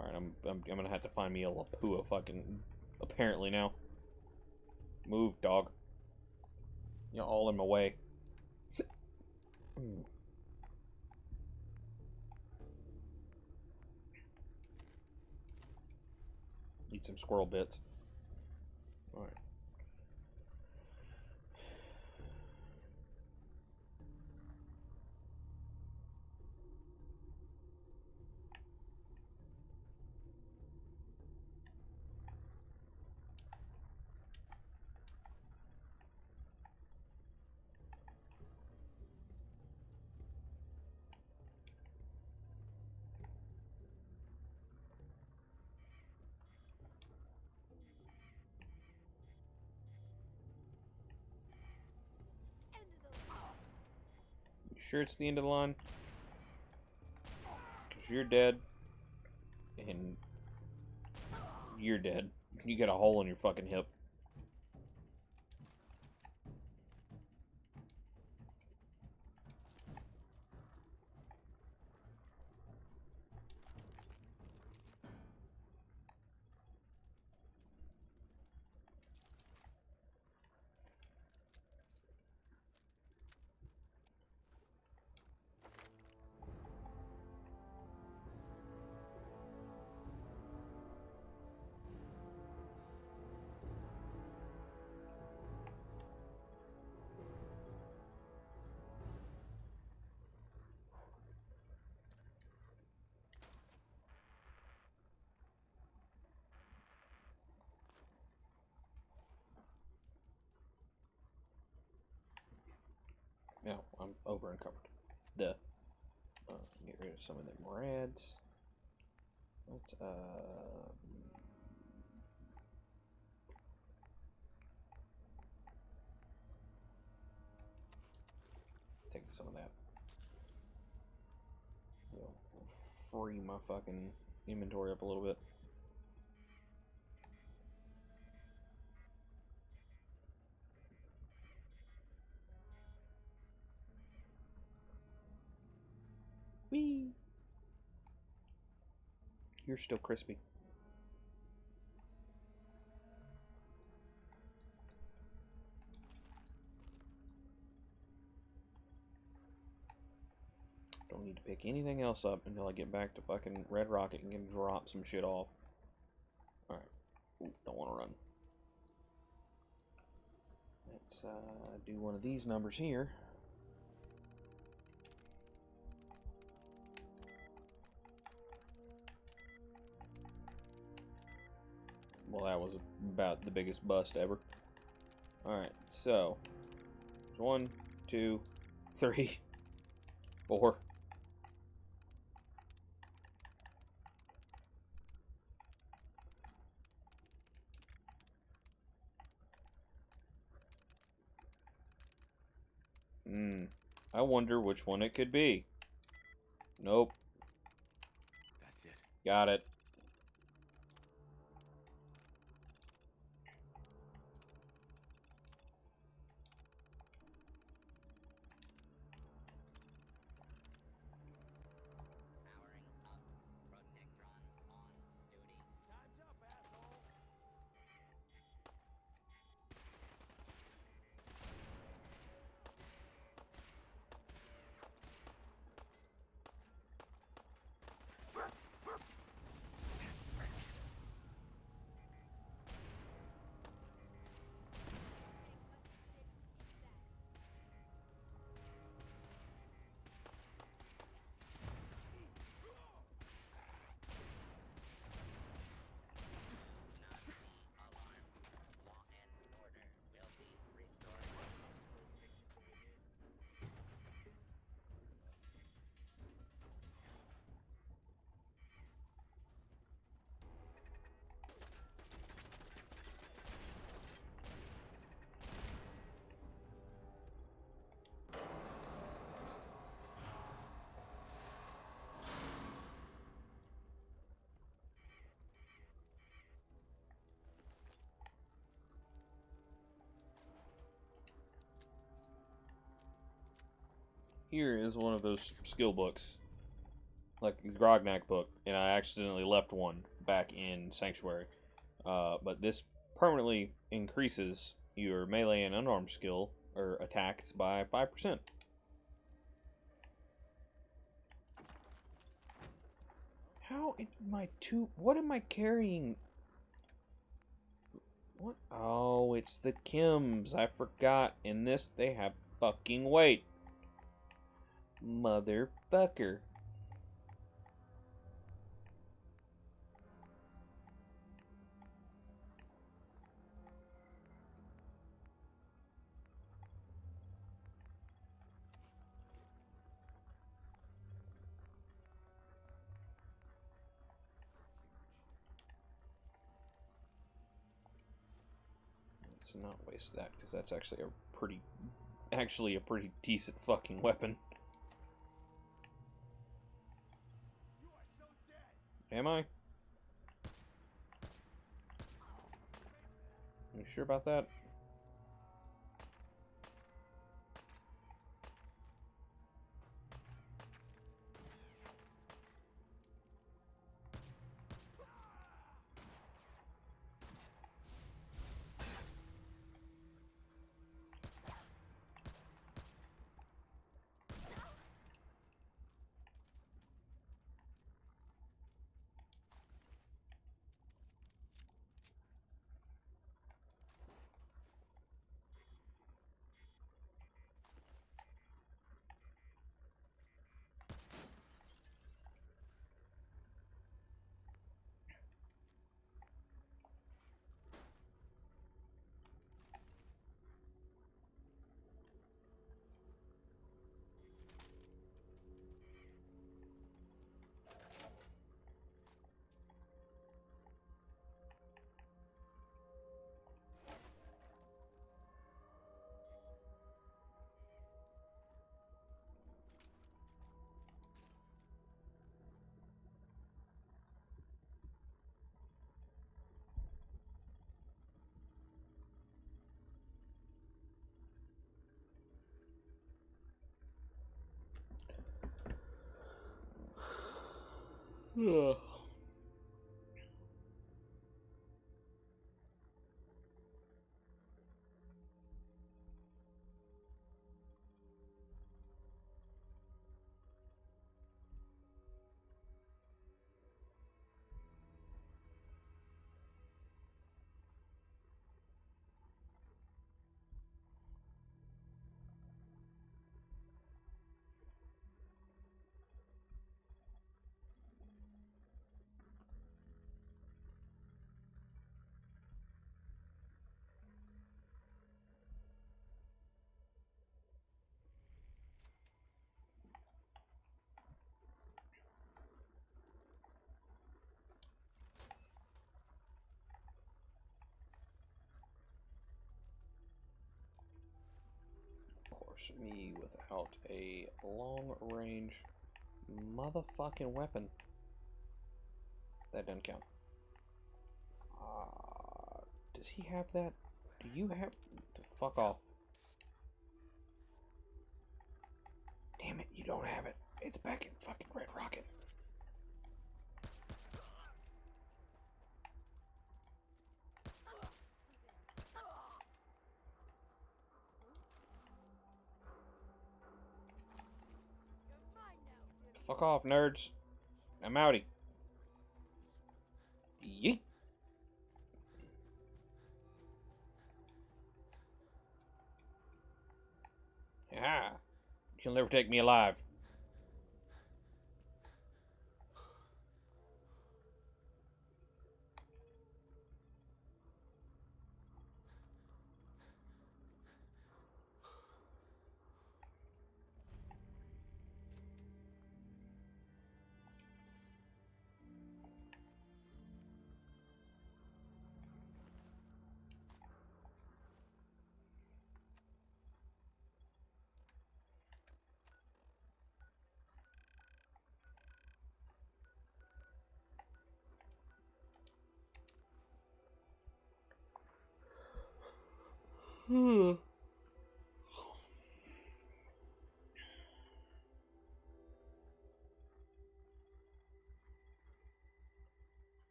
S2: Alright, I'm gonna have to find me a Lapua fucking apparently now. Move, dog. You're all in my way. Eat some squirrel bits. Alright. Sure it's the end of the line? Because you're dead. And you're dead. You got a hole in your fucking hip. No, I'm over encumbered. Get rid of some of them rads. Let's take some of that. Free my fucking inventory up a little bit. Whee! You're still crispy. Don't need to pick anything else up until I get back to fucking Red Rocket and can drop some shit off. Alright. Don't want to run. Let's do one of these numbers here. Well, that was about the biggest bust ever. Alright, so 1, 2, 3, 4. I wonder which one it could be. Nope.
S1: That's it.
S2: Got it. Here is one of those skill books, like the Grognak book, and I accidentally left one back in Sanctuary. But this permanently increases your melee and unarmed skill or attacks by 5%. How am I what am I carrying? What? Oh, it's the chems. I forgot. In this, they have fucking weight. Motherfucker. Let's not waste that, because that's actually a pretty decent fucking weapon. Am I? You sure about that? Ugh. Me without a long-range motherfucking weapon. That doesn't count. Does he have that? Do you have? Fuck off. Damn it, you don't have it. It's back in fucking Red Rocket. Fuck off, nerds. I'm outie. Yeet. Ah. You'll never take me alive.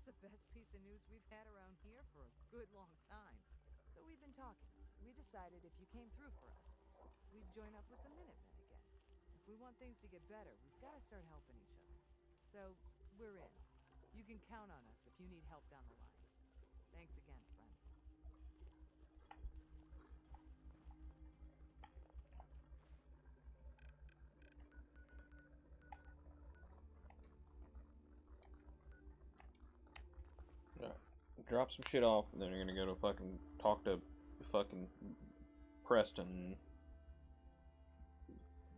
S15: That's the best piece of news we've had around here for a good long time. So we've been talking. We decided if you came through for us, we'd join up with the Minutemen again. If we want things to get better, we've got to start helping each other. So, we're in. You can count on us if you need help down the line. Thanks again, friend.
S2: Drop some shit off, and then you're gonna go to fucking talk to fucking Preston and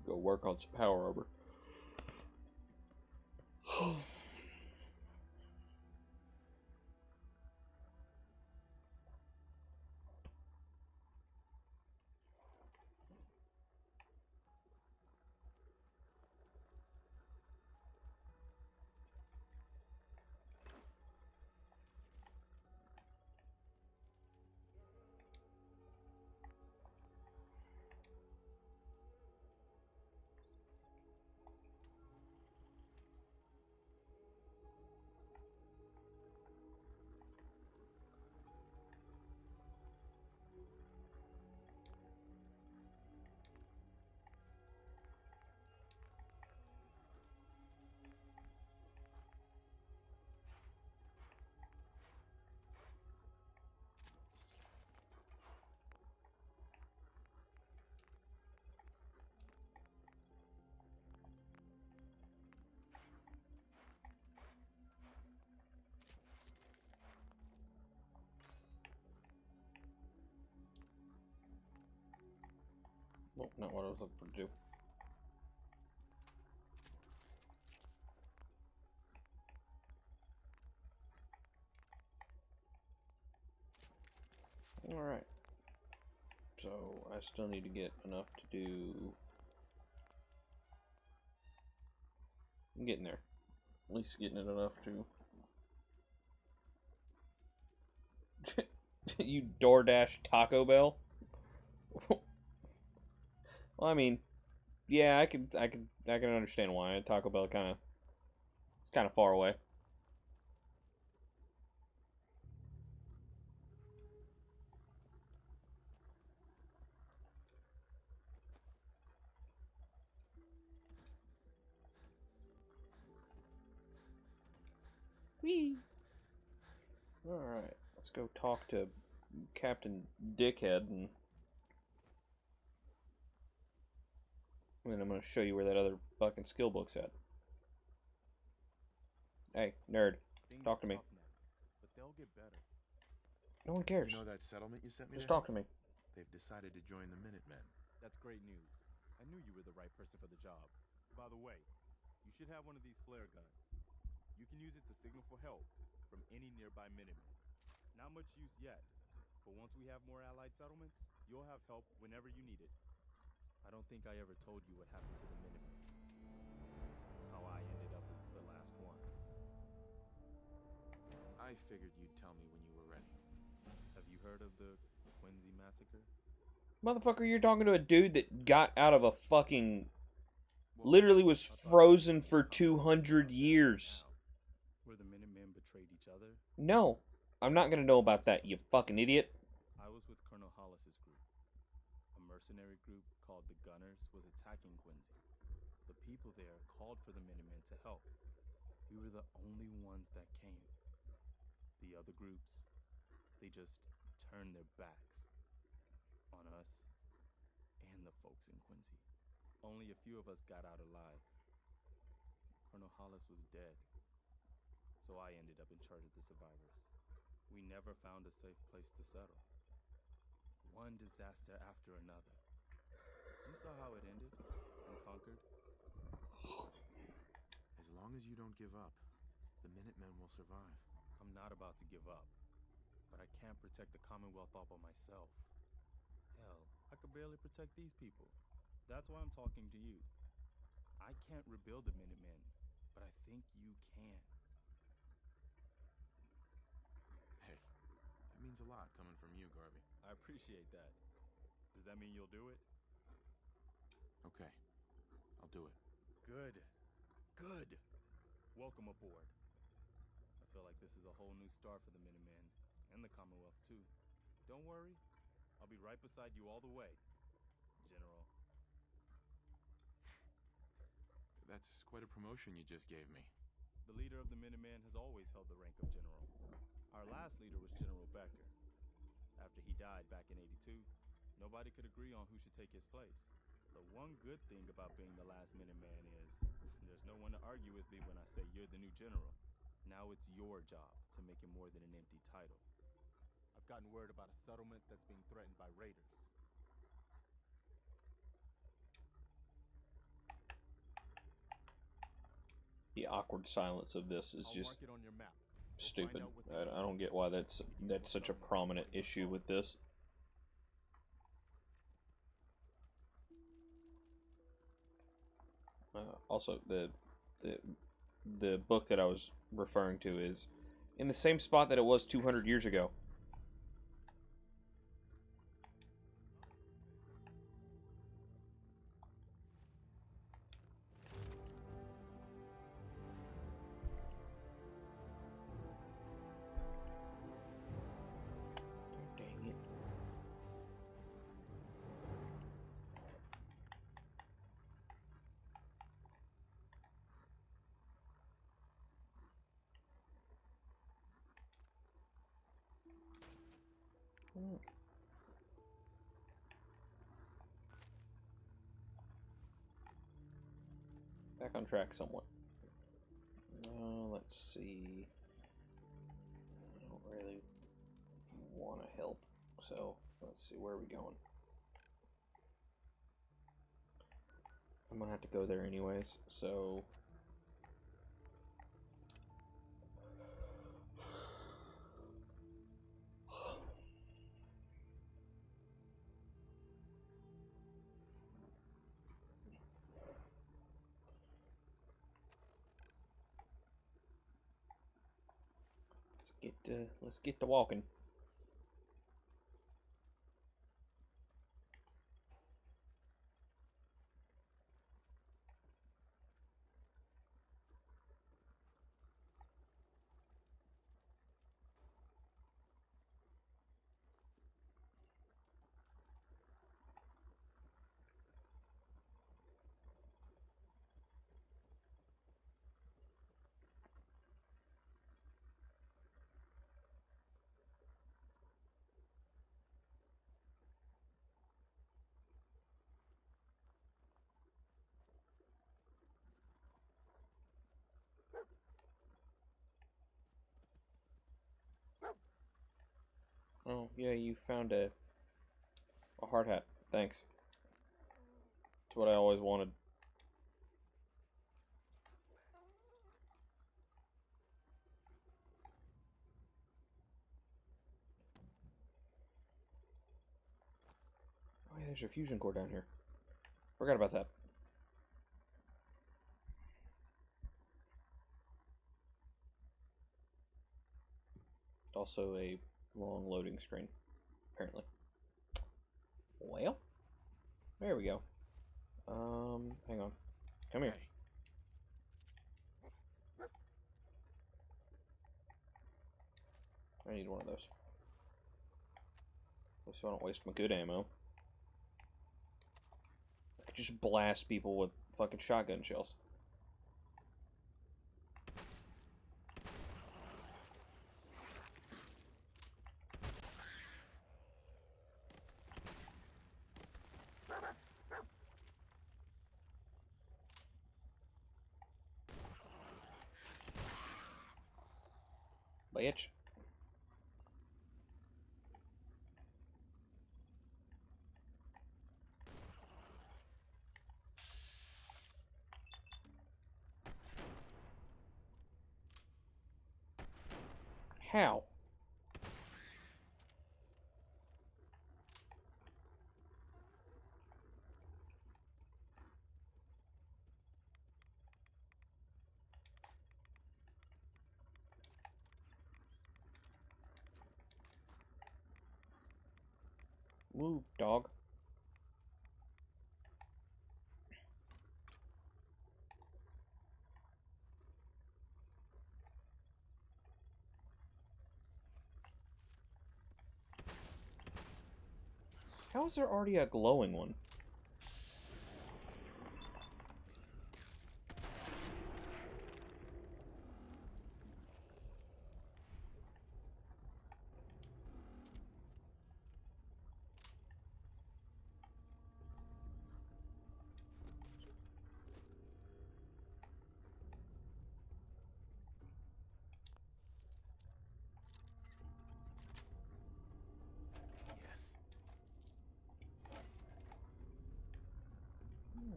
S2: go work on some power armor. Well, not what I was looking for to do. Alright. So, I still need to get enough to do... I'm getting there. At least getting it enough to... You DoorDash Taco Bell? Well, I mean, yeah, I can understand why. Taco Bell it's kind of far away. Whee! Alright, let's go talk to Captain Dickhead, and then I'm going to show you where that other fucking skill book's at. Hey, nerd, talk to me.
S6: But they'll get better.
S2: No one cares.
S6: You know that settlement you sent me?
S2: Just talk to me.
S6: They've decided to join the Minutemen.
S11: That's great news. I knew you were the right person for the job. By the way, you should have one of these flare guns. You can use it to signal for help from any nearby Minutemen. Not much use yet, but once we have more allied settlements, you'll have help whenever you need it. I don't think I ever told you what happened to the Minutemen. How I ended up as the last one.
S1: I figured you'd tell me when you were ready.
S11: Have you heard of the Quincy massacre?
S2: Motherfucker, you're talking to a dude that got out of a fucking... Literally was frozen for 200 years.
S11: Where the Minutemen betrayed each other?
S2: No. I'm not gonna know about that, you fucking idiot.
S11: I was with Colonel Hollis's group. A mercenary group called the Gunners was attacking Quincy. The people there called for the Minutemen to help. We were the only ones that came. The other groups, they just turned their backs on us and the folks in Quincy. Only a few of us got out alive. Colonel Hollis was dead, so I ended up in charge of the survivors. We never found a safe place to settle. One disaster after another. You saw how it ended in Concord.
S1: As long as you don't give up, the Minutemen will survive.
S11: I'm not about to give up, but I can't protect the Commonwealth all by myself. Hell, I could barely protect these people. That's why I'm talking to you. I can't rebuild the Minutemen, but I think you can.
S1: Hey, that means a lot coming from you, Garvey.
S11: I appreciate that. Does that mean you'll do it?
S1: Okay, I'll do it.
S11: Good. Good. Welcome aboard. A feel like this is a whole new start for the Minutemen, and the Commonwealth too. Don't worry, I'll be right beside you all the way, General.
S1: That's quite a promotion you just gave me.
S11: The leader of the Minutemen has always held the rank of General. Our last leader was General Becker. After he died back in '82, nobody could agree on who should take his place. The one good thing about being the last Minuteman is there's no one to argue with me when I say you're the new general. Now it's your job to make it more than an empty title.
S6: I've gotten word about a settlement that's being threatened by raiders.
S2: The awkward silence of this is just stupid. I don't get why that's such a prominent issue with this. Also, the book that I was referring to is in the same spot that it was 200 years ago. Dang it. Back on track somewhat. Let's see. I don't really want to help, so let's see, where are we going? I'm gonna have to go there anyways, so let's get to walking. Oh, yeah, you found a hard hat. Thanks. It's what I always wanted. Oh, yeah, there's a fusion core down here. Forgot about that. Also a long loading screen, apparently. Well, there we go. Hang on. Come here. I need one of those. So I don't waste my good ammo. I could just blast people with fucking shotgun shells. Bitch. How? Woo, dog. How is there already a glowing one?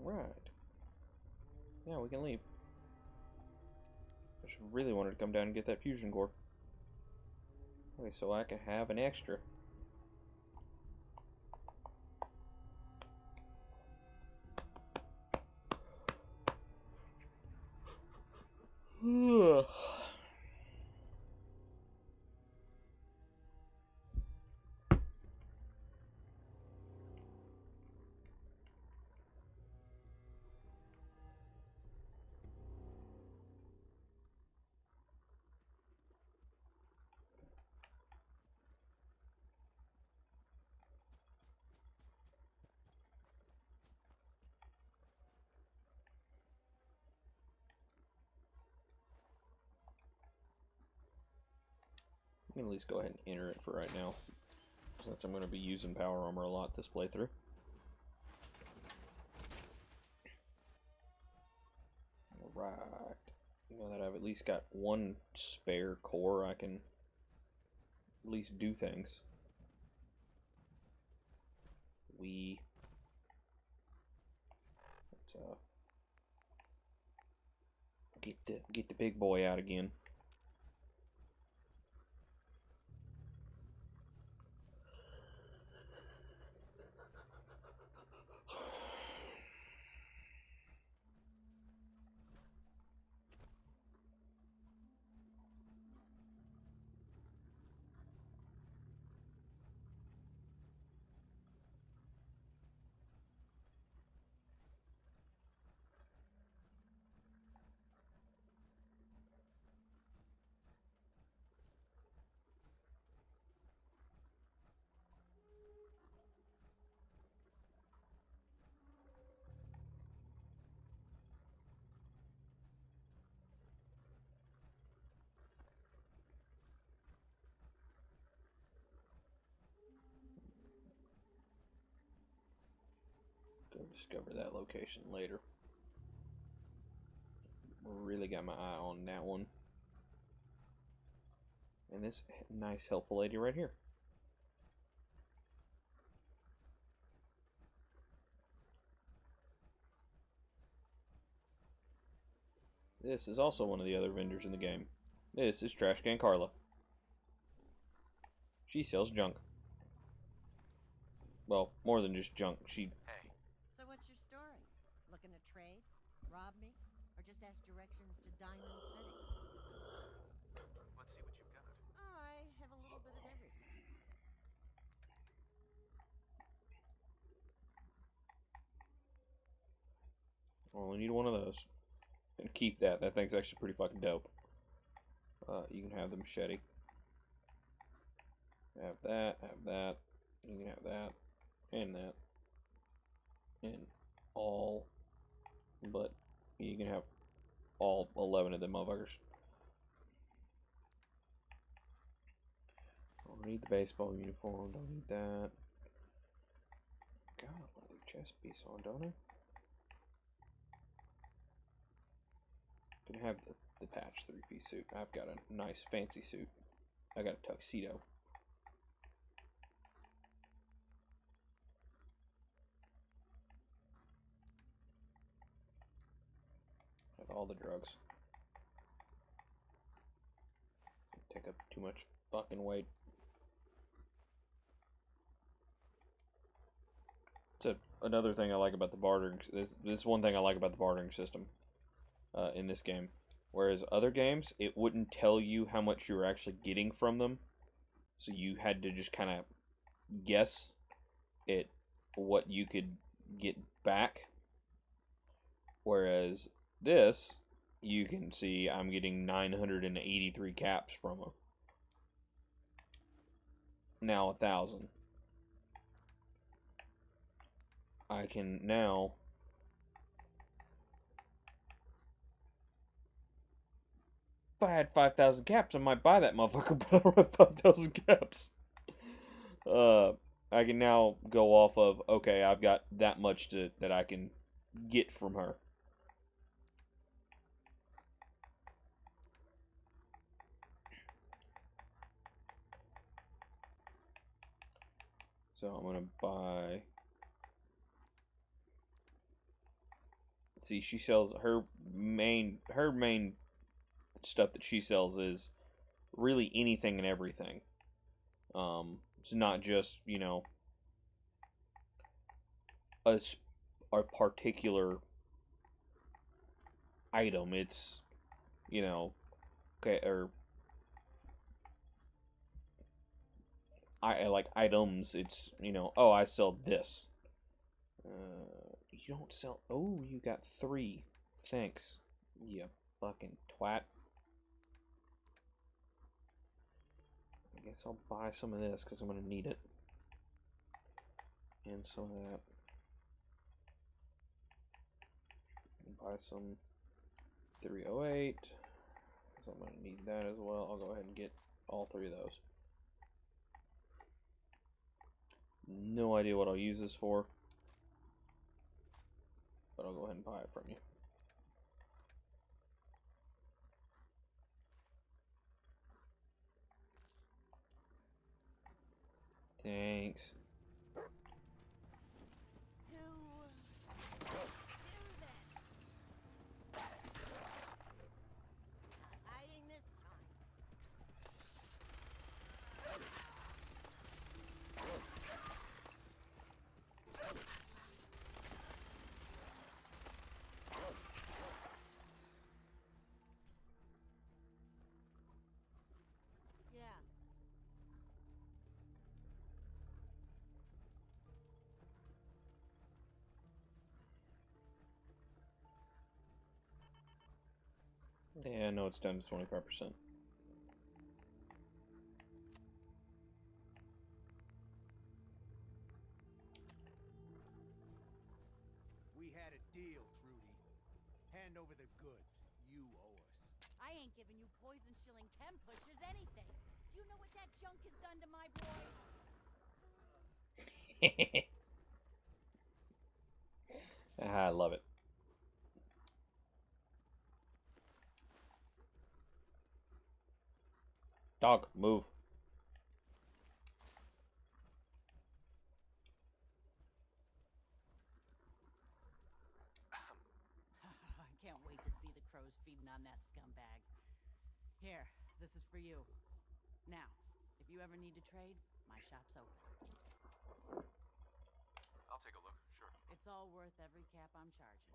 S2: Right. Yeah, we can leave. I just really wanted to come down and get that fusion core. Okay, so I can have an extra. I can at least go ahead and enter it for right now, since I'm going to be using power armor a lot this playthrough. Alright. Now that I've at least got one spare core, I can at least do things. Let's get the big boy out again. Go discover that location later. Really got my eye on that one. And this nice, helpful lady right here. This is also one of the other vendors in the game. This is Trash Can Carla. She sells junk. Well, more than just junk. She...
S16: So what's your story? Looking to trade? Rob me? Or just ask directions to Diamond City?
S1: Let's see what you've got.
S16: I have a little bit of everything.
S2: I only need one of those. And keep that. That thing's actually pretty fucking dope. You can have the machete. Have that, have that. You can have that. And that. And all. But you can have all 11 of them motherfuckers. Don't need the baseball uniform. Don't need that. Got a leather chest piece on, don't I? Can have the patch 3-piece suit. I've got a nice fancy suit. I got a tuxedo. Have all the drugs. Take up too much fucking weight. It's another thing I like about the bartering. This one thing I like about the bartering system in this game. Whereas other games, it wouldn't tell you how much you were actually getting from them. So you had to just kind of guess at what you could get back. Whereas this, you can see I'm getting 983 caps from them. Now 1,000. I can now if I had 5,000 caps, I might buy that motherfucker, but I don't have 5,000 caps. I can now go off of, okay, I've got that much that I can get from her. So I'm gonna buy. See, she sells her main stuff that she sells is really anything and everything. It's not just, you know, a particular item. It's, you know, okay, or I like items. It's, you know, oh, I sell this. You don't sell. Oh, you got 3. Thanks. You fucking twat. I guess I'll buy some of this because I'm going to need it. And some of that. Buy some 308. So I'm going to need that as well. I'll go ahead and get all 3 of those. No idea what I'll use this for. But I'll go ahead and buy it from you. Thanks. Yeah, no, it's down to 25%.
S17: We had a deal, Trudy. Hand over the goods. You owe us.
S18: I ain't giving you poison shilling chem pushers anything. Do you know what that junk has done to my boy?
S2: I love it. Dog, move.
S18: I can't wait to see the crows feeding on that scumbag. Here, this is for you. Now, if you ever need to trade, my shop's open.
S1: I'll take a look, sure.
S18: It's all worth every cap I'm charging.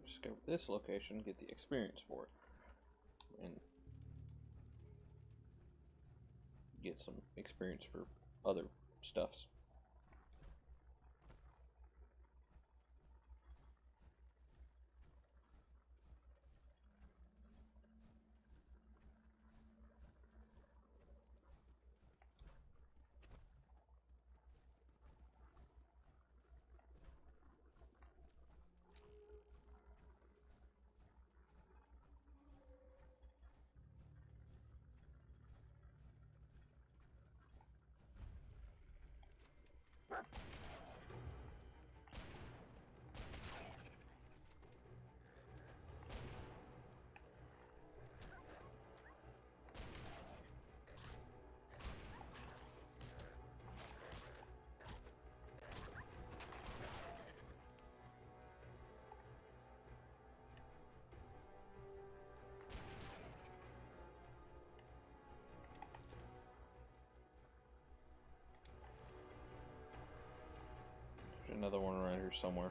S2: discover this location, get the experience for it, and get some experience for other stuffs. There's another one around here somewhere.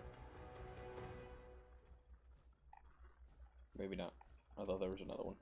S2: Maybe not. I thought there was another one.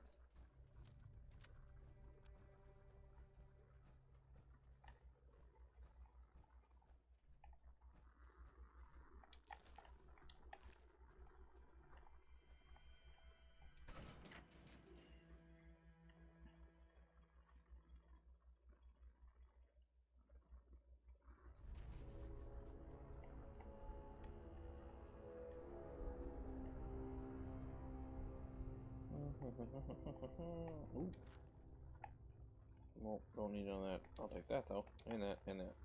S2: Ooh. Well, don't need none of that. I'll take that though. And that, and that.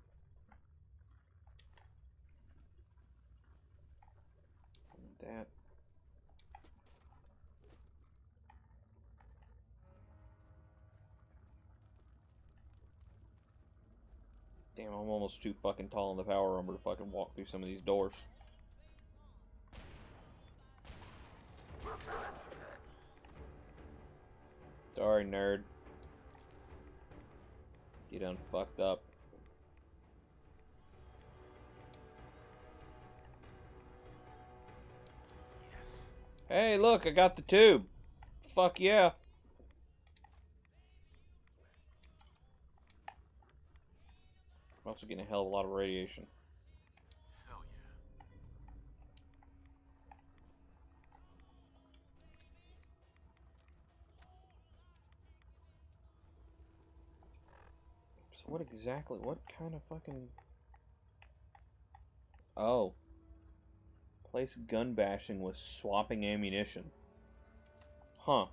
S2: And that. Damn, I'm almost too fucking tall in the power armor to fucking walk through some of these doors. Sorry, nerd. You done fucked up.
S1: Yes.
S2: Hey, look, I got the tube. Fuck yeah. I'm also getting a hell of a lot of radiation.
S1: Hell yeah.
S2: So what exactly, what kind of fucking... Oh. Place gun bashing with swapping ammunition. Huh.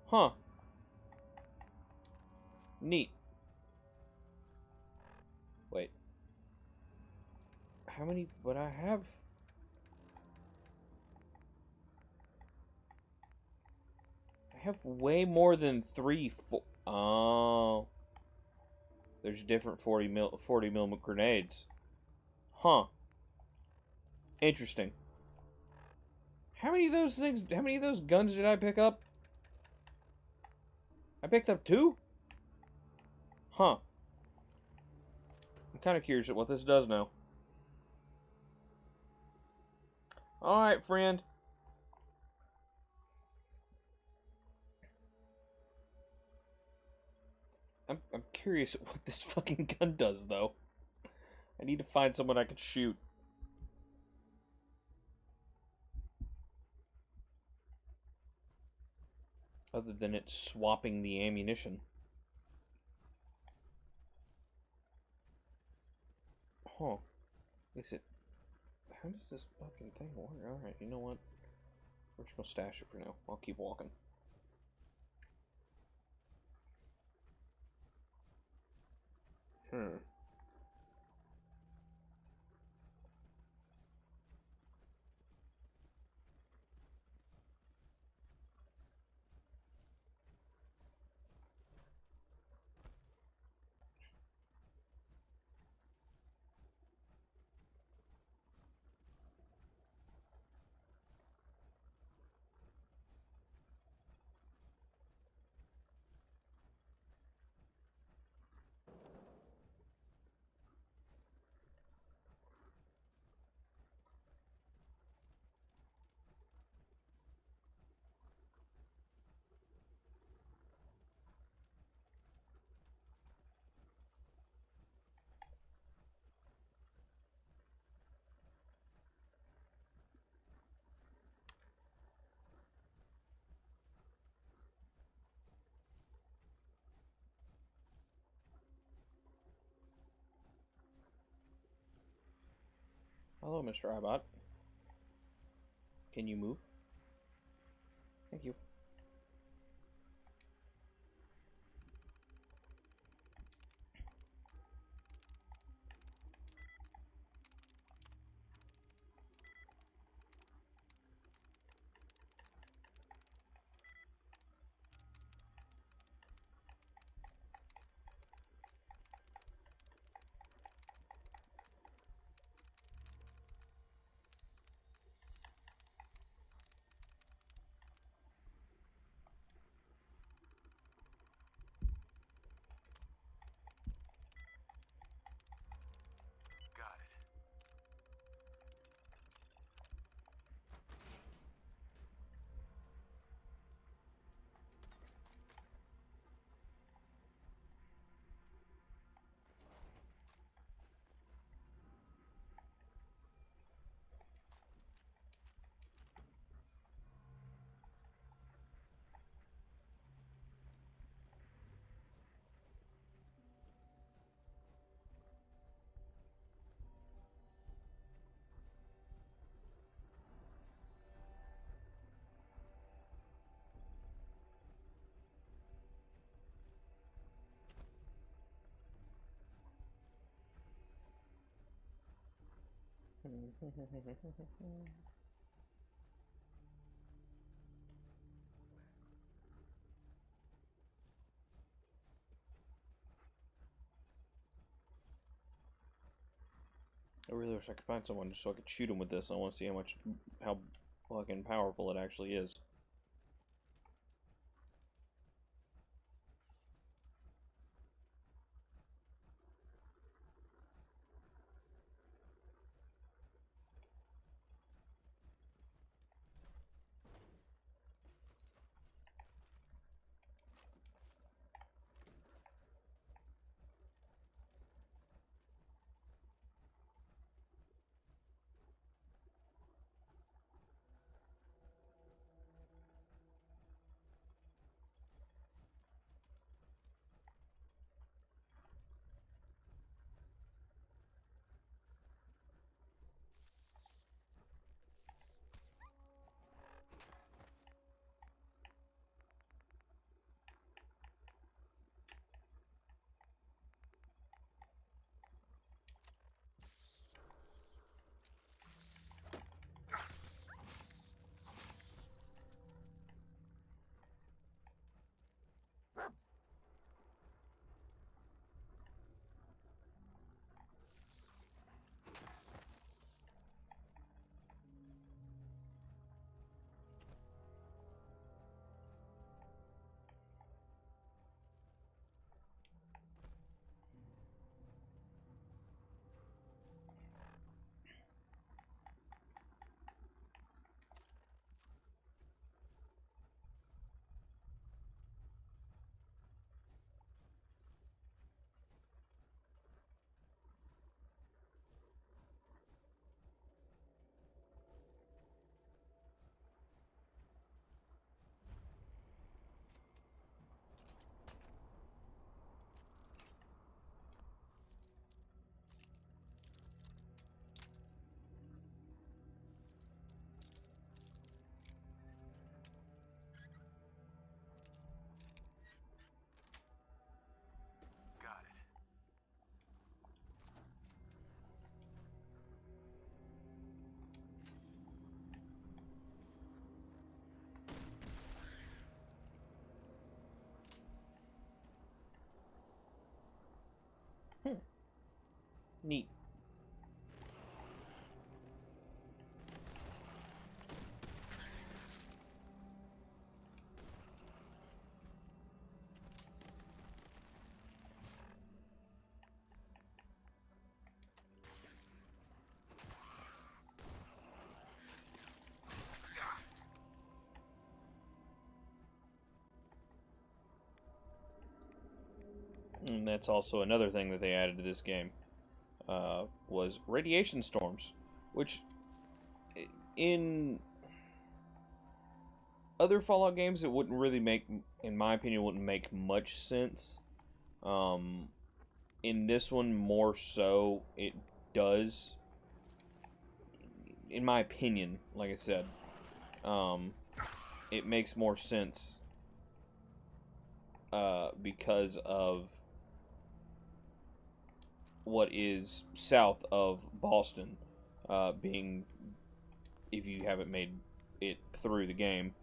S2: Huh. Neat. Wait. How many would I have? I have way more than 3, 4. Oh. There's different 40 mil grenades. Huh. Interesting. How many of those things, how many of those guns did I pick up? I picked up 2? Huh. I'm kind of curious at what this does now. Alright, friend. I'm curious at what this fucking gun does, though. I need to find someone I can shoot. Other than it swapping the ammunition. Huh. Is it... How does this fucking thing work? Alright, you know what? We're just gonna stash it for now. I'll keep walking. Hello, Mr. iBot. Can you move? Thank you.
S6: Got it.
S2: I really wish I could find someone just so I could shoot him with this. I want to see how fucking powerful it actually is.
S6: Got it.
S2: Neat. And that's also another thing that they added to this game, was radiation storms, which in other Fallout games it wouldn't really make, in my opinion, wouldn't make much sense. In this one, more so, it does. in my opinion, like I said, it makes more sense because of what is south of Boston, being, if you haven't made it through the game,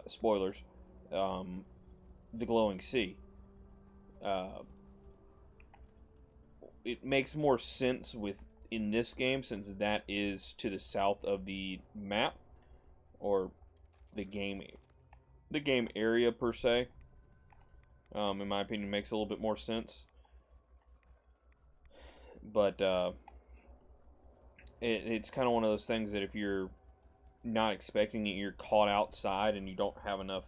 S2: spoilers, the Glowing Sea. It makes more sense in this game, since that is to the south of the map, or the game area per se. In my opinion, makes a little bit more sense. But it's kind of one of those things that if you're not expecting it, you're caught outside and you don't have enough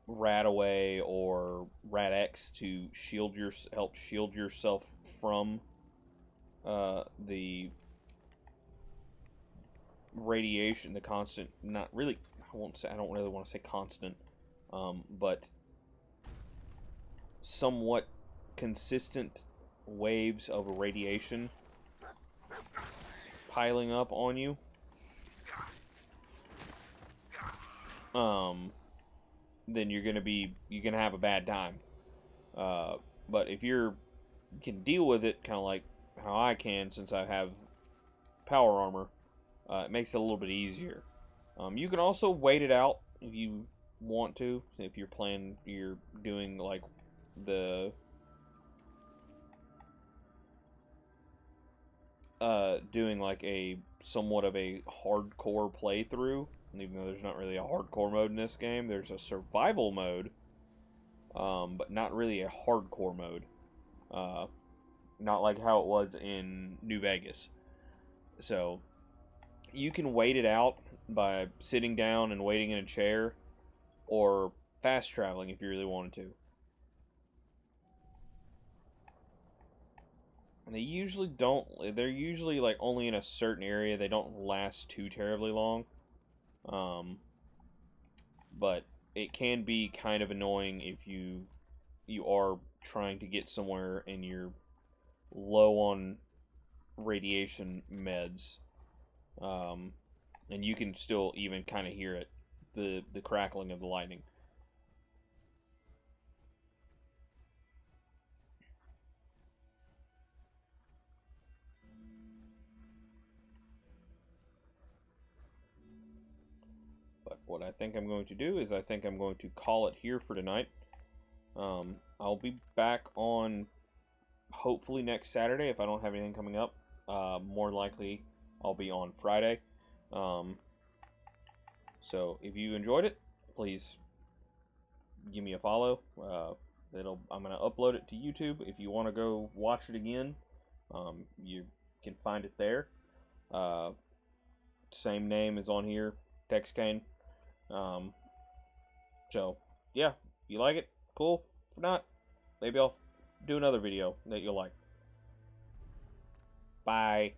S2: Radaway or Rad-X to help shield yourself from the radiation, the constant, not really, I don't really want to say constant, but somewhat consistent waves of radiation piling up on you. Then you're gonna have a bad time. But if you can deal with it, kind of like how I can, since I have power armor, it makes it a little bit easier. You can also wait it out if you want to. If you're doing like the doing like a somewhat of a hardcore playthrough, and even though there's not really a hardcore mode in this game, there's a survival mode, but not really a hardcore mode. Not like how it was in New Vegas. So you can wait it out by sitting down and waiting in a chair, or fast traveling if you really wanted to. And they're usually like only in a certain area. They don't last too terribly long. But it can be kind of annoying if you are trying to get somewhere and you're low on radiation meds. And you can still even kind of hear it, the crackling of the lightning. But what I think I'm going to do is I think I'm going to call it here for tonight. I'll be back on hopefully next Saturday if I don't have anything coming up. More likely I'll be on Friday. So if you enjoyed it, please give me a follow. I'm gonna upload it to YouTube. If you want to go watch it again, you can find it there. Same name is on here, TexCane. So yeah, if you like it, cool. If not, maybe I'll do another video that you'll like. Bye.